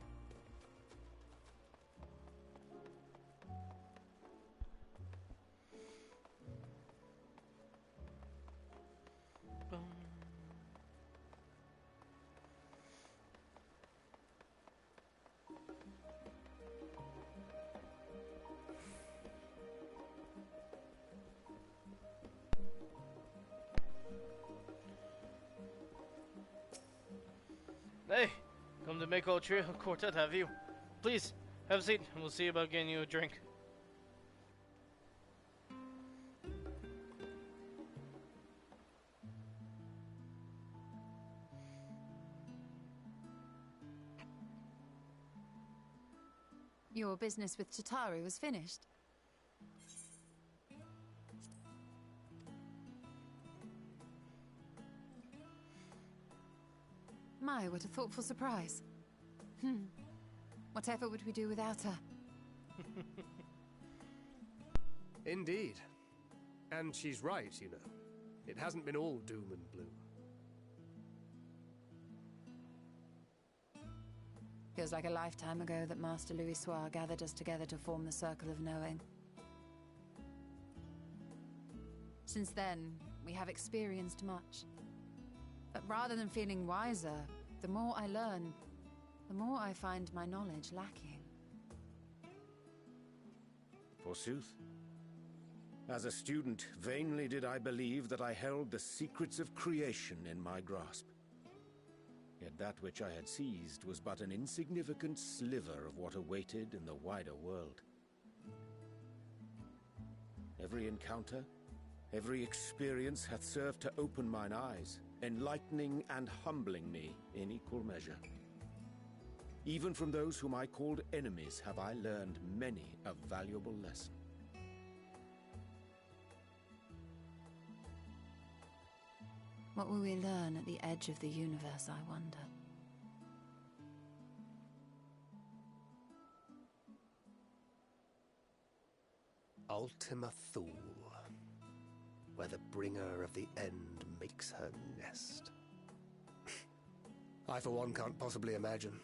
Hey, come to make all trio quartet, have you? Please, have a seat, and we'll see about getting you a drink. Your business with Tataru was finished. My, what a thoughtful surprise. Whatever would we do without her? Indeed. And she's right, you know. It hasn't been all doom and gloom. Feels like a lifetime ago that Master Louis Soir gathered us together to form the Circle of Knowing. Since then, we have experienced much. But rather than feeling wiser, the more I learn, the more I find my knowledge lacking. Forsooth. As a student, vainly did I believe that I held the secrets of creation in my grasp. Yet that which I had seized was but an insignificant sliver of what awaited in the wider world. Every encounter, every experience hath served to open mine eyes, enlightening and humbling me in equal measure. Even from those whom I called enemies have I learned many a valuable lesson. What will we learn at the edge of the universe, I wonder? Ultima Thule, where the bringer of the end makes her nest. I, for one, can't possibly imagine.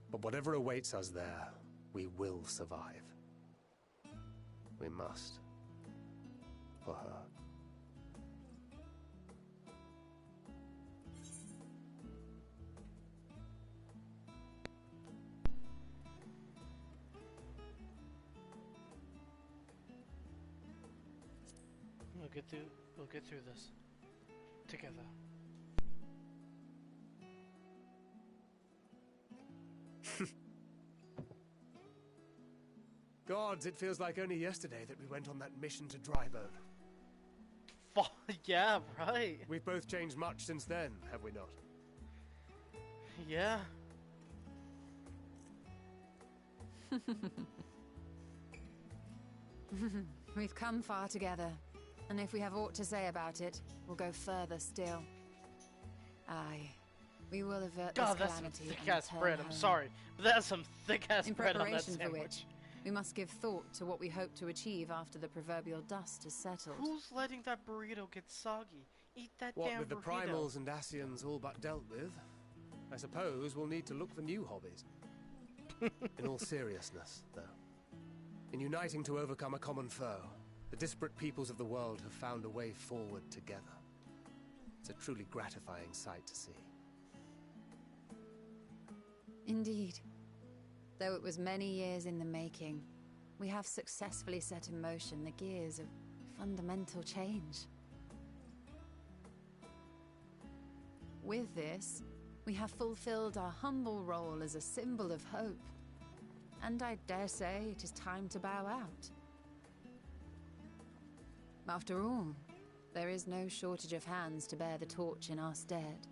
But whatever awaits us there, we will survive. We must. For her. We'll get through this. Together. Gods, it feels like only yesterday that we went on that mission to Drybone. Yeah, right. We've both changed much since then, have we not? Yeah. We've come far together, and if we have aught to say about it, we'll go further still. Aye, we will avert this God, that's some calamity thick-ass and bread. return I'm home. sorry, but that's some thick-ass In bread on that preparation sandwich. for which, we must give thought to what we hope to achieve after the proverbial dust has settled. Who's letting that burrito get soggy? Eat that What damn with the burrito. primals and Asians all but dealt with, I suppose we'll need to look for new hobbies. In all seriousness, though, in uniting to overcome a common foe, the disparate peoples of the world have found a way forward together. It's a truly gratifying sight to see. Indeed. Though it was many years in the making, we have successfully set in motion the gears of fundamental change. With this, we have fulfilled our humble role as a symbol of hope. And I dare say it is time to bow out. After all, there is no shortage of hands to bear the torch in our stead.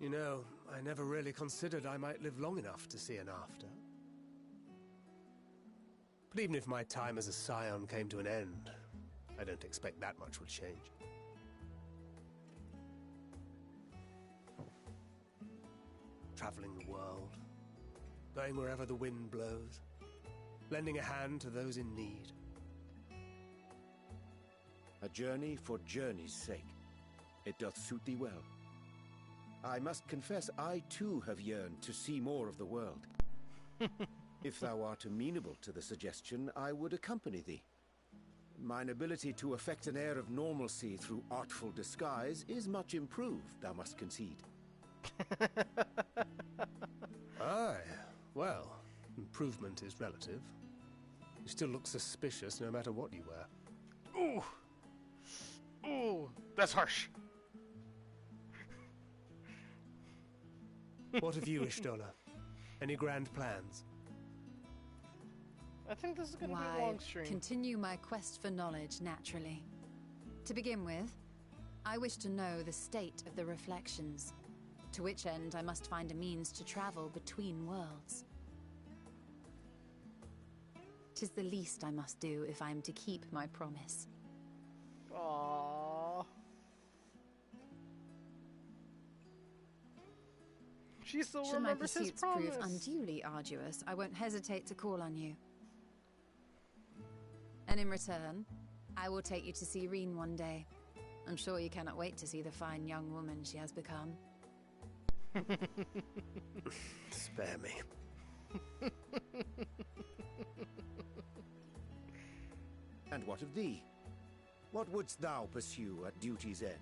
You know, I never really considered I might live long enough to see an after. But even if my time as a scion came to an end, I don't expect that much will change. Traveling the world, going wherever the wind blows, lending a hand to those in need. A journey for journey's sake. It doth suit thee well. I must confess, I too have yearned to see more of the world. If thou art amenable to the suggestion, I would accompany thee. Mine ability to affect an air of normalcy through artful disguise is much improved, thou must concede. Aye, well, improvement is relative. You still look suspicious no matter what you wear. Ooh! Ooh, that's harsh. What of you, Ishtola? Any grand plans? I think this is going to be a Why, long stream. continue my quest for knowledge, naturally. To begin with, I wish to know the state of the reflections, to which end I must find a means to travel between worlds. 'Tis the least I must do if I am to keep my promise. Aww. She still Should my remembers his pursuits promise. prove unduly arduous, I won't hesitate to call on you. And in return, I will take you to see Reen one day. I'm sure you cannot wait to see the fine young woman she has become. Spare me. And what of thee? What wouldst thou pursue at duty's end?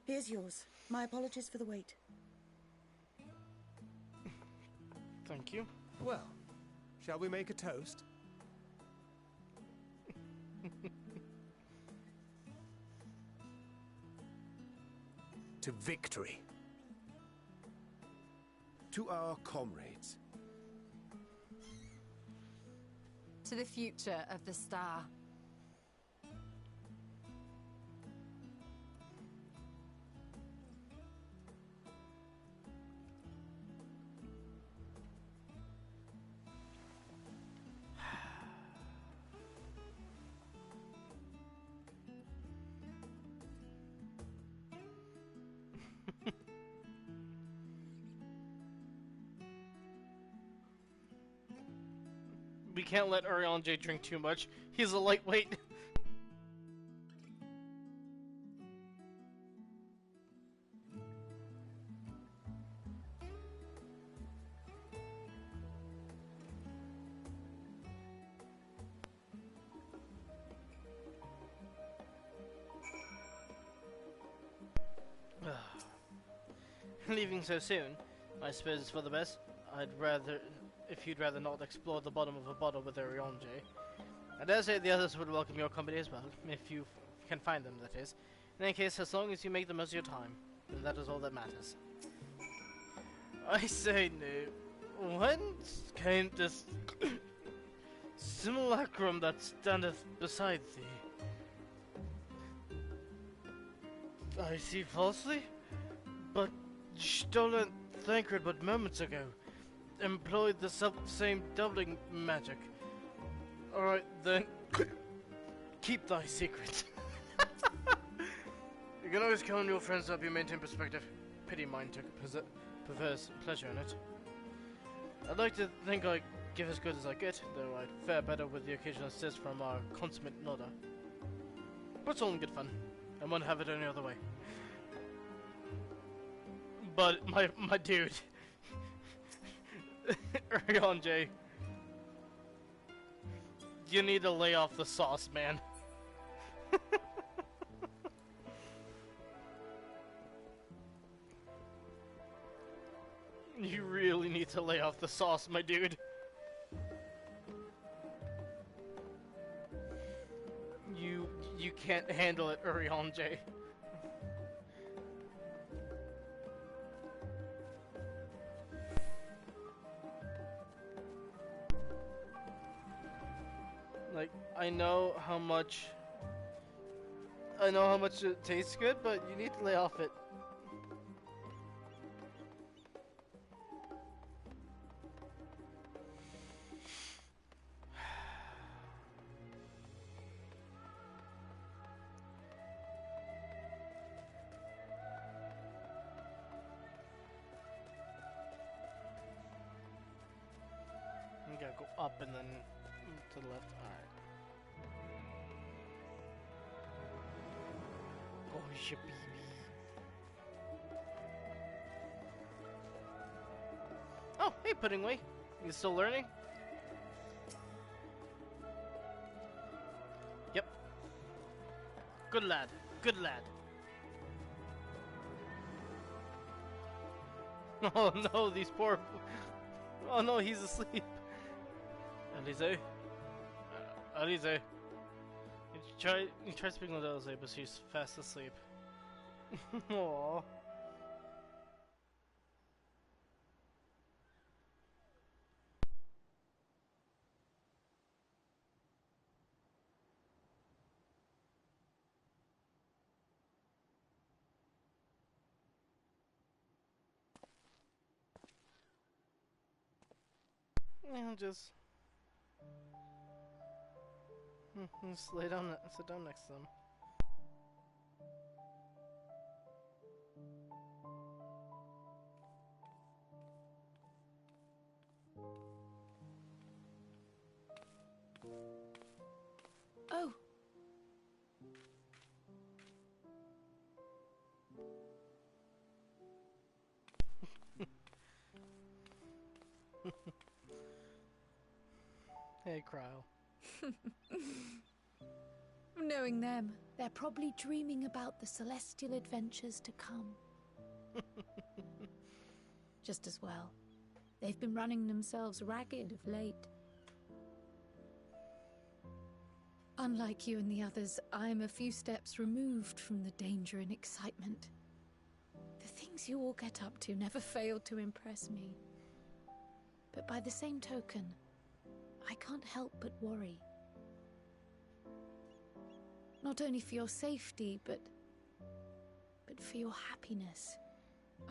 Here's yours. My apologies for the wait. Thank you. Well, shall we make a toast? To victory. To our comrades. To the future of the star. We can't let Urion J drink too much. He's a lightweight. Leaving so soon, I suppose it's for the best. If you'd rather not explore the bottom of a bottle with Urion J. I dare say the others would welcome your company as well, if you can find them, that is. In any case, as long as you make the most of your time, then that is all that matters. I say, no. Whence came this simulacrum that standeth beside thee? I see falsely, but stolen Thancred but moments ago employed the same doubling magic. Alright then, keep thy secret. You can always count on your friends to help you maintain perspective. Pity mine took a perverse pleasure in it. I'd like to think I give as good as I get, though I'd fare better with the occasional assist from our consummate nodder. But it's all in good fun. I won't have it any other way. But my dude, Urion J, you need to lay off the sauce, man. You really need to lay off the sauce, my dude. You can't handle it, Urion J. Like, I know how much it tastes good, but you need to lay off it. You gotta go up and then to the left. Alright. Oh, shit, baby. Oh, hey, Puddingway. You still learning? Yep. Good lad. Good lad. Oh no, these poor... Oh no, he's asleep. Alize? Alize? You try speaking with Alize, but she's fast asleep. Aww. Yeah, just lay down, sit down next to them. Oh. Hey, Cryle. Knowing them, they're probably dreaming about the celestial adventures to come. Just as well. They've been running themselves ragged of late. Unlike you and the others, I'm a few steps removed from the danger and excitement. The things you all get up to never fail to impress me. But by the same token, I can't help but worry. Not only for your safety, but for your happiness.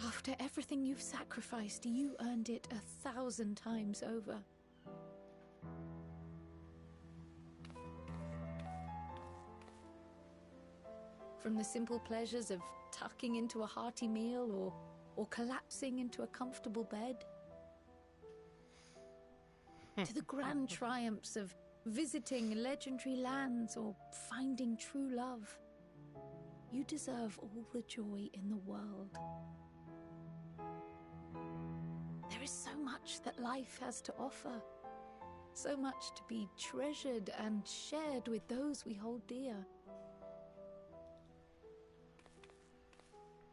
After everything you've sacrificed, you earned it 1,000 times over. From the simple pleasures of tucking into a hearty meal or collapsing into a comfortable bed, to the grand triumphs of visiting legendary lands or finding true love. You deserve all the joy in the world. There is so much that life has to offer. So much to be treasured and shared with those we hold dear.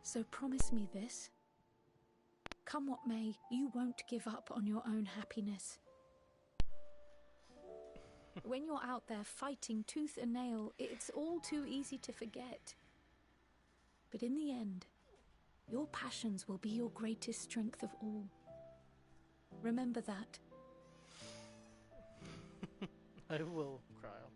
So promise me this. Come what may, you won't give up on your own happiness. When you're out there fighting tooth and nail, it's all too easy to forget. But in the end, your passions will be your greatest strength of all. Remember that. I will, Cryle.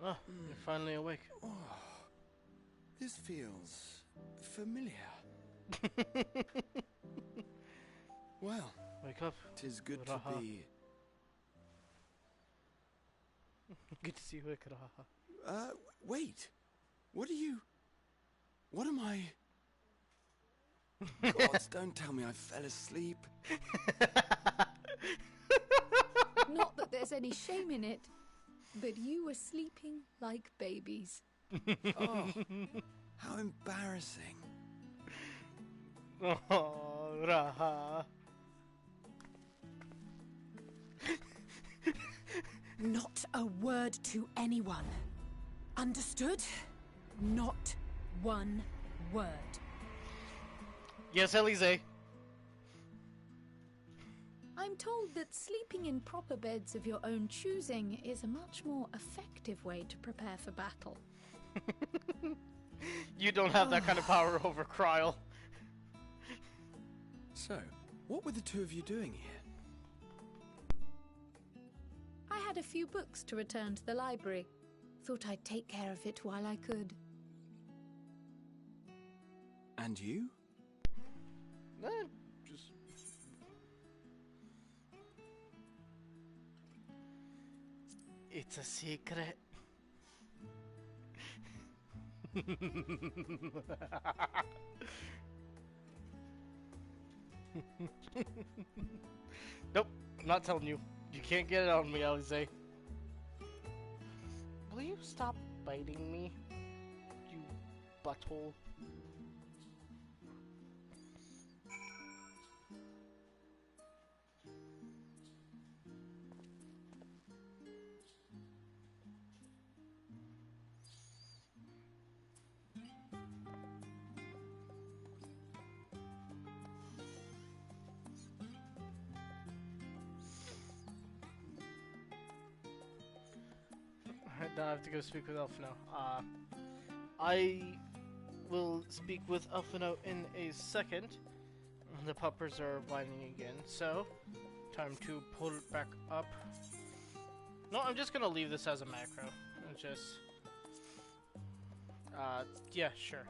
Oh, you're finally awake. Oh, this feels familiar. Well, wake up. 'Tis good Raha. to be. Good to see you, Raha. Wait. What am I? Gods, don't tell me I fell asleep. Not that there's any shame in it, but you were sleeping like babies. Oh, how embarrassing. Oh, Raha. Not a word to anyone. Understood? Not one word. Yes, Alize. I'm told that sleeping in proper beds of your own choosing is a much more effective way to prepare for battle. You don't have that kind of power over Cryle. So, what were the two of you doing here? I had a few books to return to the library. Thought I'd take care of it while I could. And you? Just... It's a secret. Nope, I'm not telling you. You can't get it on me, Alize. Will you stop biting me, you butthole? Now I have to go speak with Elfino. I will speak with Elfino in a second. The puppers are whining again, so time to pull it back up. No, I'm just gonna leave this as a macro. And just, yeah, sure.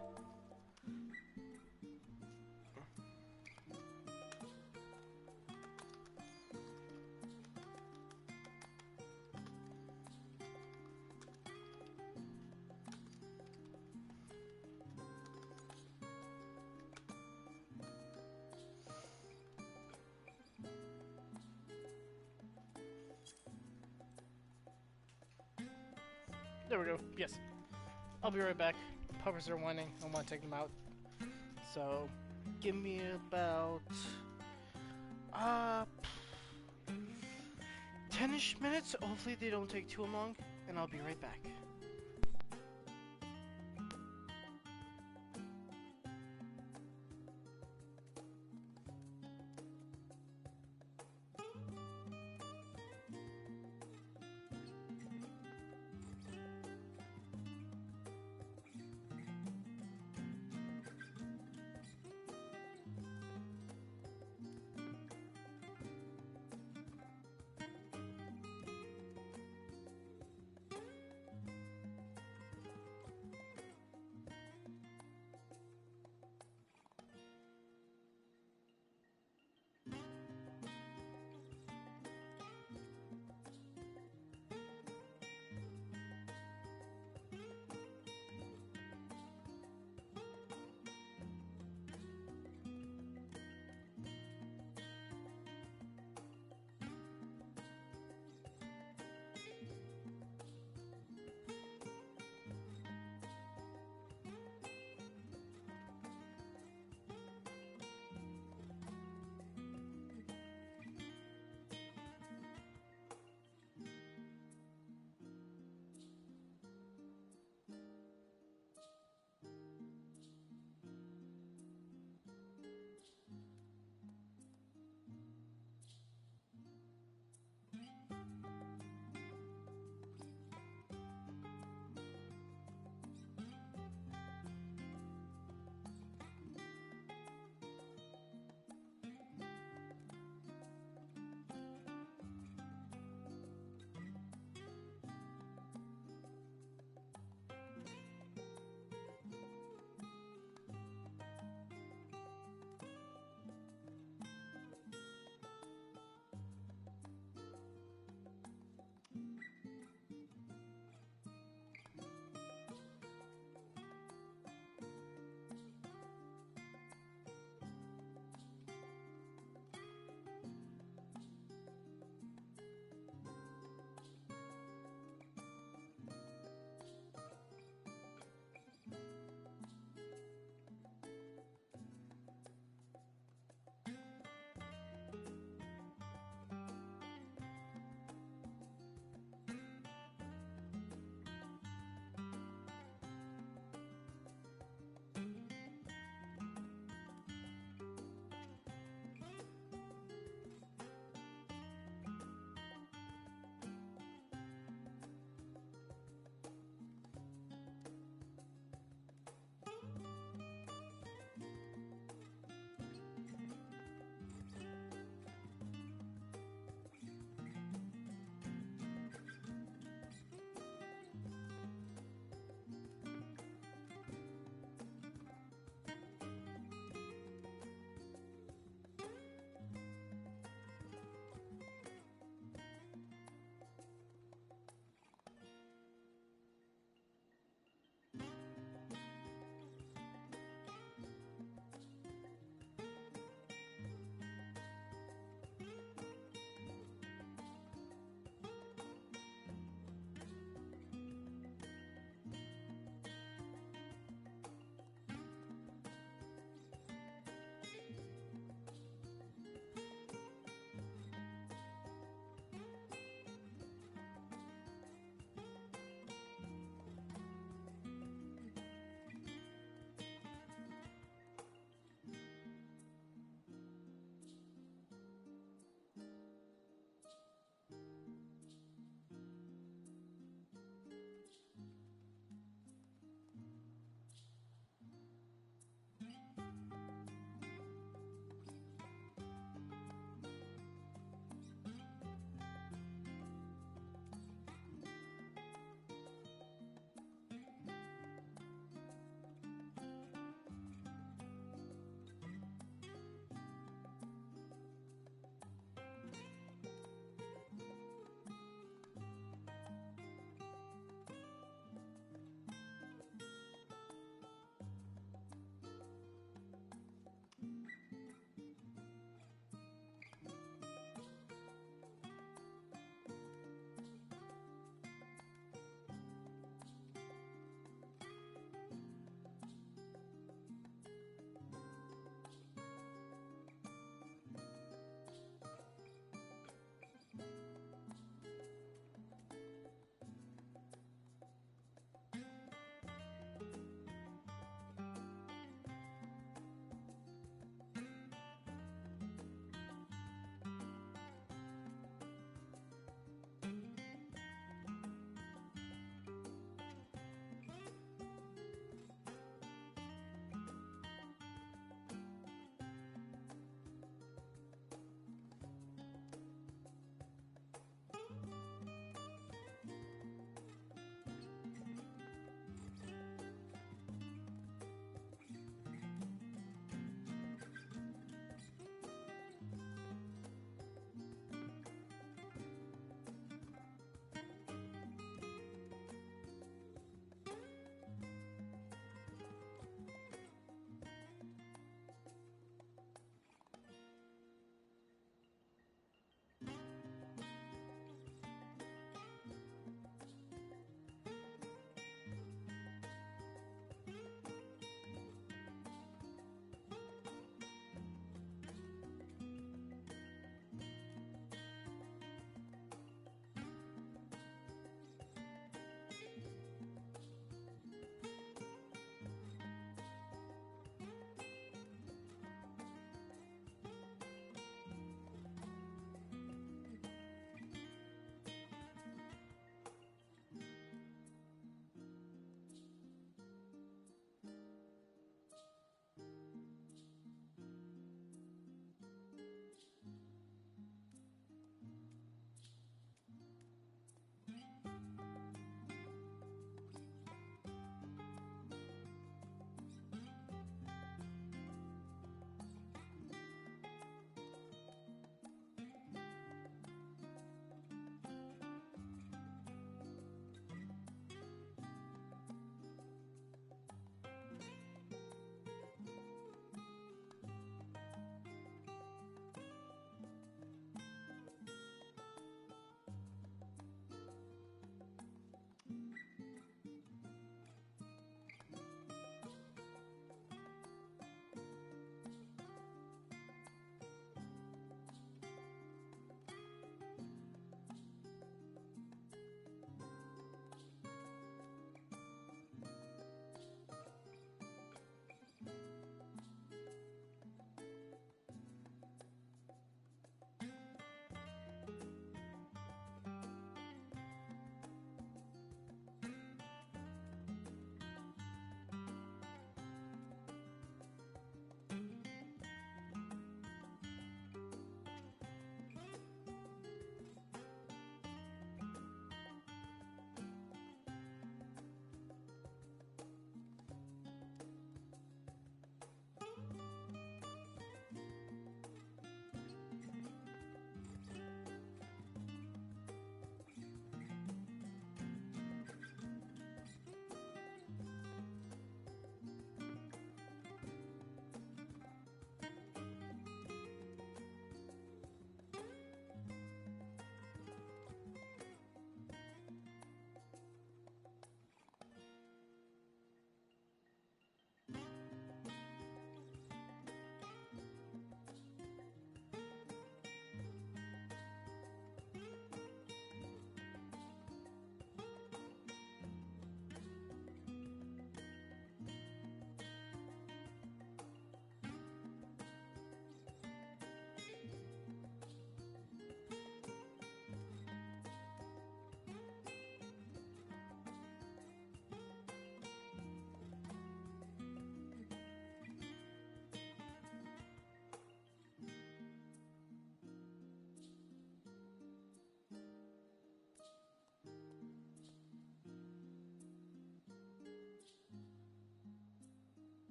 There we go. Yes. I'll be right back. Puppers are whining. I want to take them out. So, give me about 10-ish minutes. Hopefully they don't take too long, and I'll be right back.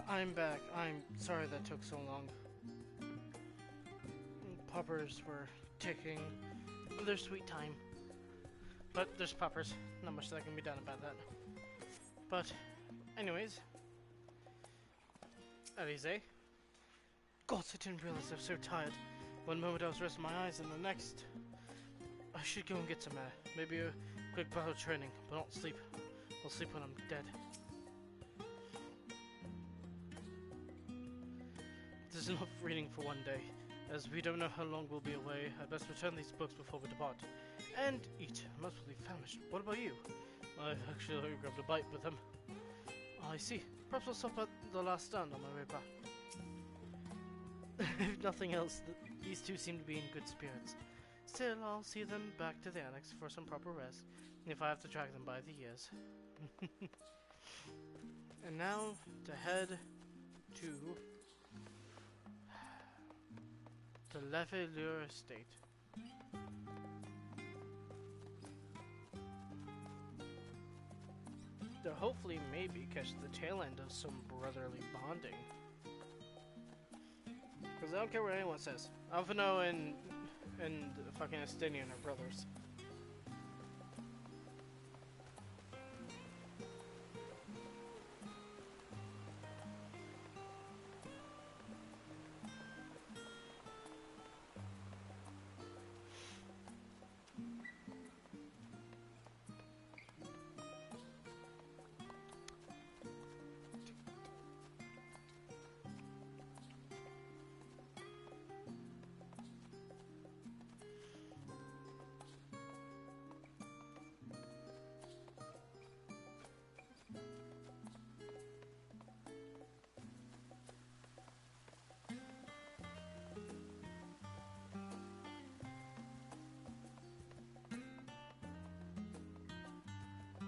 I'm back. I'm sorry that took so long. Puppers were taking their sweet time. But there's puppers. Not much that can be done about that. But, anyways. Alize. God, I didn't realize I was so tired. One moment I was resting my eyes, and the next... I should go and get some air. Maybe a quick bout of training, but not sleep. I'll sleep when I'm dead. There's enough reading for one day. As we don't know how long we'll be away, I best return these books before we depart. And eat. I'm mostly famished. What about you? I've actually grabbed a bite with them. I see. Perhaps I'll stop at the last stand on my way back. If nothing else, these two seem to be in good spirits. Still, I'll see them back to the annex for some proper rest, if I have to drag them by the ears. And now, to head to the Levelure estate. To hopefully maybe catch the tail end of some brotherly bonding. Because I don't care what anyone says. Alphino and fucking Estinian are brothers.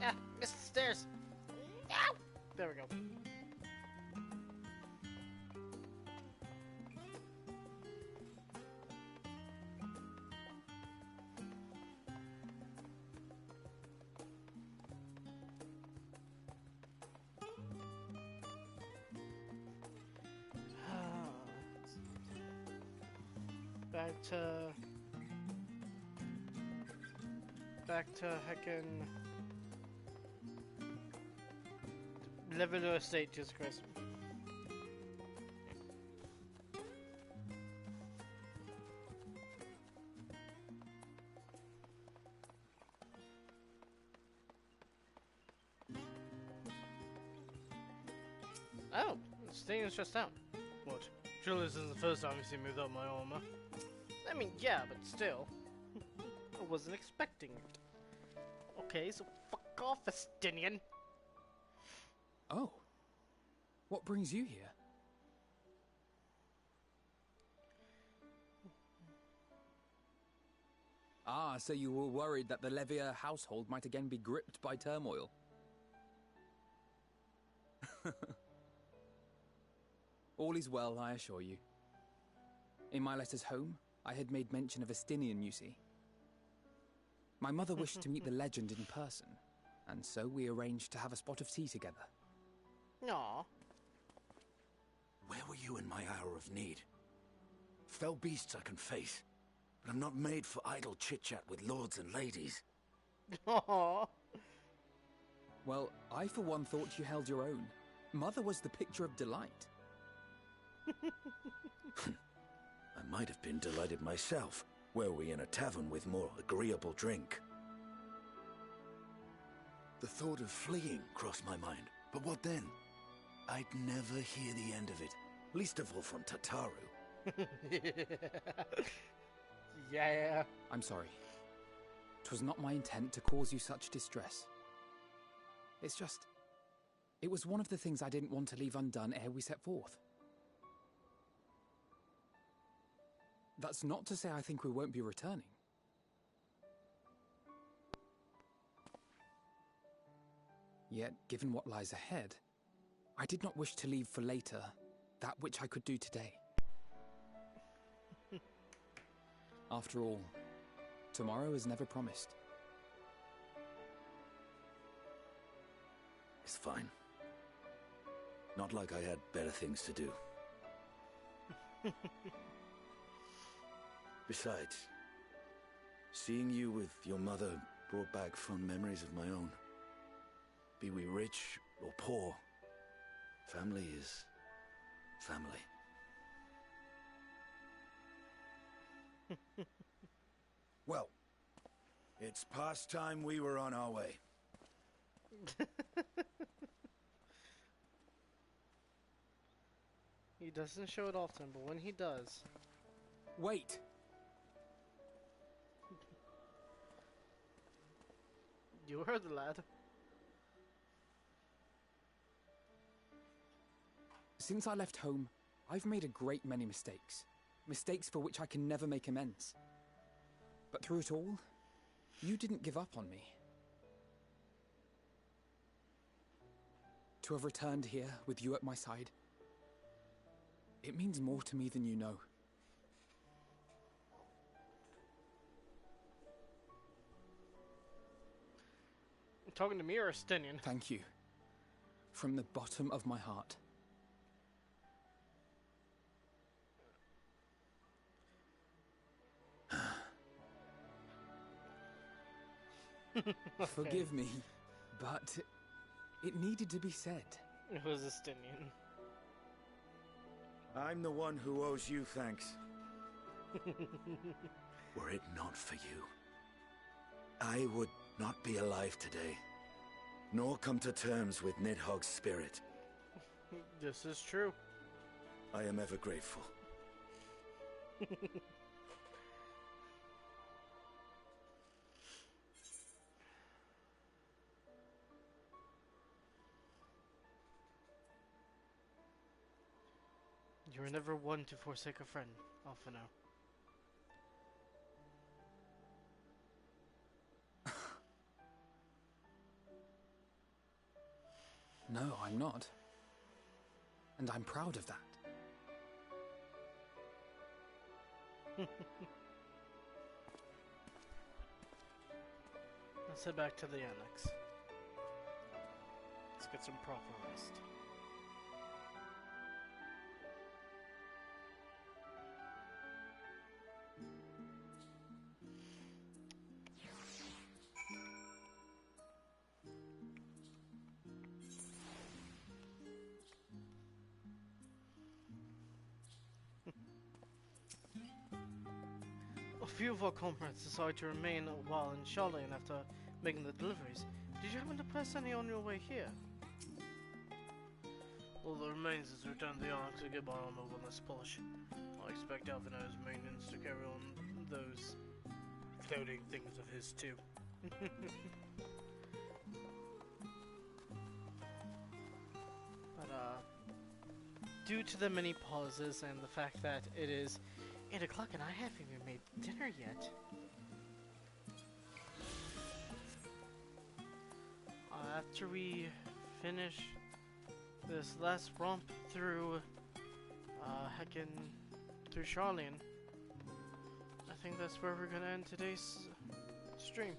Ah, missed the stairs. Ow! There we go. Back to heckin' Levelure estate, Jesus Christ. Oh, staying is stressed out. What? Surely this isn't the first time you've seen me without my armor. I mean, yeah, but still. I wasn't expecting it. Okay, so fuck off, Estinian. Oh. What brings you here? Ah, so you were worried that the Levier household might again be gripped by turmoil. All is well, I assure you. In my letters home, I had made mention of Estinian, you see. My mother wished to meet the legend in person, and so we arranged to have a spot of tea together. Aww. Where were you in my hour of need? Fell beasts I can face, but I'm not made for idle chit-chat with lords and ladies. Aww. Well, I for one thought you held your own. Mother was the picture of delight. I might have been delighted myself, were we in a tavern with more agreeable drink. The thought of fleeing crossed my mind, but what then? I'd never hear the end of it, least of all from Tataru. Yeah. I'm sorry. 'Twas not my intent to cause you such distress. It's just... it was one of the things I didn't want to leave undone ere we set forth. That's not to say I think we won't be returning. Yet, given what lies ahead, I did not wish to leave for later that which I could do today. After all, tomorrow is never promised. It's fine. Not like I had better things to do. Besides, seeing you with your mother brought back fond memories of my own. Be we rich or poor, family is family. Well, it's past time we were on our way. He doesn't show it often, but when he does... Wait! You heard the lad. Since I left home, I've made a great many mistakes. Mistakes for which I can never make amends. But through it all, you didn't give up on me. To have returned here with you at my side, it means more to me than you know. Talking to me or Estinian? Thank you. From the bottom of my heart. Okay. Forgive me, but it needed to be said. It was Estinian. I'm the one who owes you thanks. Were it not for you, I would not be alive today, nor come to terms with Nidhogg's spirit. This is true. I am ever grateful. You were never one to forsake a friend, Alphino. No, I'm not. And I'm proud of that. Let's head back to the annex. Let's get some proper rest. A few of our comrades decided to remain a while in Charlene after making the deliveries. Did you happen to pass any on your way here? All that remains is to return to the Ark to get my armor one less polish. I expect Alphino's maintenance to carry on those floating things of his too. But due to the many pauses and the fact that it is 8 o'clock and I haven't even made dinner yet, after we finish this last romp through through Charlene, I think that's where we're gonna end today's stream.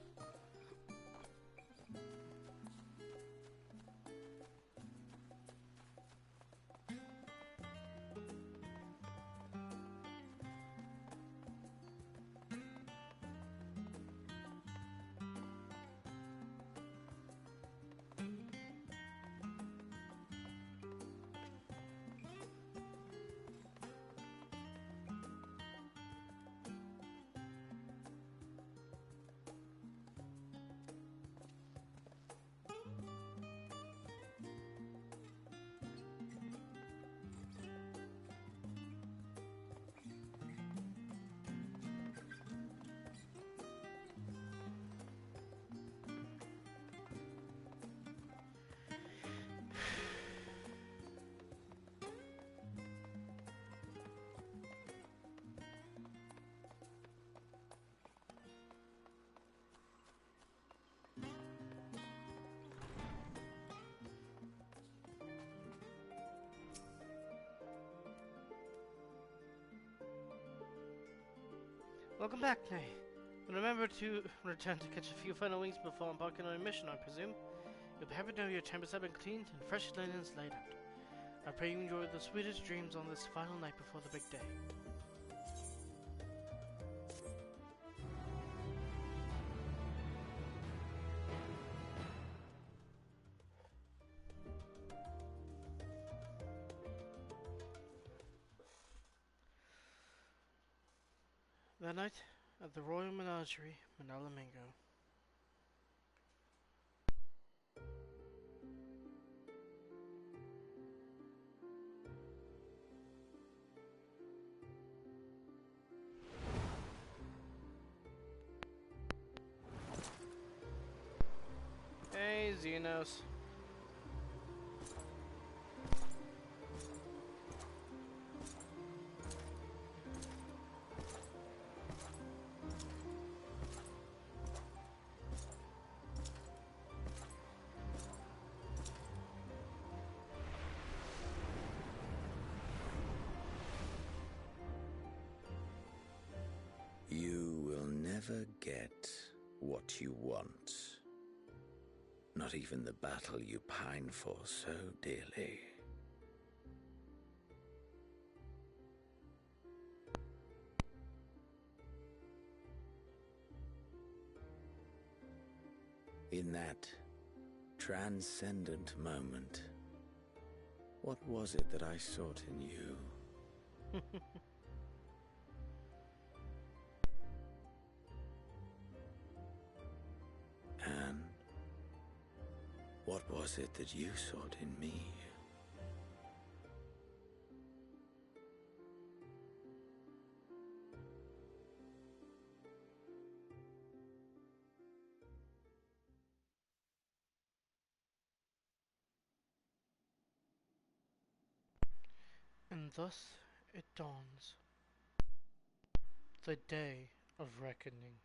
Welcome back, Nay. Remember to return to catch a few final wings before embarking on a mission, I presume. You'll be happy to know your chambers have been cleaned and fresh linens laid out. I pray you enjoy the sweetest dreams on this final night before the big day. That night, at the Royal Menagerie, Manalamingo. Hey, Xenos. You will never get what you want. Not even the battle you pine for so dearly. In that transcendent moment, what was it that I sought in you? And what was it that you sought in me? And thus it dawns. The day of reckoning.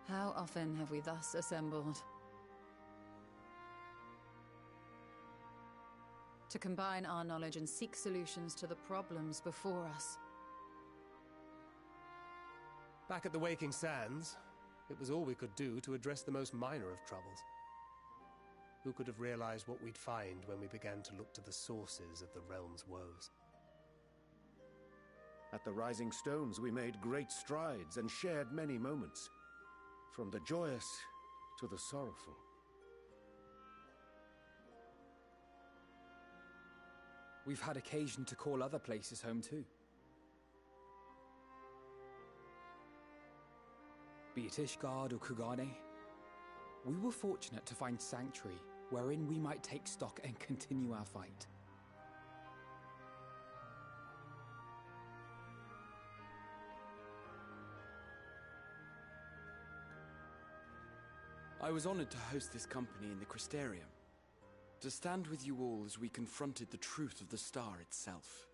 How often have we thus assembled? To combine our knowledge and seek solutions to the problems before us. Back at the Waking Sands, it was all we could do to address the most minor of troubles. Who could have realized what we'd find when we began to look to the sources of the realm's woes? At the Rising Stones, we made great strides and shared many moments. From the joyous to the sorrowful. We've had occasion to call other places home too. Be it Ishgard or Kugane, we were fortunate to find sanctuary wherein we might take stock and continue our fight. I was honored to host this company in the Crystarium, to stand with you all as we confronted the truth of the star itself.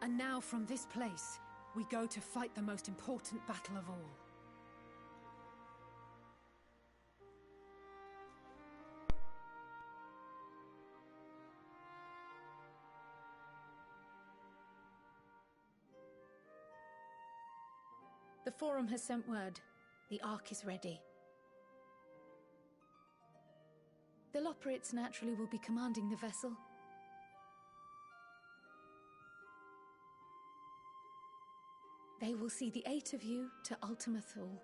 And now from this place, we go to fight the most important battle of all. The Forum has sent word. The Ark is ready. The Loporrits naturally will be commanding the vessel. They will see the 8 of you to Ultima Thule.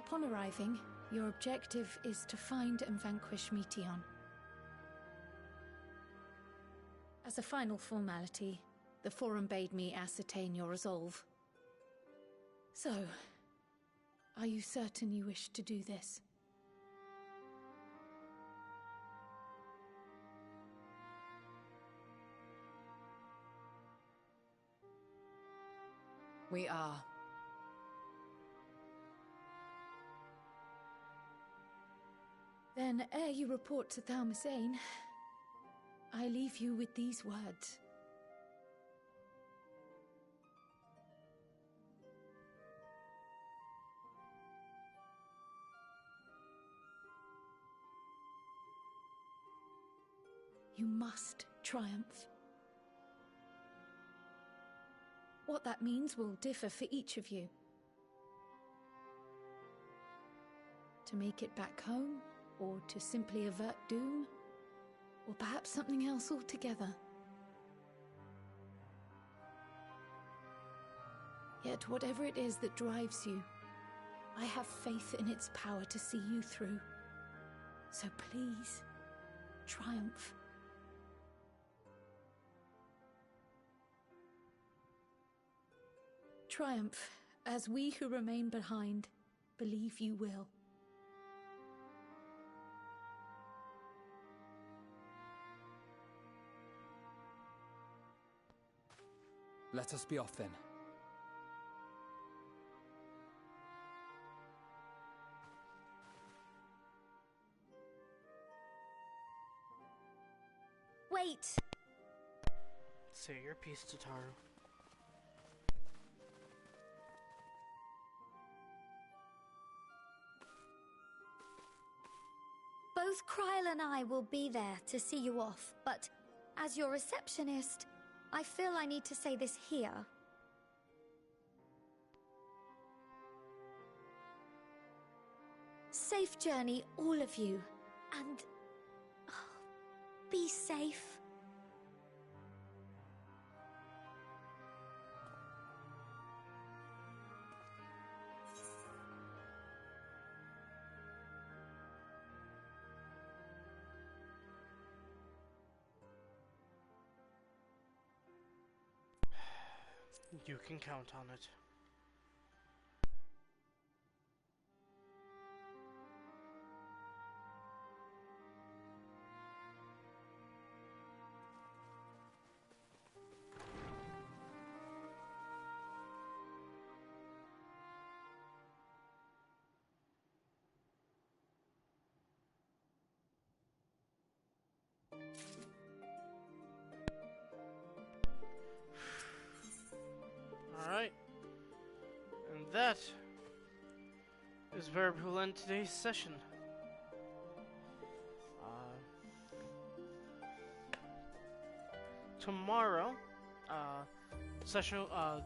Upon arriving, your objective is to find and vanquish Meteon. As a final formality, the Forum bade me ascertain your resolve. So, are you certain you wish to do this? We are. Then, ere you report to Thalmasane, I leave you with these words. You must triumph. What that means will differ for each of you. To make it back home, or to simply avert doom, or perhaps something else altogether. Yet whatever it is that drives you, I have faith in its power to see you through. So please, triumph. Triumph, as we who remain behind believe you will. Let us be off then. Wait! Say your piece, Tataru. Both Kryl and I will be there to see you off, but as your receptionist, I feel I need to say this here. Safe journey, all of you, and be safe. You can count on it. Alright. And that is where we'll end today's session. Tomorrow,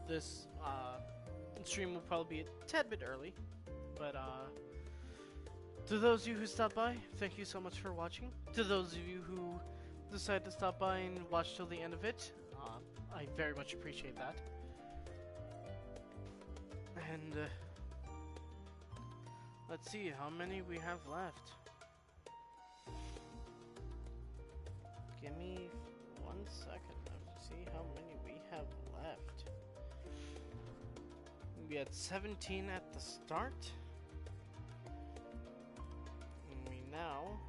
this stream will probably be a tad bit early, but to those of you who stopped by, thank you so much for watching. To those of you who decided to stop by and watch till the end of it, I very much appreciate that. And let's see how many we have left. Give me 1 second. Let's see how many we have left. We had 17 at the start. And we now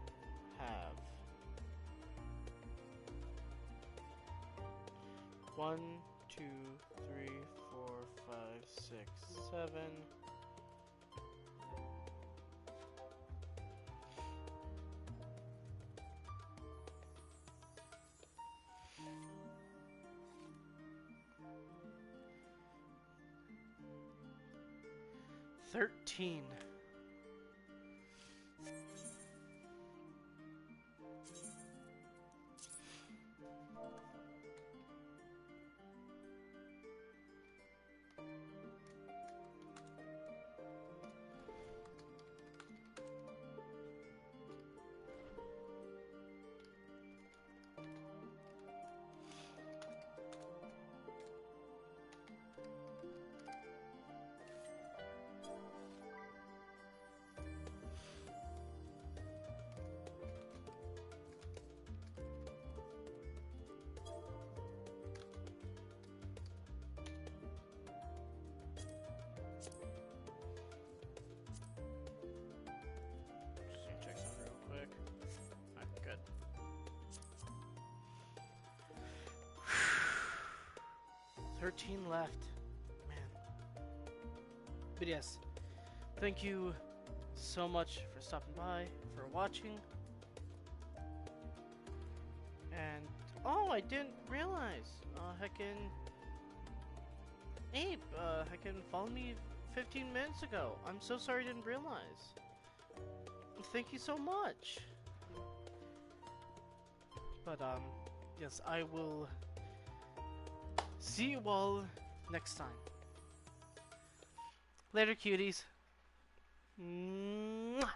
have 1, 2, 3, 4, 5, 6, 7. $13. 13 left. Man. But yes, thank you so much for stopping by, for watching. And, oh, I didn't realize. Heckin' Abe, heckin' followed me 15 minutes ago. I'm so sorry I didn't realize. Thank you so much. But, yes, I will see you all next time. Later, cuties. Mwah.